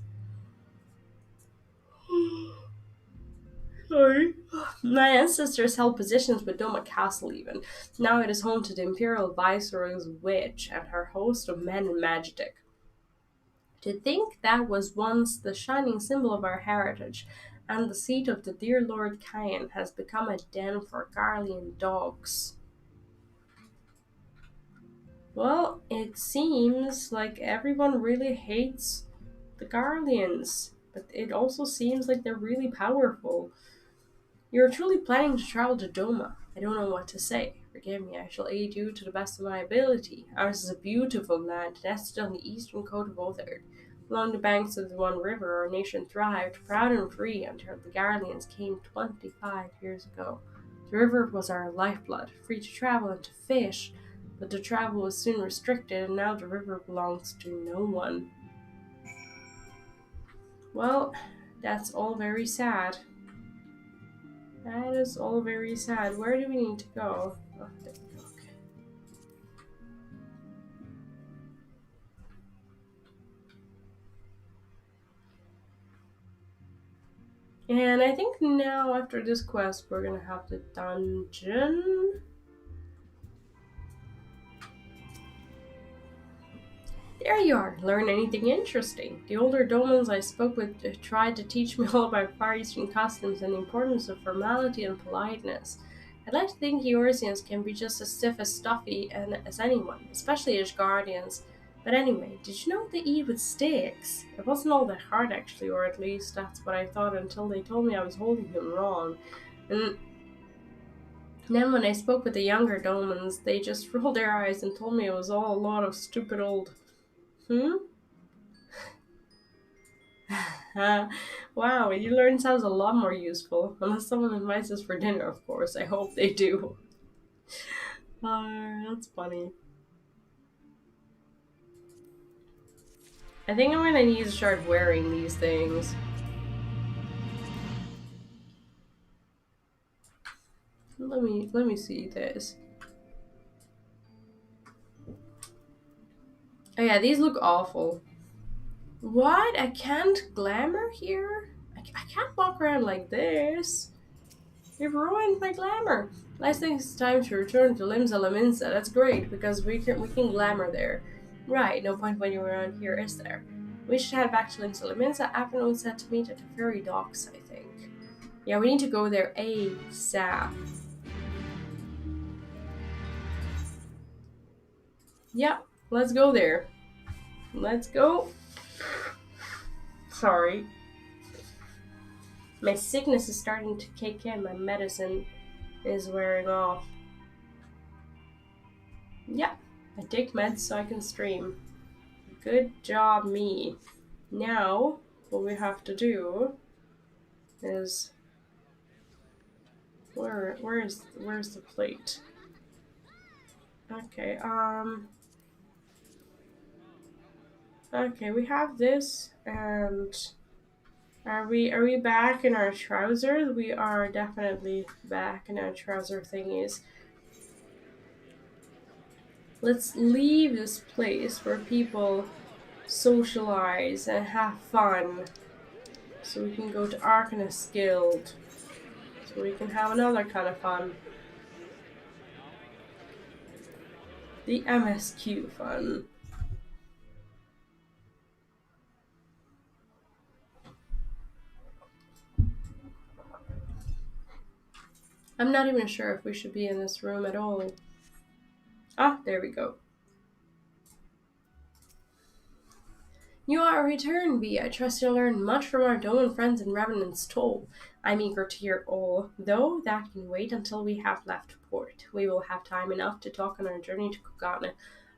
Sorry. My ancestors held positions with Doma Castle even. Now it is home to the Imperial Viceroy's witch and her host of men and magic. To think that was once the shining symbol of our heritage, and the seat of the dear Lord Cain has become a den for Garlean dogs. Well, it seems like everyone really hates the Garleans, but it also seems like they're really powerful. You're truly planning to travel to Doma. I don't know what to say. Forgive me, I shall aid you to the best of my ability. Ours is a beautiful land, nested on the eastern coast of Otherd. Along the banks of the One River, our nation thrived, proud and free, until the Garleans came 25 years ago. The river was our lifeblood, free to travel and to fish, but the travel was soon restricted, and now the river belongs to no one. Well, that's all very sad. That is all very sad. Where do we need to go? Oh, there we go. Okay. And I think now, after this quest, we're gonna have the dungeon. There you are. Learn anything interesting. The older Domans I spoke with tried to teach me all about Far Eastern customs and the importance of formality and politeness. I'd like to think Eorzeans can be just as stiff as stuffy as anyone, especially as guardians. But anyway, did you know they eat with sticks? It wasn't all that hard actually, or at least that's what I thought until they told me I was holding them wrong. And then when I spoke with the younger Domans, they just rolled their eyes and told me it was all a lot of stupid old... Wow, you learn sounds a lot more useful. Unless someone invites us for dinner, of course. I hope they do. That's funny. I think I'm gonna need to start wearing these things. Let me see this. Oh yeah, these look awful. What? I can't glamour here? I can't walk around like this. You've ruined my glamour. I think it's time to return to Limsa Laminsa. That's great, because we can glamour there. Right, no point when you're around here, is there? We should head back to Limsa Laminsa. Everyone said to meet at the ferry docks, I think. Yeah, we need to go there ASAP. Yeah, let's go there. Let's go. Sorry. My sickness is starting to kick in. My medicine is wearing off. Yeah, I take meds so I can stream. Good job, me. Now, what we have to do is... Where's the plate? Okay, okay, we have this, and are we back in our trousers? We are definitely back in our trouser thingies. Let's leave this place where people socialize and have fun, so we can go to Arcanist Guild, so we can have another kind of fun. The MSQ fun. I'm not even sure if we should be in this room at all. Ah, there we go. You are returned, Bee. I trust you'll learn much from our Doman friends in Revenant's Toll. I'm eager to hear all, though that can wait until we have left port. We will have time enough to talk on our journey to Kogana.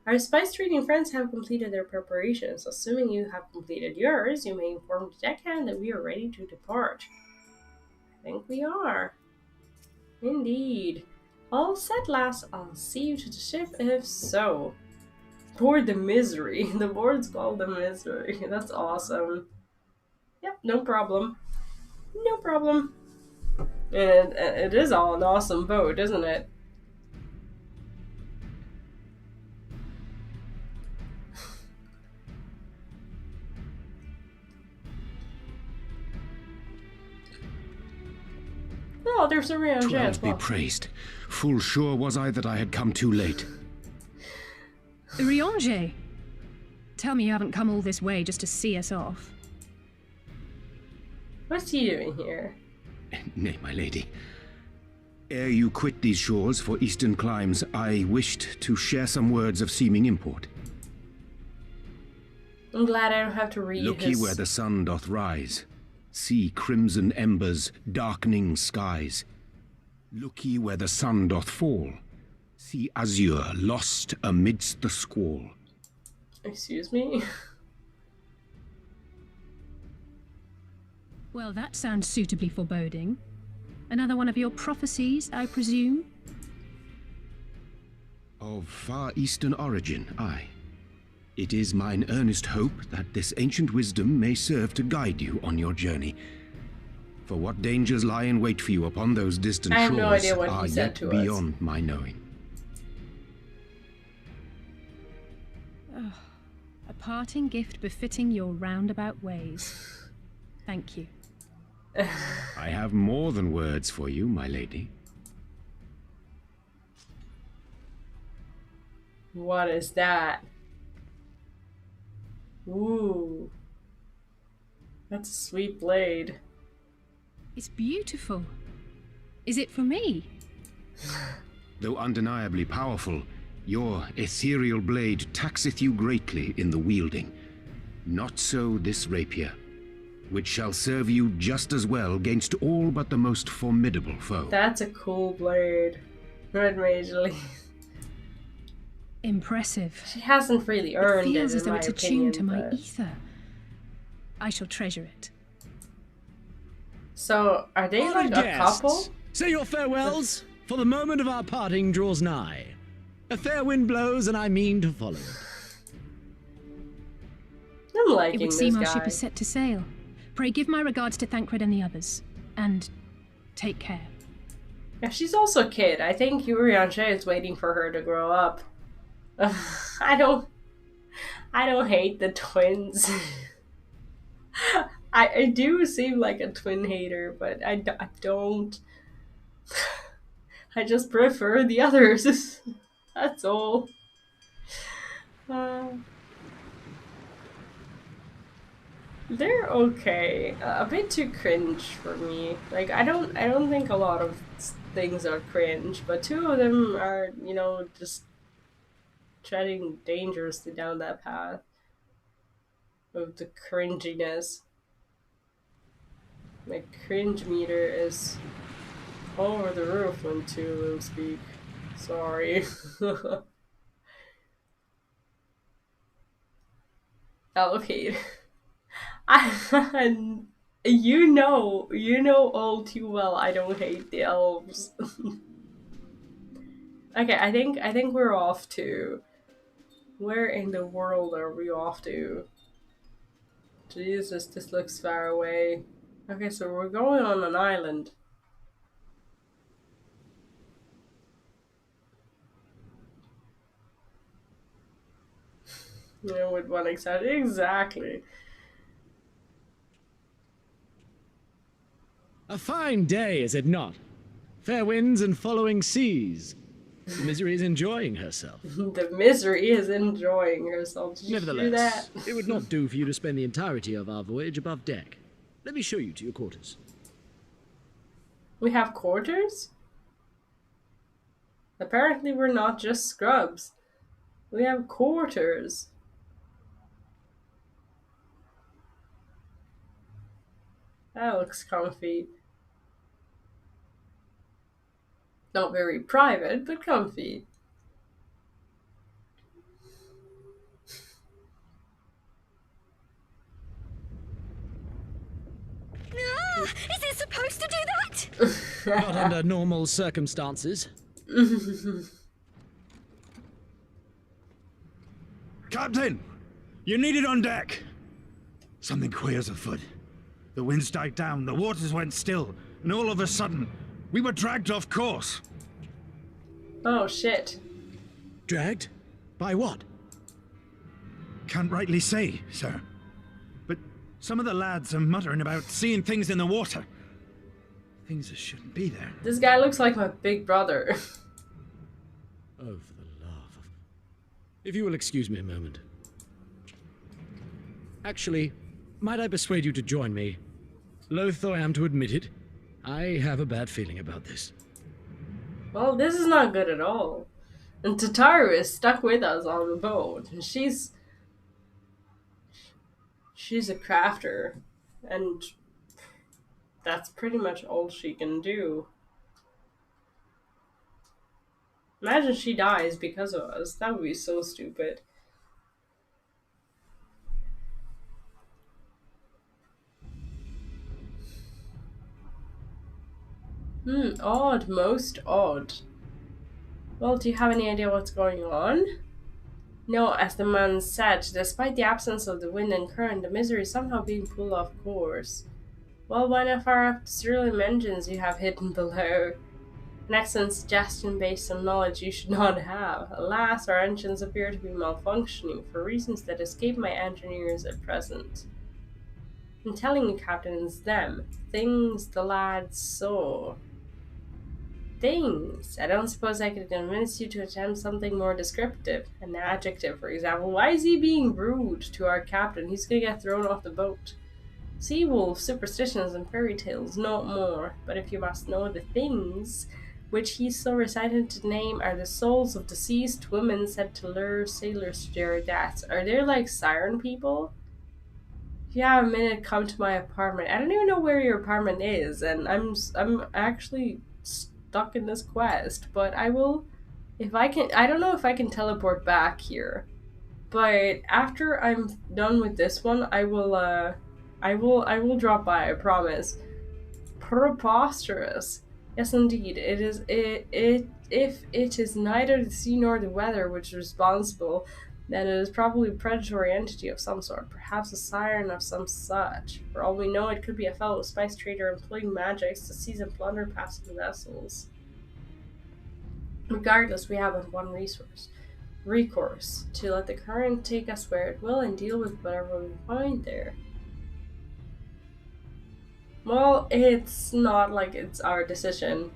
Our spice trading friends have completed their preparations. Assuming you have completed yours, you may inform the deckhand that we are ready to depart. I think we are. Indeed. All set, lass. I'll see you to the ship if so. Board the Misery. The board's called the Misery. That's awesome. Yep, no problem. No problem. And it is all an awesome boat, isn't it? Oh, there's a Riange as Twelve well. be praised. Full sure was I that I had come too late. Riange? Tell me you haven't come all this way just to see us off. What's he doing here? Nay, my lady. Ere you quit these shores for eastern climes, I wished to share some words of seeming import. I'm glad I don't have to read Look his... ye where the sun doth rise. See crimson embers, darkening skies. Look ye where the sun doth fall. See azure lost amidst the squall. Excuse me? Well, that sounds suitably foreboding. Another one of your prophecies, I presume? Of far eastern origin, aye. It is mine earnest hope that this ancient wisdom may serve to guide you on your journey. For what dangers lie in wait for you upon those distant I have shores no idea what are he said yet to us. beyond my knowing. Oh, a parting gift befitting your roundabout ways. Thank you. I have more than words for you, my lady. What is that? Ooh. That's a sweet blade. It's beautiful. Is it for me? Though undeniably powerful, your ethereal blade taxeth you greatly in the wielding. Not so this rapier, which shall serve you just as well against all but the most formidable foe. That's a cool blade. Red Majorly. Impressive. She hasn't really earned it, feels as in though my it's opinion, attuned to my but... ether. I shall treasure it. So, are they like a couple? Say your farewells, for the moment of our parting draws nigh. A fair wind blows, and I mean to follow it. I'm liking It would this seem guy. our ship is set to sail. Pray give my regards to Thancred and the others. And take care. Yeah, she's also a kid. I think Urianshe is waiting for her to grow up. I don't hate the twins. I do seem like a twin hater, but I don't. I just prefer the others. That's all. Uh, they're okay. A bit too cringe for me. Like I don't think a lot of things are cringe, but two of them are, you know, just treading dangerously down that path of the cringiness. My cringe meter is over the roof when two of them speak. Sorry. Okay. You know all too well I don't hate the elves. Okay, I think we're off to. Where in the world are we off to? Jesus, this looks far away. Okay, so we're going on an island. You know, with one exception. Exactly. A fine day, is it not? Fair winds and following seas. The Misery is enjoying herself. The Misery is enjoying herself. Did you hear that? Nevertheless, it would not do for you to spend the entirety of our voyage above deck. Let me show you to your quarters. We have quarters? Apparently we're not just scrubs. We have quarters. That looks comfy. Not very private, but comfy. Is it supposed to do that? Not under normal circumstances. Captain! You needed on deck! Something queer's afoot. The winds died down, the waters went still, and all of a sudden, we were dragged off course. Oh, shit. Dragged? By what? Can't rightly say, sir. But some of the lads are muttering about seeing things in the water. Things that shouldn't be there. This guy looks like my big brother. Oh, for the love of... If you will excuse me a moment. Actually, might I persuade you to join me? Loath though I am to admit it, I have a bad feeling about this. Well, this is not good at all. And Tataru is stuck with us on the boat. And she's a crafter. And that's pretty much all she can do. Imagine she dies because of us. That would be so stupid. Odd. Most odd. Well, do you have any idea what's going on? No, as the man said, despite the absence of the wind and current, the Misery is somehow being pulled off course. Well, one of our surely engines you have hidden below. An excellent suggestion based on knowledge you should not have. Alas, our engines appear to be malfunctioning for reasons that escape my engineers at present. I'm telling you, Captain, it's them. Things the lads saw. Things. I don't suppose I could convince you to attempt something more descriptive. An adjective, for example. Why is he being rude to our captain? He's gonna get thrown off the boat. Sea wolves, superstitions, and fairy tales, not more. But if you must know, the things which he so recited to name are the souls of deceased women said to lure sailors to their deaths. Are they like siren people? If you have a minute, come to my apartment. I don't even know where your apartment is, and I'm actually stuck in this quest, but I will, if I can, I don't know if I can teleport back here, but after I'm done with this one, I will drop by, I promise. Preposterous. Yes, indeed, it is, if it is neither the sea nor the weather which is responsible, then it is probably a predatory entity of some sort, perhaps a siren of some such. For all we know, it could be a fellow spice trader employing magics to seize and plunder passing vessels. Regardless, we have but one recourse, to let the current take us where it will and deal with whatever we find there. Well, it's not like it's our decision.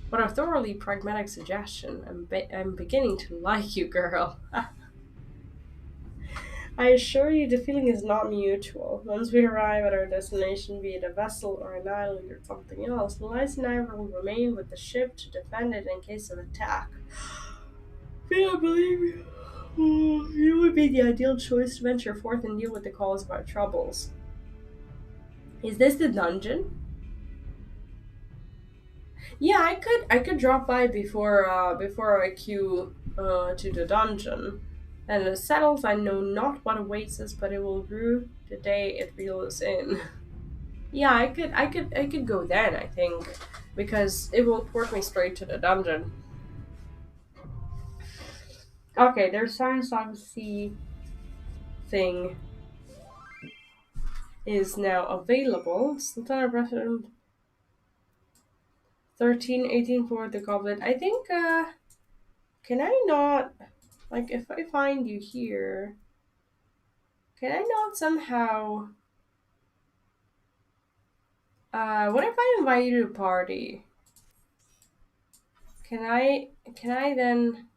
What a thoroughly pragmatic suggestion. I'm beginning to like you, girl. I assure you the feeling is not mutual. Once we arrive at our destination, be it a vessel or an island or something else, Elias and I will remain with the ship to defend it in case of attack. I can't believe you. You would be the ideal choice to venture forth and deal with the cause of our troubles. Is this the dungeon? Yeah, I could drop by before I queue to the dungeon. And it settles, I know not what awaits us, but it will rue the day it reels in. Yeah, I could go then, I think. Because it will port me straight to the dungeon. Okay, their Science Odyssey thing is now available. Sultana President 1318 for the goblet. I think can I not, like, if I find you here, can I not somehow what if I invite you to a party? Can I then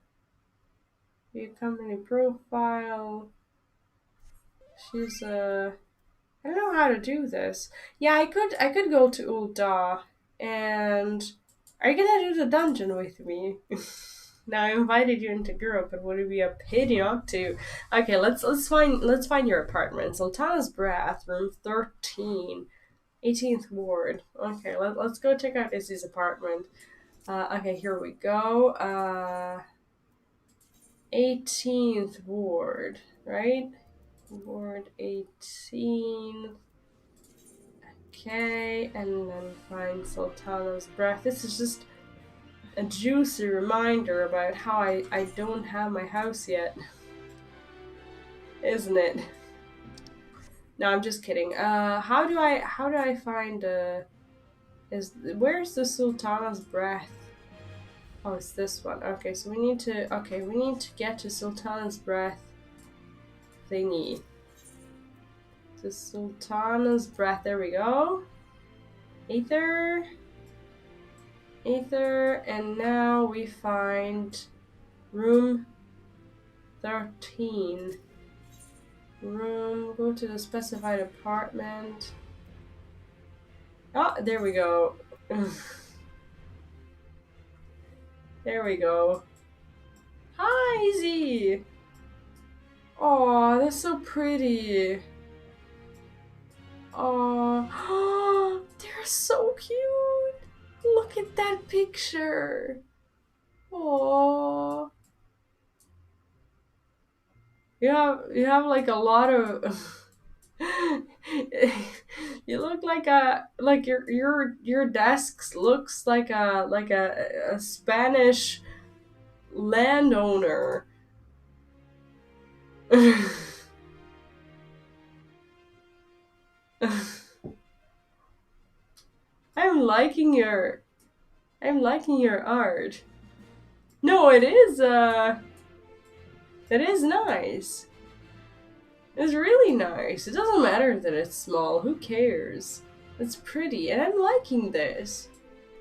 view company profile? She's I don't know how to do this. Yeah, I could go to Ulda and are you gonna do the dungeon with me? Now I invited you into Europe, but would it be a pity not to? Okay, let's find your apartment. Sultana's Breath, room 13, 18th ward. Okay, let's go check out Izzy's apartment. Okay, here we go. 18th ward, right? Ward 18. Okay, and then find Sultana's Breath. This is just a juicy reminder about how I don't have my house yet. Isn't it? No, I'm just kidding. How do I find where's the Sultana's Breath? Oh, it's this one. Okay, so we need to get to Sultana's Breath thingy. The Sultana's Breath, there we go. Aether, and now we find room 13. Go to the specified apartment. Oh, there we go. There we go. Hi, Izzy! Oh, that's so pretty. Oh, they're so cute. Look at that picture. Oh, you have like a lot of. You look like your desk looks like a Spanish landowner. I'm liking your art. No, it is nice. It's really nice. It doesn't matter that it's small. Who cares? It's pretty, and I'm liking this.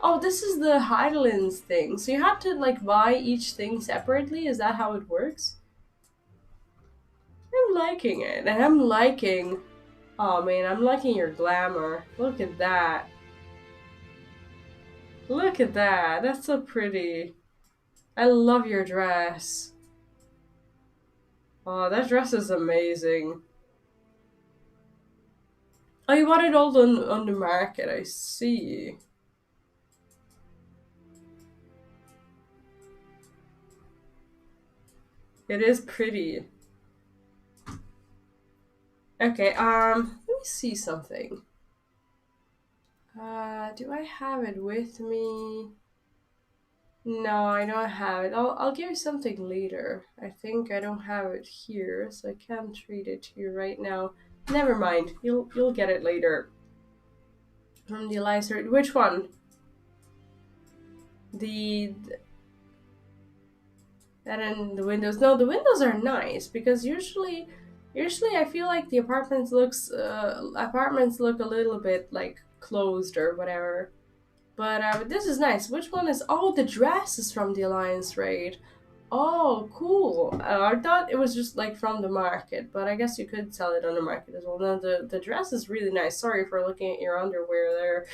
Oh, this is the Heidelins thing. So you have to like buy each thing separately. Is that how it works? I'm liking it, and I'm liking. Oh man, I'm liking your glamour. Look at that. Look at that. That's so pretty. I love your dress. Oh, that dress is amazing. Oh, you bought it all on the market, I see. It is pretty. Okay, let me see something. Do I have it with me? No, I don't have it. I'll give you something later. I think I don't have it here, so I can't treat it to you right now. Never mind. You'll get it later. From the Eliza. Which one? And then the windows. No, the windows are nice because usually Usually I feel like the apartments look a little bit like closed or whatever. But this is nice. Which one is... Oh, the dress is from the Alliance raid. Oh, cool. I thought it was just like from the market, but I guess you could sell it on the market as well. No, the dress is really nice. Sorry for looking at your underwear there.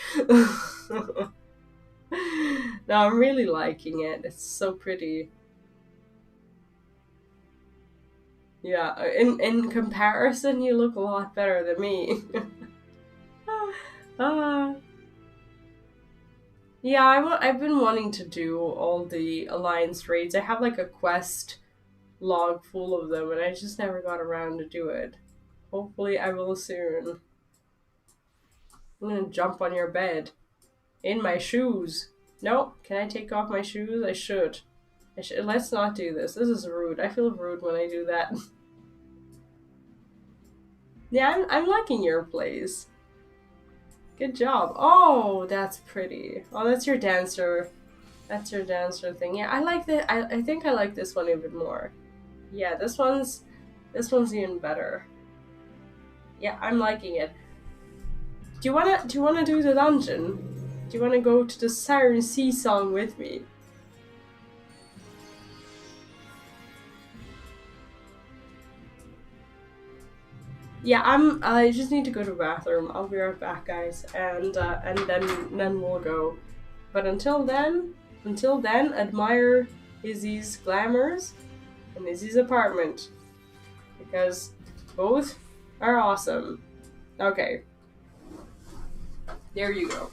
No, I'm really liking it. It's so pretty. Yeah, in comparison, you look a lot better than me. Ah. Yeah, I've been wanting to do all the Alliance raids. I have like a quest log full of them, and I just never got around to do it. Hopefully I will soon. I'm gonna jump on your bed. In my shoes. Nope. Can I take off my shoes? I should. Let's not do this. This is rude. I feel rude when I do that. Yeah, I'm liking your place. Good job. Oh, that's pretty. Oh, that's your dancer. That's your dancer thing. Yeah, I like that. I think I like this one even more. Yeah, this one's even better. Yeah, I'm liking it. Do you wanna do the dungeon? Do you wanna go to the Siren Sea song with me? Yeah, I just need to go to the bathroom. I'll be right back, guys, and then we'll go. But until then, admire Izzy's glamours and Izzy's apartment, because both are awesome. Okay, there you go.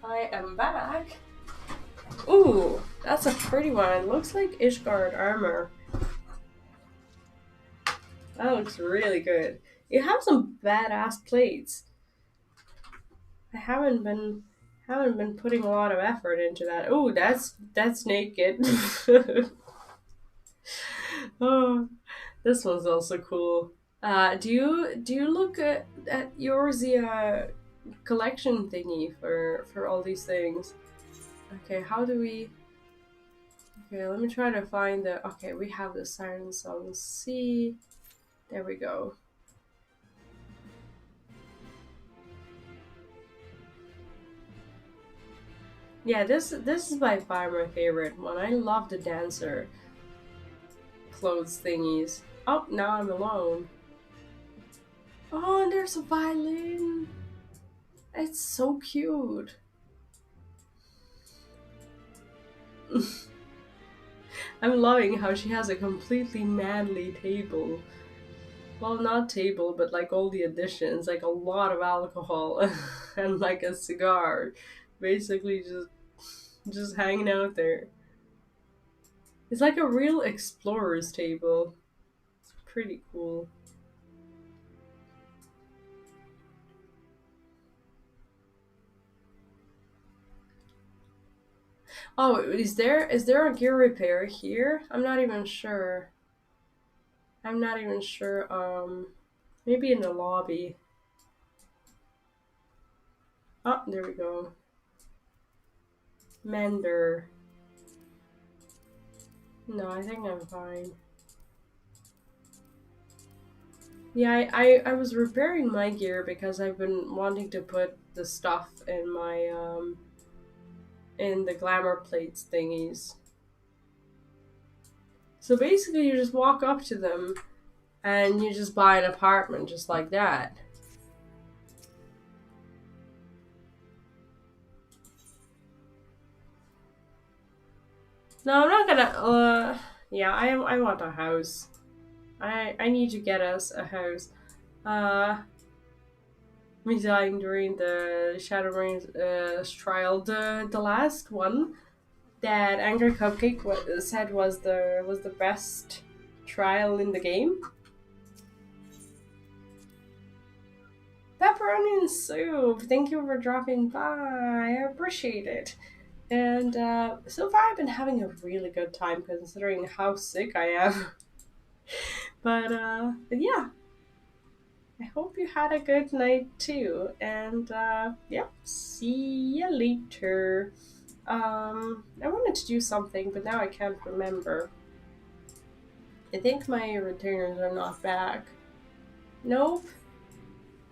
I am back. Ooh, that's a pretty one. It looks like Ishgard armor. That looks really good. You have some badass plates. I haven't been putting a lot of effort into that. Ooh, that's naked. Oh, this one's also cool. Do you look at yours the collection thingy for all these things? Okay, how do we? Okay, let me try to find the. Okay, we have the Siren Song C. There we go. Yeah, this is by far my favorite one. I love the dancer clothes thingies. Oh, now I'm alone. Oh, and there's a violin. It's so cute. I'm loving how she has a completely manly table. Well, not table, but like all the additions, like a lot of alcohol and like a cigar. Basically just hanging out there. It's like a real explorer's table. It's pretty cool. Oh, is there a gear repair here? I'm not even sure. I'm not even sure. Maybe in the lobby. Oh, there we go. Mender. No, I think I'm fine. Yeah, I was repairing my gear because I've been wanting to put the stuff in my in the glamour plates thingies. So basically you just walk up to them and you just buy an apartment just like that. No, I'm not gonna yeah, I want a house. I need to get us a house. Me dying during the Shadowbring's trial. The last one that Angry Cupcake said was the best trial in the game. Pepperoni and soup. Thank you for dropping by. I appreciate it. And so far, I've been having a really good time considering how sick I am. But yeah, I hope you had a good night too. And yeah, see you later. I wanted to do something, but now I can't remember. I think my returners are not back. Nope.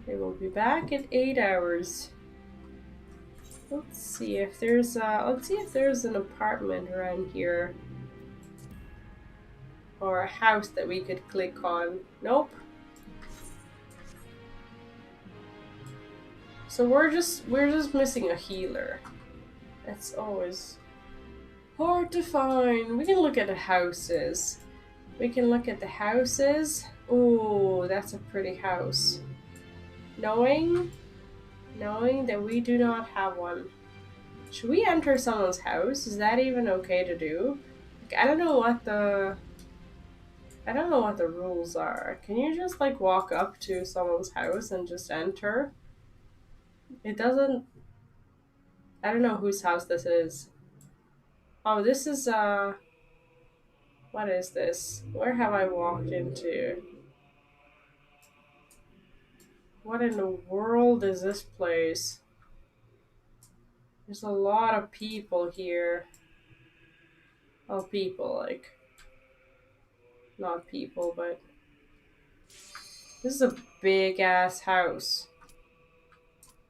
They will be back in 8 hours. Let's see if there's an apartment around here. Or a house that we could click on. Nope. So we're just missing a healer. That's always hard to find. We can look at the houses. Ooh, that's a pretty house. Knowing that we do not have one. Should we enter someone's house? Is that even okay to do? Like, I don't know what the rules are. Can you just like walk up to someone's house and just enter? It doesn't. I don't know whose house this is. Oh, this is what is this? Where have I walked into? What in the world is this place? There's a lot of people here. Oh, people, like... Not people, but... This is a big-ass house.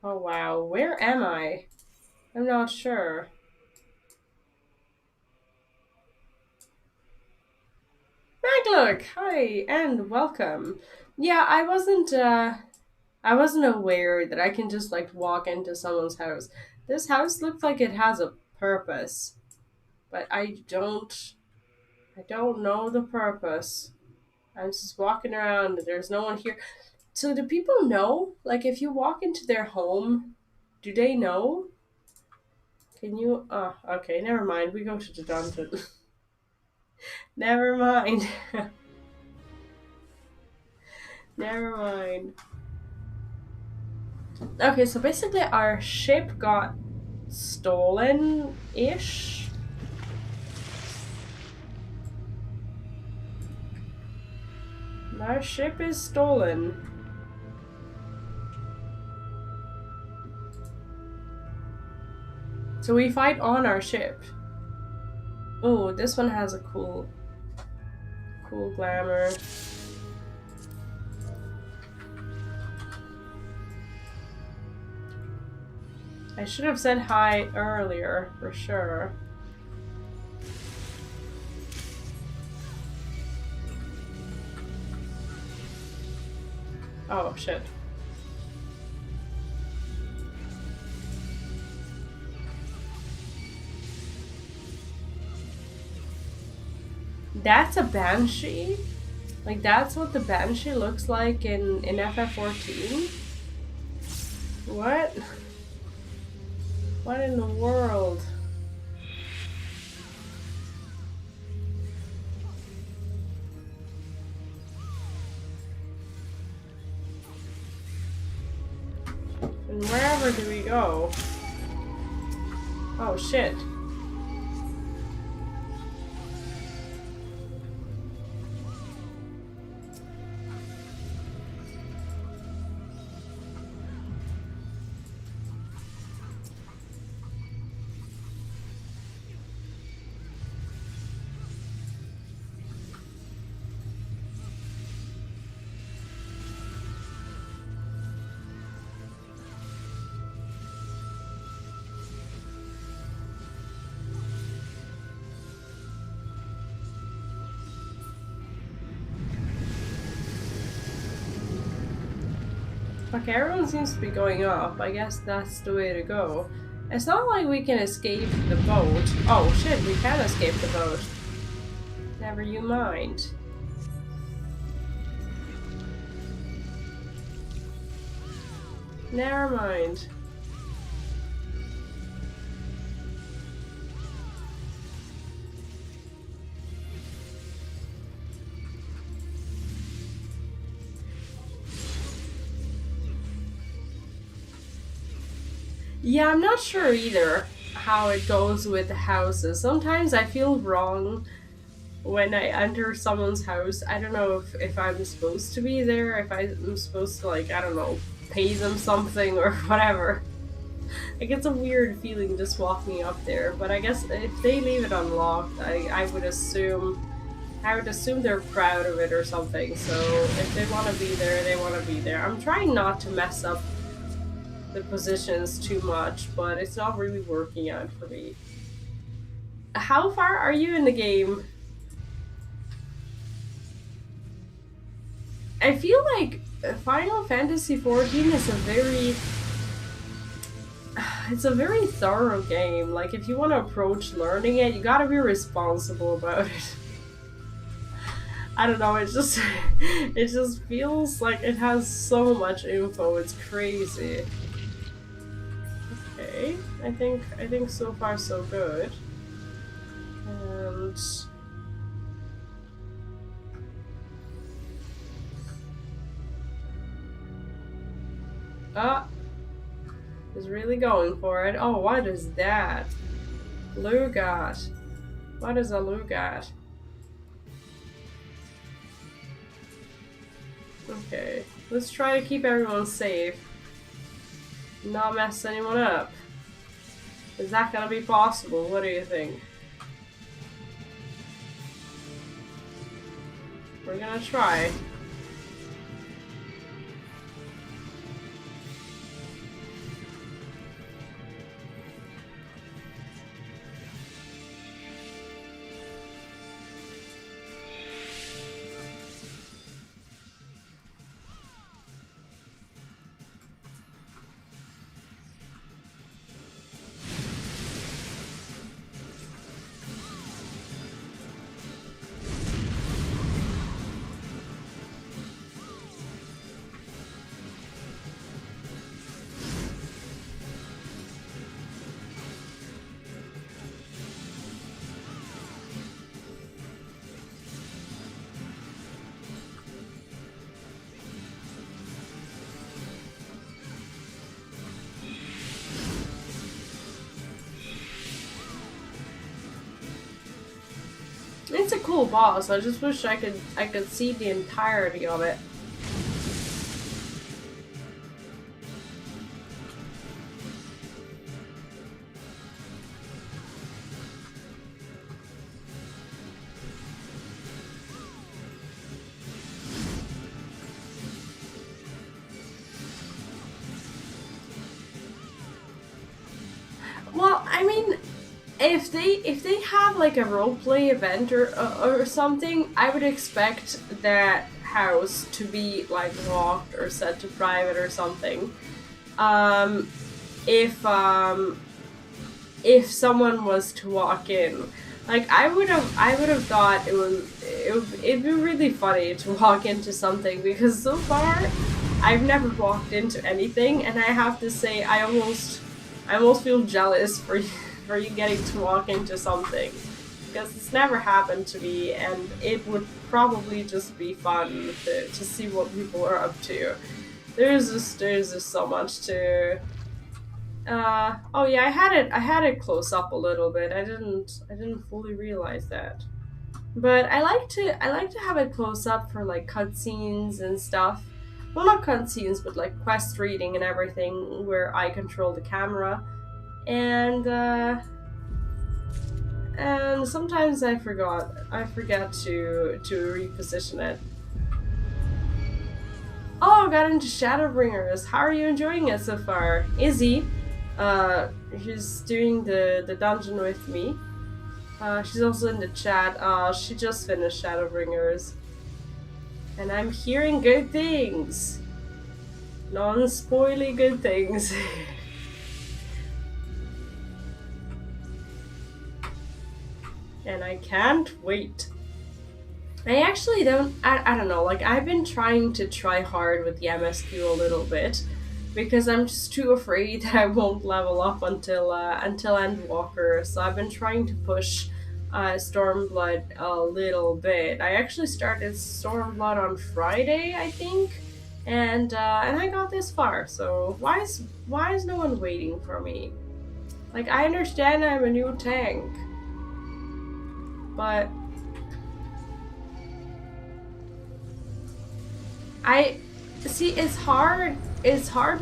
Oh, wow. Where am I? I'm not sure. Maglook! Hi, and welcome. Yeah, I wasn't aware that I can just, like, walk into someone's house. This house looks like it has a purpose. But I don't know the purpose. I'm just walking around and there's no one here. So do people know? Like, if you walk into their home, do they know? Can you... Oh, okay, never mind. We go to the dungeon. Never mind. Never mind. Okay, so basically our ship got stolen-ish. Our ship is stolen. So we fight on our ship. Oh, this one has a cool glamour. I should have said hi earlier, for sure. Oh, shit. That's a Banshee? Like, that's what the Banshee looks like in FF14? What? What in the world? And wherever do we go? Oh shit. Okay, everyone seems to be going up. I guess that's the way to go. It's not like we can escape the boat. Oh shit, we can escape the boat. Never you mind. Never mind. Yeah, I'm not sure either how it goes with the houses. Sometimes I feel wrong when I enter someone's house. I don't know if I'm supposed to be there, if I'm supposed to, like, I don't know, pay them something or whatever. Like, it's a weird feeling just walking up there, but I guess if they leave it unlocked, I would assume they're proud of it or something. So if they want to be there, they want to be there. I'm trying not to mess up the positions too much, but it's not really working out for me. How far are you in the game? I feel like Final Fantasy XIV is it's a very thorough game. Like, if you want to approach learning it, you gotta be responsible about it. I don't know, it just feels like it has so much info, it's crazy. Okay, I think so far so good. And is really going for it. Oh, what is that? Lugat. What is a Lugat? Okay, let's try to keep everyone safe. Not mess anyone up. Is that gonna be possible? What do you think? We're gonna try. It's a cool boss. I just wish I could see the entirety of it. Well, I mean, if they have like a roleplay event or something, I would expect that house to be like locked or set to private or something. If someone was to walk in, like I would have thought it'd be really funny to walk into something, because so far I've never walked into anything, and I have to say I almost feel jealous for you getting to walk into something, because it's never happened to me, and it would probably just be fun to see what people are up to. There's just so much to. Oh yeah, I had it close up a little bit. I didn't fully realize that, but I like to have it close up for like cutscenes and stuff. Well, not cutscenes, but like quest reading and everything, where I control the camera. And sometimes I forget to reposition it. Oh, got into Shadowbringers. How are you enjoying it so far? Izzy, she's doing the dungeon with me. She's also in the chat. She just finished Shadowbringers, and I'm hearing good things. Non-spoily good things. And I can't wait. I actually I don't know, like I've been trying to try hard with the MSQ a little bit because I'm just too afraid that I won't level up until Endwalker. So I've been trying to push Stormblood a little bit. I actually started Stormblood on Friday, I think, and I got this far. So why is no one waiting for me? Like, I understand I'm a new tank, but I see it's hard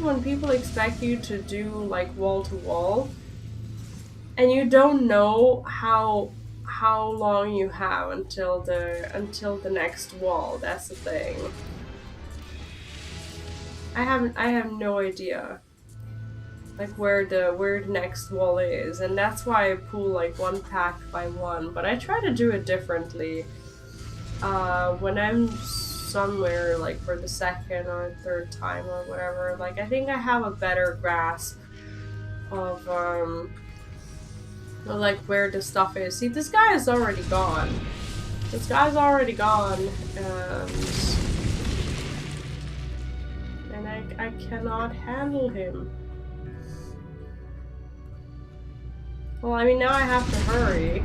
when people expect you to do like wall to wall and you don't know how long you have until the next wall. That's the thing. I have no idea like where the next wall is, and that's why I pull like one pack by one, but I try to do it differently when I'm somewhere like for the second or third time or whatever. Like I think I have a better grasp of like where the stuff is. See, this guy is already gone. This guy's already gone, and I cannot handle him. Well, I mean, now I have to hurry.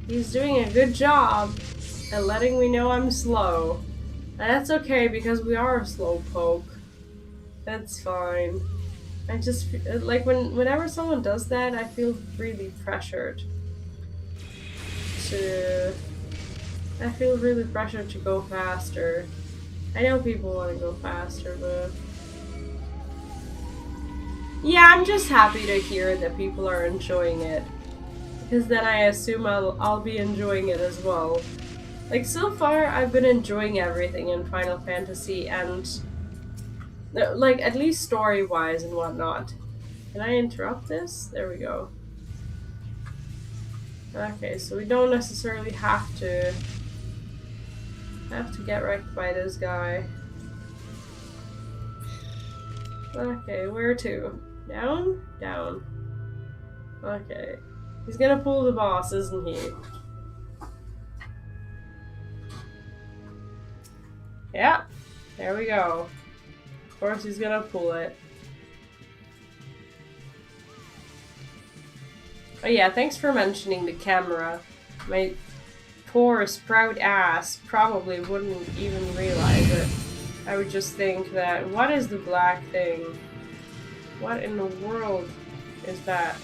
He's doing a good job at letting me know I'm slow. And that's okay because we are a slowpoke. That's fine. I just like whenever someone does that, I feel really pressured to go faster. I know people want to go faster, but yeah, I'm just happy to hear that people are enjoying it, because then I assume I'll be enjoying it as well. Like, so far I've been enjoying everything in Final Fantasy, and like at least story-wise and whatnot. Can I interrupt this? There we go. Okay, so we don't necessarily have to get wrecked by this guy. Okay, where to? Down? Down. Okay. He's gonna pull the boss, isn't he? Yeah, there we go. Of course he's gonna pull it. Oh yeah, thanks for mentioning the camera. My poor sprout ass probably wouldn't even realize it. I would just think that, what is the black thing? What in the world is that?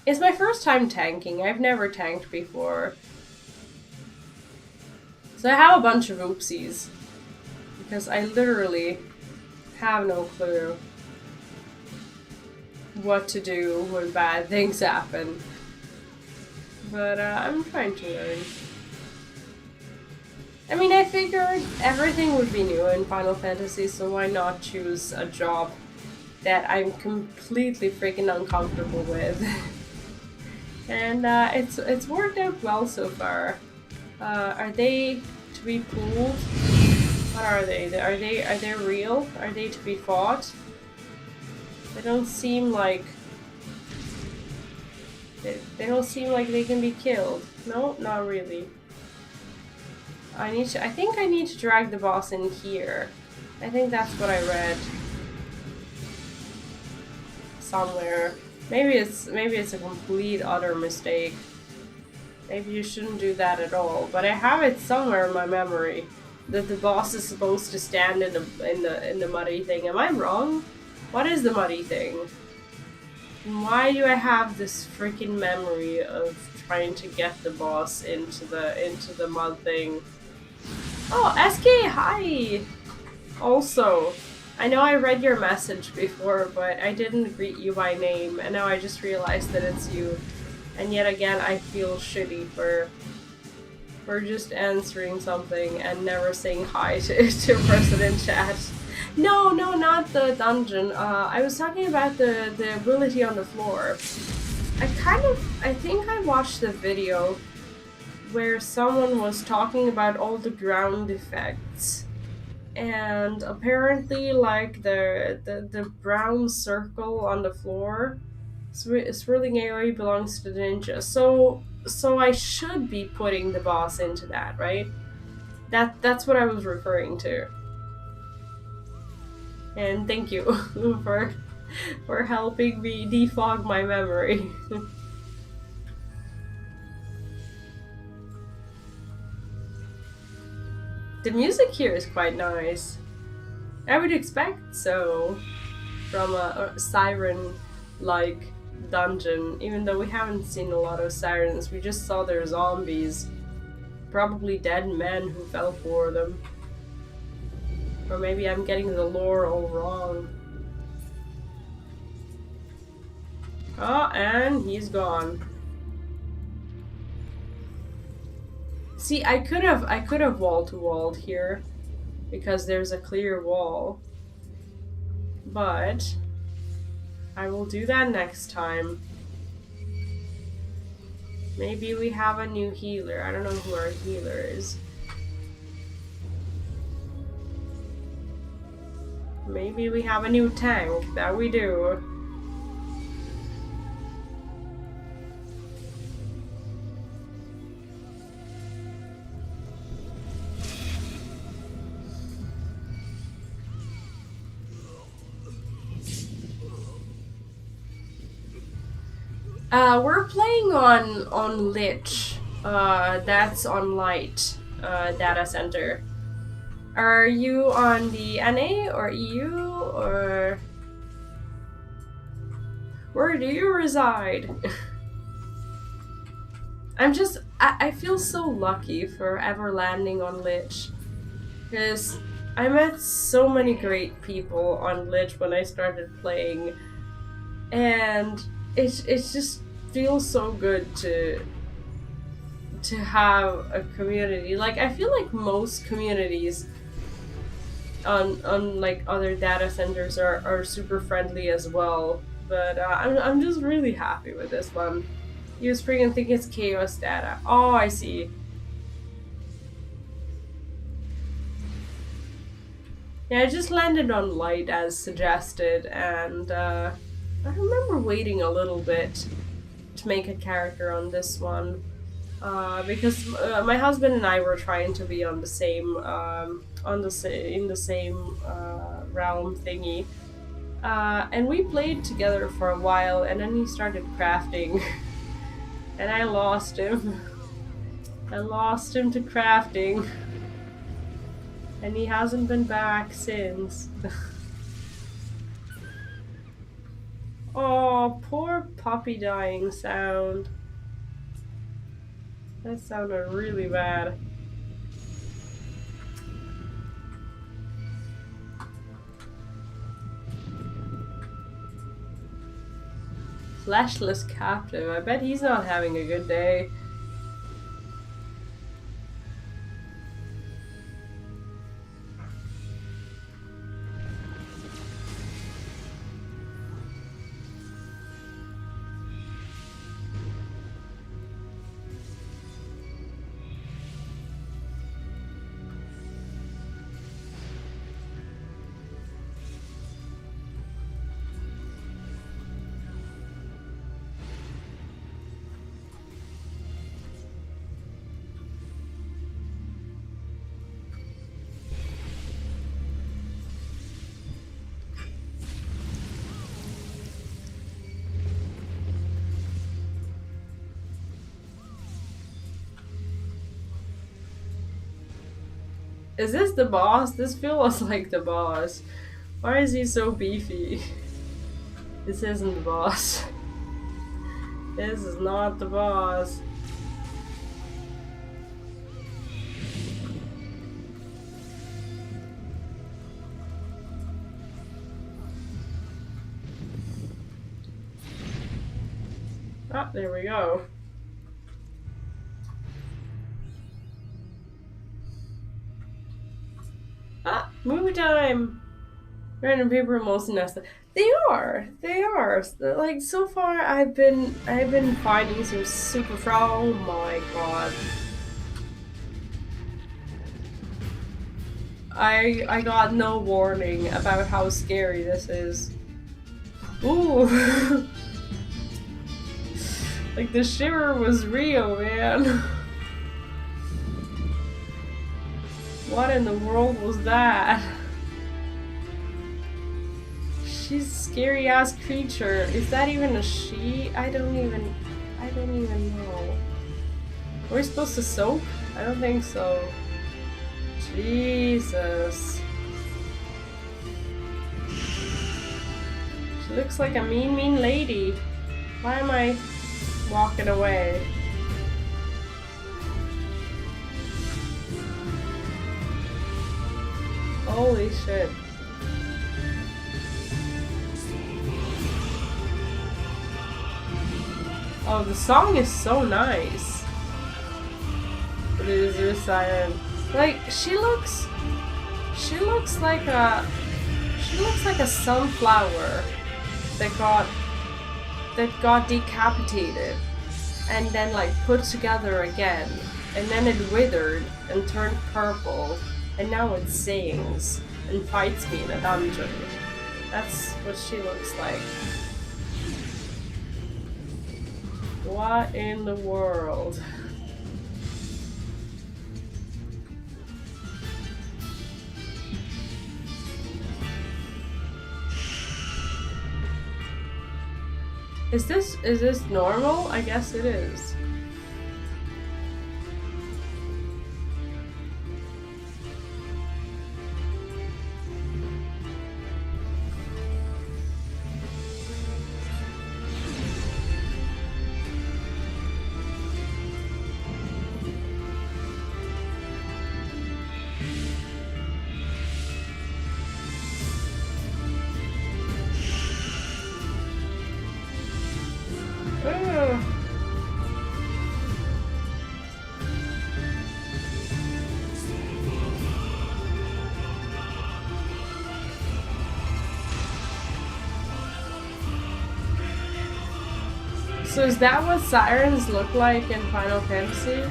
It's my first time tanking. I've never tanked before. So I have a bunch of oopsies. Because I literally have no clue what to do when bad things happen. But I'm trying to learn. I mean, I figured everything would be new in Final Fantasy, so why not choose a job that I'm completely freaking uncomfortable with. And it's worked out well so far. Are they to be pulled? What are they? Are they real? Are they to be fought? They don't seem like they don't seem like they can be killed. No, not really. I think I need to drag the boss in here. I think that's what I read somewhere. Maybe it's a complete utter mistake. Maybe you shouldn't do that at all. But I have it somewhere in my memory that the boss is supposed to stand in the muddy thing. Am I wrong? What is the muddy thing? And why do I have this freaking memory of trying to get the boss into the mud thing? Oh, SK, hi! Also, I know I read your message before, but I didn't greet you by name, and now I just realized that it's you. And yet again, I feel shitty for Or just answering something and never saying hi to a person in chat. No, not the dungeon. I was talking about the ability on the floor. I think I watched the video where someone was talking about all the ground effects. And apparently, like, the brown circle on the floor, swirling AoE belongs to the ninja. So I should be putting the boss into that, right? That's what I was referring to. And thank you for helping me defog my memory. The music here is quite nice. I would expect so from a siren-like dungeon, even though we haven't seen a lot of sirens. We just saw their zombies. Probably dead men who fell for them. Or maybe I'm getting the lore all wrong. Oh, and he's gone. See, I could have wall-to-walled here, because there's a clear wall. But I will do that next time. Maybe we have a new healer. I don't know who our healer is. Maybe we have a new tank. That we do. We're playing on Lich. That's on Light data center. Are you on the NA or EU or where do you reside? I feel so lucky for ever landing on Lich, because I met so many great people on Lich when I started playing, and it just feels so good to have a community. Like, I feel like most communities on like other data centers are super friendly as well, but I'm just really happy with this one. You spring and think it's chaos data. Oh, I see. Yeah, I just landed on Light as suggested, and I remember waiting a little bit to make a character on this one, because my husband and I were trying to be on the same in the same realm thingy, and we played together for a while, and then he started crafting, and I lost him. I lost him to crafting, and he hasn't been back since. Oh, poor puppy dying sound. That sounded really bad. Fleshless captive. I bet he's not having a good day. Is this the boss? This feels like the boss. Why is he so beefy? This isn't the boss. This is not the boss. Ah, there we go. Movie time! Random paper most nested. They are. They are. Like so far, I've been finding some super. Oh my god. I got no warning about how scary this is. Ooh. Like the shiver was real, man. What in the world was that? She's a scary ass creature. Is that even a she? I don't even know. Are we supposed to soak? I don't think so. Jesus. She looks like a mean lady. Why am I walking away? Holy shit. Oh, the song is so nice. But it is your siren. Like, she looks like a sunflower that got decapitated and then like put together again, and then it withered and turned purple, and now it sings and fights me in a dungeon. That's what she looks like. What in the world? Is this normal? I guess it is. So is that what sirens look like in Final Fantasy?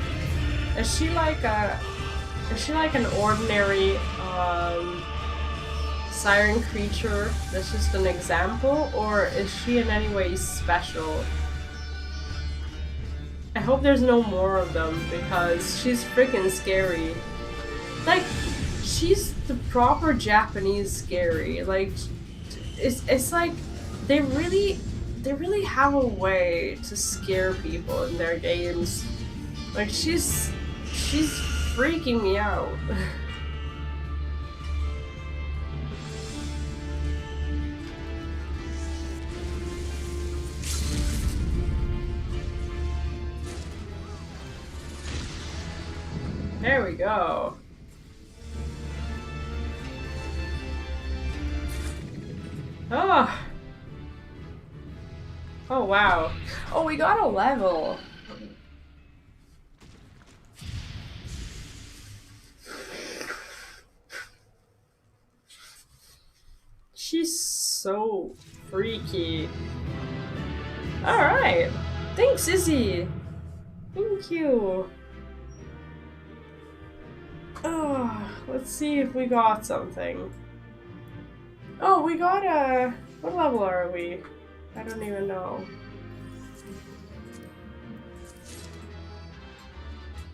Is she like an ordinary siren creature that's just an example, or is she in any way special? I hope there's no more of them because she's freaking scary. Like, she's the proper Japanese scary. Like, it's like they really have a way to scare people in their games. Like, she's freaking me out. There we go. Oh. Oh wow. Oh, we got a level. She's so freaky. Alright. Thanks, Izzy. Thank you. Oh, let's see if we got something. Oh, we got a... What level are we? I don't even know.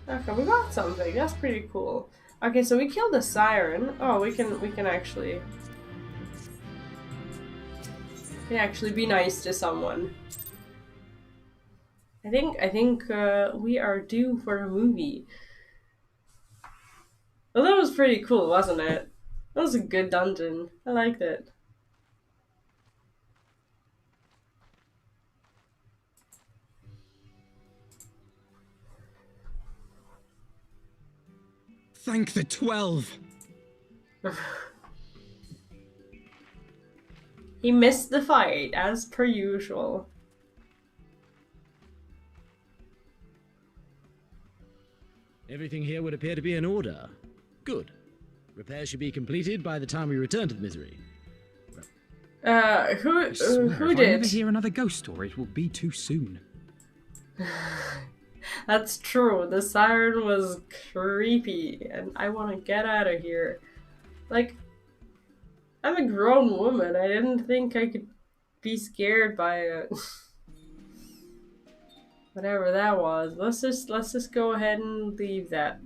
Okay, we got something. That's pretty cool. Okay, so we killed a siren. Oh, we can actually be nice to someone. I think we are due for a movie. Well, that was pretty cool, wasn't it? That was a good dungeon. I liked it. Thank the 12! He missed the fight, as per usual. Everything here would appear to be in order. Good. Repairs should be completed by the time we return to the Misery. I swear, Who if I ever did? hear another ghost story, it will be too soon. That's true. The siren was creepy, and I want to get out of here. Like, I'm a grown woman. I didn't think I could be scared by it. Whatever that was. Let's just go ahead and leave that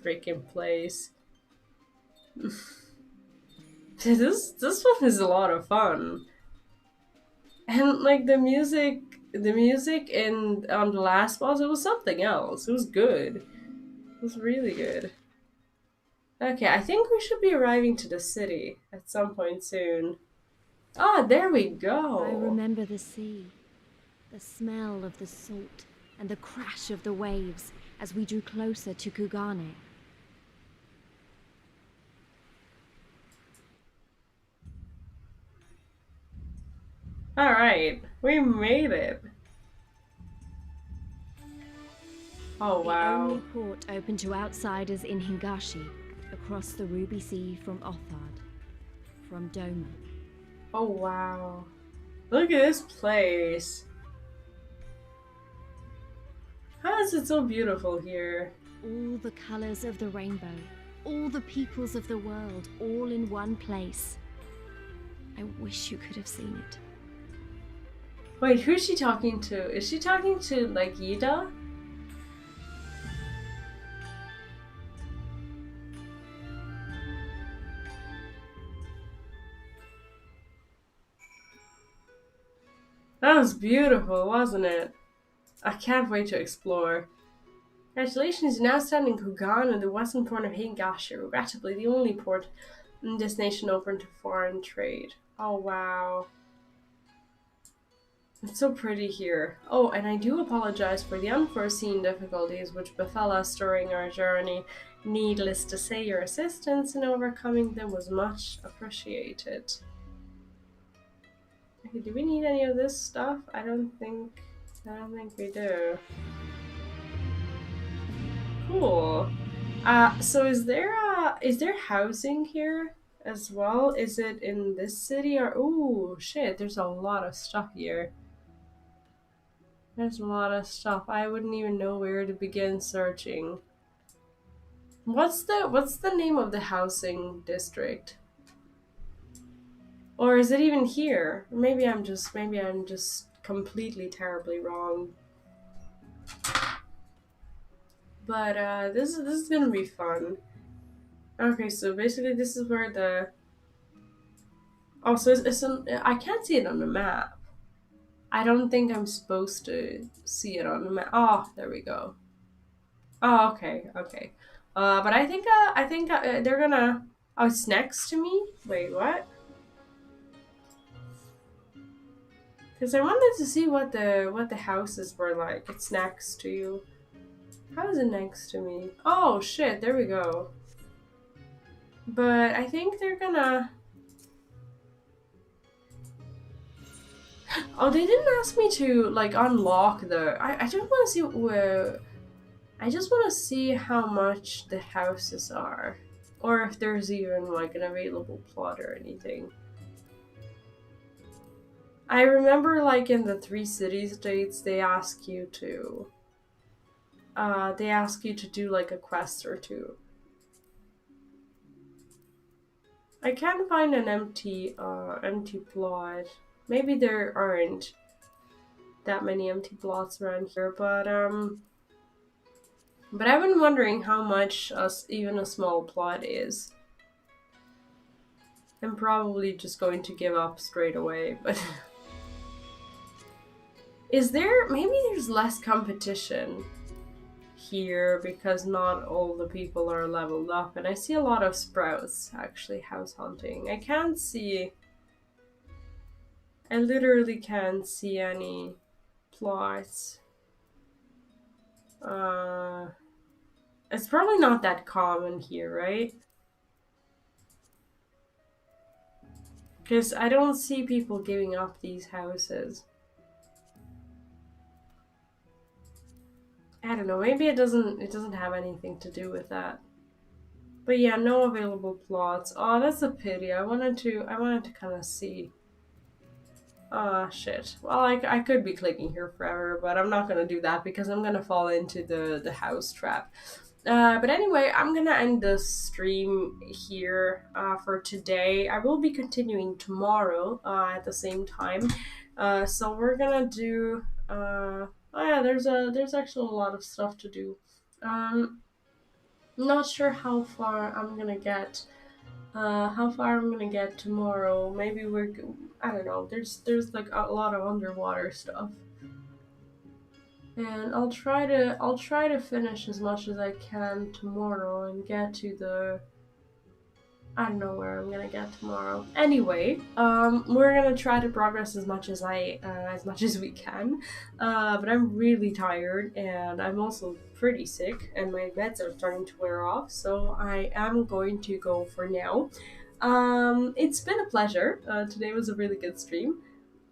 freaking place. This one is a lot of fun. And like the music in the last boss, it was something else. It was good. It was really good. Okay, I think we should be arriving to the city at some point soon. Ah, there we go. I remember the sea, the smell of the salt, and the crash of the waves as we drew closer to Kugane. Alright, we made it. Oh wow. The only port open to outsiders in Hingashi, across the Ruby Sea from Othard, from Doma. Oh wow. Look at this place. How is it so beautiful here? All the colors of the rainbow, all the peoples of the world, all in one place. I wish you could have seen it. Wait, who's she talking to? Is she talking to, like, Yida? That was beautiful, wasn't it? I can't wait to explore. Congratulations, you now stand in Kugane, the western port of Hingashi, regrettably the only port in this nation open to foreign trade. Oh, wow. It's so pretty here. Oh, and I do apologize for the unforeseen difficulties which befell us during our journey. Needless to say, your assistance in overcoming them was much appreciated. Okay, do we need any of this stuff? I don't think we do. Cool. So is there housing here as well? Is it in this city or oh shit, there's a lot of stuff here. There's a lot of stuff. I wouldn't even know where to begin searching. What's the name of the housing district? Or is it even here? Maybe I'm just completely terribly wrong. But this is gonna be fun. Okay, so basically this is where the I can't see it on the map. I don't think I'm supposed to see it on the map. Oh, there we go. Oh, okay. But I think they're gonna. Oh, it's next to me. Wait, what? Because I wanted to see what the houses were like. It's next to you. How is it next to me? Oh shit! There we go. But I think they're gonna. Oh, they didn't ask me to like unlock the. I just want to see where. I just want to see how much the houses are, or if there's even like an available plot or anything. I remember like in the 3 city states they ask you to. They ask you to do like a quest or two. I can't find an empty plot. Maybe there aren't that many empty plots around here, but I've been wondering how much even a small plot is. I'm probably just going to give up straight away, but maybe there's less competition here because not all the people are leveled up, and I see a lot of sprouts actually house hunting. I literally can't see any plots. It's probably not that common here, right? Because I don't see people giving up these houses. I don't know, maybe it doesn't have anything to do with that. But yeah, no available plots. Oh, that's a pity. I wanted to kind of see. Ah, shit. Well, I could be clicking here forever, but I'm not gonna do that because I'm gonna fall into the house trap. But anyway, I'm gonna end the stream here for today. I will be continuing tomorrow at the same time. So we're gonna do. Oh yeah, there's actually a lot of stuff to do. Not sure how far I'm gonna get. How far I'm gonna get tomorrow? Maybe I don't know. There's like a lot of underwater stuff, and I'll try to finish as much as I can tomorrow and get to the. I don't know where I'm gonna get tomorrow. Anyway, we're gonna try to progress as much as much as we can. But I'm really tired, and I'm also pretty sick, and my meds are starting to wear off. So I am going to go for now. It's been a pleasure. Today was a really good stream.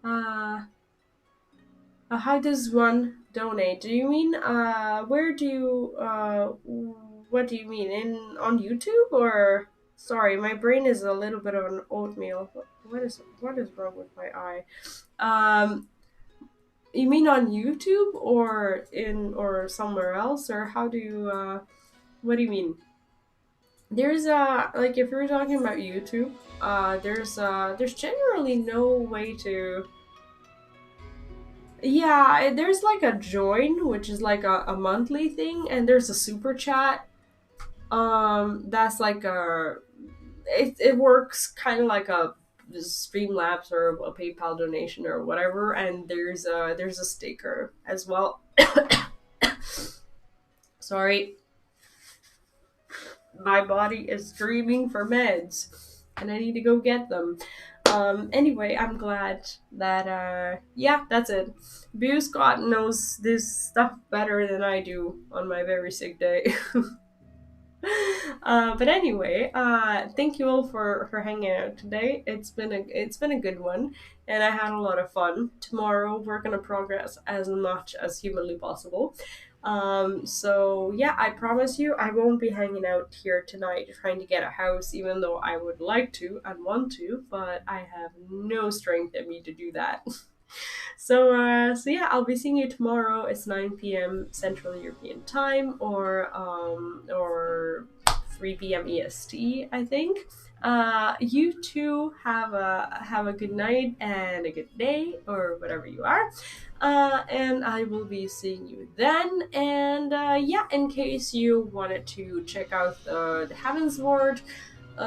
How does one donate? Do you mean where do you what do you mean on YouTube or? Sorry, my brain is a little bit of an oatmeal. What is wrong with my eye? You mean on YouTube or somewhere else, or how do you what do you mean? There's like if you're talking about YouTube, there's generally no way to. Yeah, there's like a join, which is like a monthly thing, and there's a super chat. That's like it works kind of like a Streamlabs or a PayPal donation or whatever, and there's a sticker as well. Sorry, my body is screaming for meds, and I need to go get them. Anyway, I'm glad that, yeah, that's it. Bew Scott knows this stuff better than I do on my very sick day. But anyway, thank you all for hanging out today. It's been a good one, and I had a lot of fun. Tomorrow we're gonna progress as much as humanly possible. So yeah, I promise you I won't be hanging out here tonight trying to get a house, even though I would like to and want to, but I have no strength in me to do that. So yeah, I'll be seeing you tomorrow. It's 9 p.m. Central European Time, or 3 p.m. EST, I think. You two have a good night and a good day, or whatever you are. And I will be seeing you then. And yeah, in case you wanted to check out the Heavensward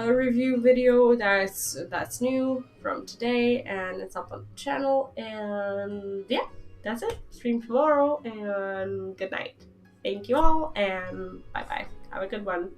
review video that's new from today, and it's up on the channel. And yeah, that's it. Stream tomorrow, and good night. Thank you all, and bye bye. Have a good one.